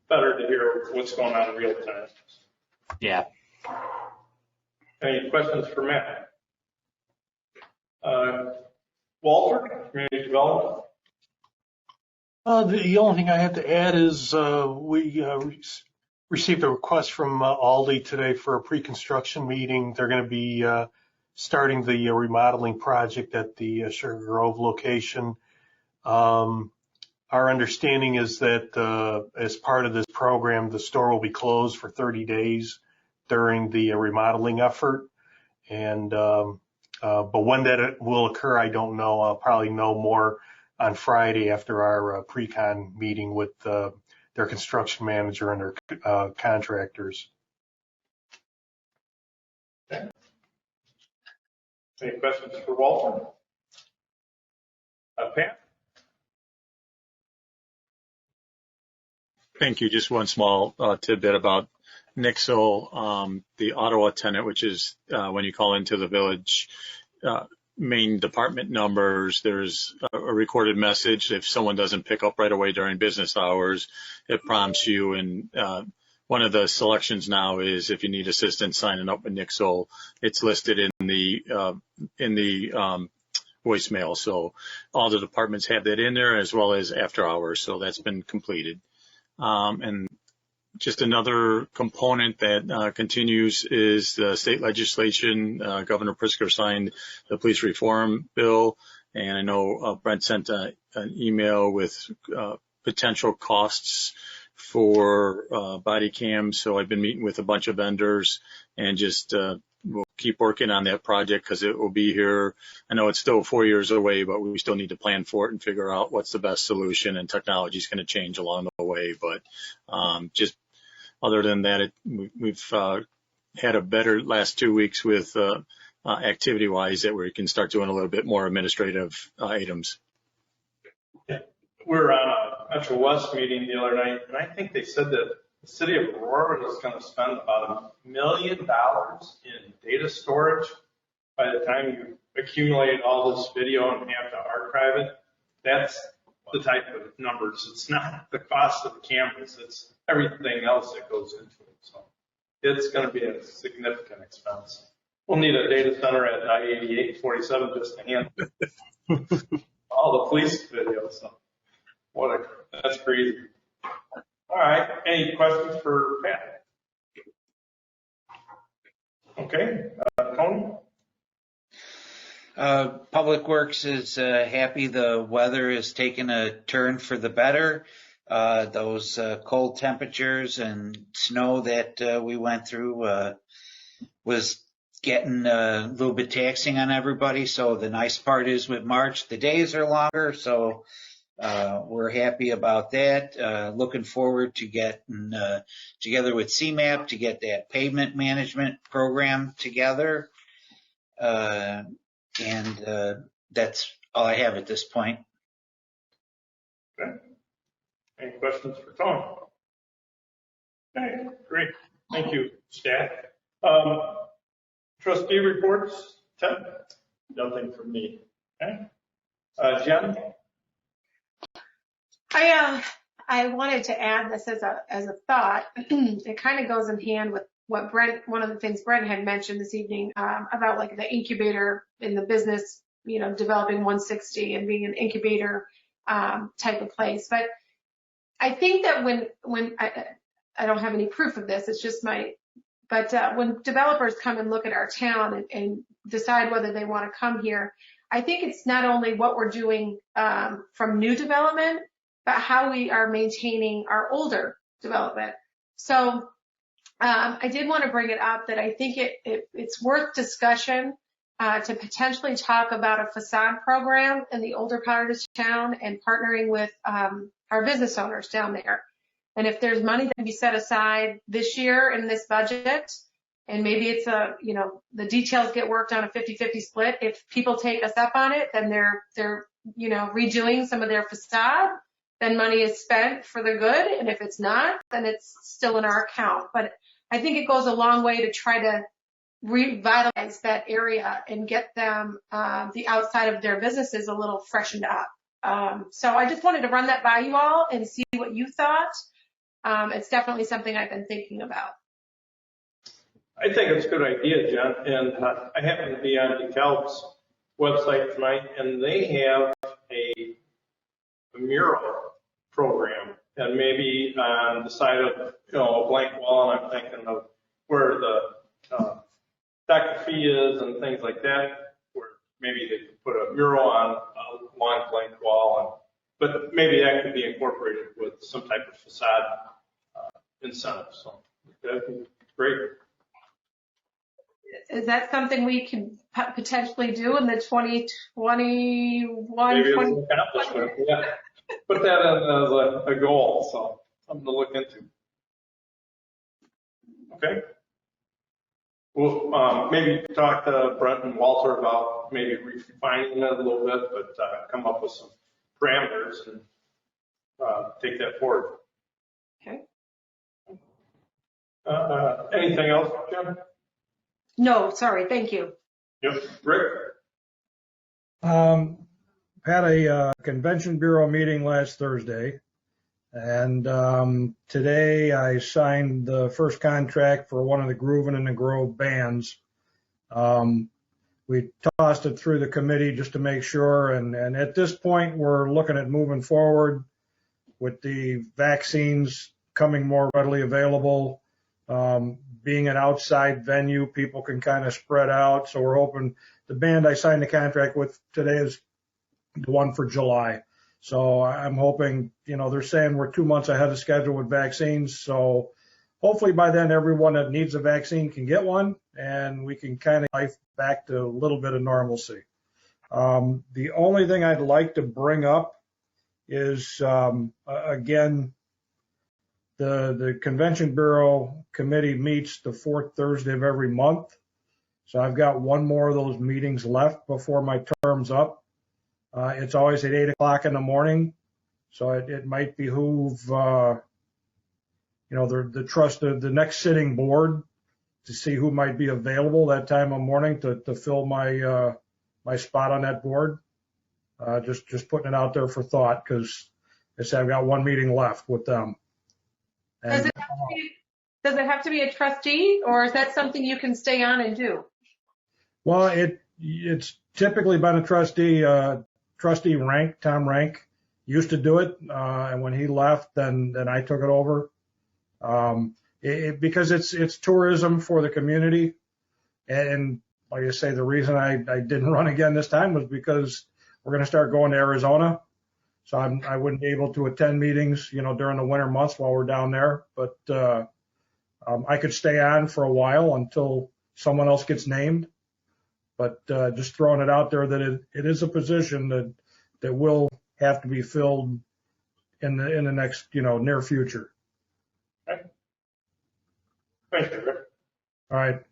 better to hear what's going on in real time. Yeah. Any questions for Matt? Walter, Community Development. The only thing I have to add is we received a request from Aldi today for a pre-construction meeting. They're going to be starting the remodeling project at the Sugar Grove location. Our understanding is that as part of this program, the store will be closed for 30 days during the remodeling effort. And but when that will occur, I don't know. I'll probably know more on Friday after our pre-con meeting with their construction manager and their contractors. Okay. Any questions for Walter? Pat? Thank you. Just one small tidbit about Nixle, the auto attendant, which is when you call into the village main department numbers, there's a recorded message. If someone doesn't pick up right away during business hours, it prompts you. And one of the selections now is if you need assistance signing up with Nixle, it's listed in the voicemail. So all the departments have that in there as well as after hours. So that's been completed. And just another component that continues is the state legislation. Governor Pritzker signed the police reform bill, and I know Brent sent an email with potential costs for body cams. So I've been meeting with a bunch of vendors and just we'll keep working on that project because it will be here. I know it's still 4 years away, but we still need to plan for it and figure out what's the best solution, and technology is going to change along the way. But just other than that, we've had a better last 2 weeks with activity-wise that we can start doing a little bit more administrative items. Yeah. We're on a Metro West meeting the other night, and I think they said that the city of Aurora is going to spend about $1 million in data storage by the time you accumulate all this video and have to archive it. That's the type of numbers. It's not the cost of the cameras. It's everything else that goes into it. So it's going to be a significant expense. We'll need a data center at I-88-47 just to handle all the police videos. So that's crazy. All right. Any questions for Pat? Okay. Tony? Public Works is happy the weather is taking a turn for the better. Those cold temperatures and snow that we went through was getting a little bit taxing on everybody. So the nice part is with March, the days are longer. So we're happy about that. Looking forward to getting together with CMAP to get that pavement management program together. And that's all I have at this point. Okay. Any questions for Tom? Okay, great. Thank you, staff. Trustee reports, Ted? Nothing from me. Okay. Jen? I wanted to add this as a thought. It kind of goes in hand with what one of the things Brent had mentioned this evening about like the incubator in the business, developing 160 and being an incubator type of place. But I think that when I don't have any proof of this, it's just but when developers come and look at our town and decide whether they want to come here, I think it's not only what we're doing from new development, but how we are maintaining our older development. So I did want to bring it up that I think it's worth discussion to potentially talk about a facade program in the older part of town and partnering with our business owners down there. And if there's money that can be set aside this year in this budget, and maybe it's the details get worked on a 50-50 split. If people take us up on it, then they're redoing some of their facade, then money is spent for the good. And if it's not, then it's still in our account. But I think it goes a long way to try to revitalize that area and get them the outside of their businesses a little freshened up. So I just wanted to run that by you all and see what you thought. It's definitely something I've been thinking about. I think it's a good idea, Jen. And I happen to be on DeKalb's website tonight, and they have a mural program. And maybe on the side of a blank wall, and I'm thinking of where the Dr. Fee is and things like that, where maybe they could put a mural on a long blank wall. But maybe that could be incorporated with some type of facade incentive. So that'd be great. Is that something we can potentially do in the 2021? Maybe it's an accomplishment. Yeah. Put that in as a goal. So something to look into. Okay. We'll maybe talk to Brent and Walter about maybe refining it a little bit, but come up with some parameters and take that forward. Okay. Anything else, Jim? No, sorry. Thank you. Yep. Rick? Had a convention bureau meeting last Thursday, and today I signed the first contract for one of the Groovin' in the Grove bands. We tossed it through the committee just to make sure, and at this point we're looking at moving forward with the vaccines coming more readily available. Being an outside venue, people can kind of spread out. So we're hoping the band I signed the contract with today is the one for July. So I'm hoping, they're saying we're 2 months ahead of schedule with vaccines. So hopefully by then everyone that needs a vaccine can get one and we can kind of life back to a little bit of normalcy. The only thing I'd like to bring up is, again, the Convention Bureau Committee meets the fourth Thursday of every month. So I've got one more of those meetings left before my term's up. It's always at 8 o'clock in the morning. So it might behoove, the trust of the next sitting board to see who might be available that time of morning to fill my spot on that board. Just putting it out there for thought, because I said I've got one meeting left with them. Does it have to be a trustee, or is that something you can stay on and do? Well, it's typically been a trustee. Trustee Rank, Tom Rank, used to do it, and when he left, then I took it over. Because it's tourism for the community, and like I say, the reason I didn't run again this time was because we're going to start going to Arizona. So I wouldn't be able to attend meetings, during the winter months while we're down there. But I could stay on for a while until someone else gets named. But just throwing it out there that it is a position that will have to be filled in the next, near future. Okay. Thank you, Rick. All right.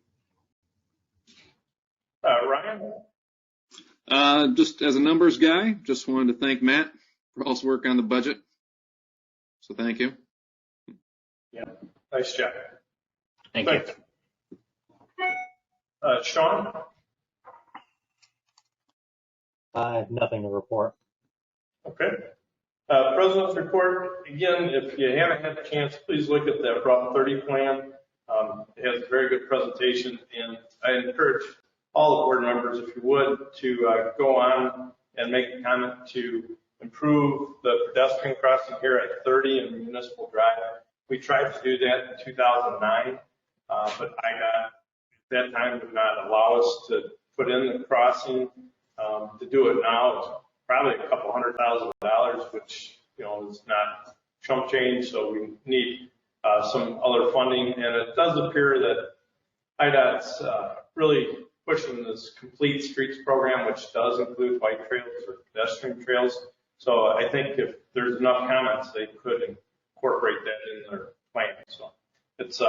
Ryan? Just as a numbers guy, just wanted to thank Matt for all his work on the budget. So thank you. Yeah, nice job. Thank you. Sean? I have nothing to report. Okay. President's report. Again, if you haven't had a chance, please look at that Route 30 plan. It has a very good presentation, and I encourage all the board members, if you would, to go on and make a comment to improve the pedestrian crossing here at 30 and Municipal Drive. We tried to do that in 2009, but IDOT at that time would not allow us to put in the crossing. To do it now is probably a couple $100,000, which is not chump change. So we need some other funding, and it does appear that IDOT's really pushing this complete streets program, which does include bike trails or pedestrian trails. So I think if there's enough comments, they could incorporate that in their plan. So it's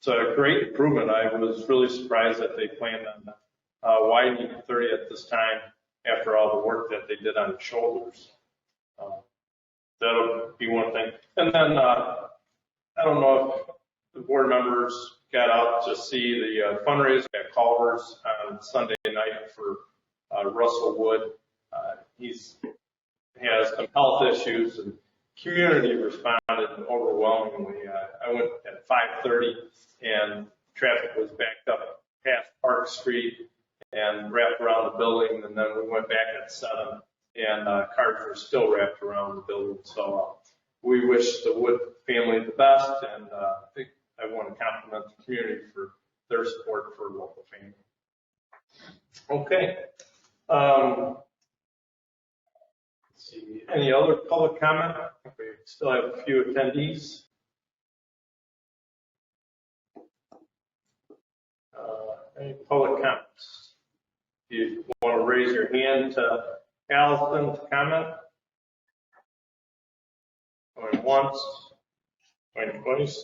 a great improvement. I was really surprised that they planned on widening 30 at this time after all the work that they did on the shoulders. That'll be one thing. And then I don't know if the board members got out to see the fundraiser at Culver's on Sunday night for Russell Wood. He has some health issues, and community responded overwhelmingly. I went at 5:30 and traffic was backed up past Park Street and wrapped around the building, and then we went back at 7 and cars were still wrapped around the building. So we wish the Wood family the best, and I think I want to compliment the community for their support for local family. Okay. Let's see. Any other public comment? We still have a few attendees. Any public comments? If you want to raise your hand to Allison to comment. Going once, going twice.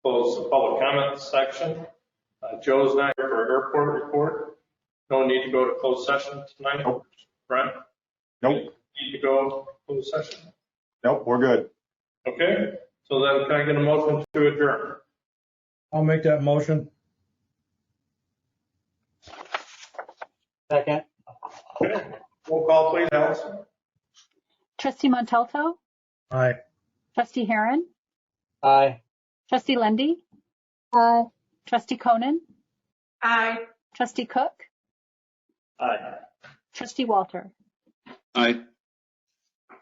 Close the public comment section. Joe's not here for airport report. No need to go to closed session tonight. Nope. Brent? Nope. Need to go closed session? Nope, we're good. Okay. So then can I get a motion to adjourn? I'll make that motion. Second. Okay. Roll call, please, Allison. Trustee Montalto? Aye. Trustee Heron? Aye. Trustee Lendy? Aye. Trustee Conan? Aye. Trustee Cook? Aye. Trustee Walter? Aye.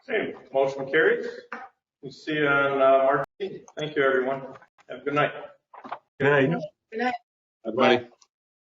Okay, motion carries. We'll see you on March 8th. Thank you, everyone. Have a good night. Good night. Good night. Bye.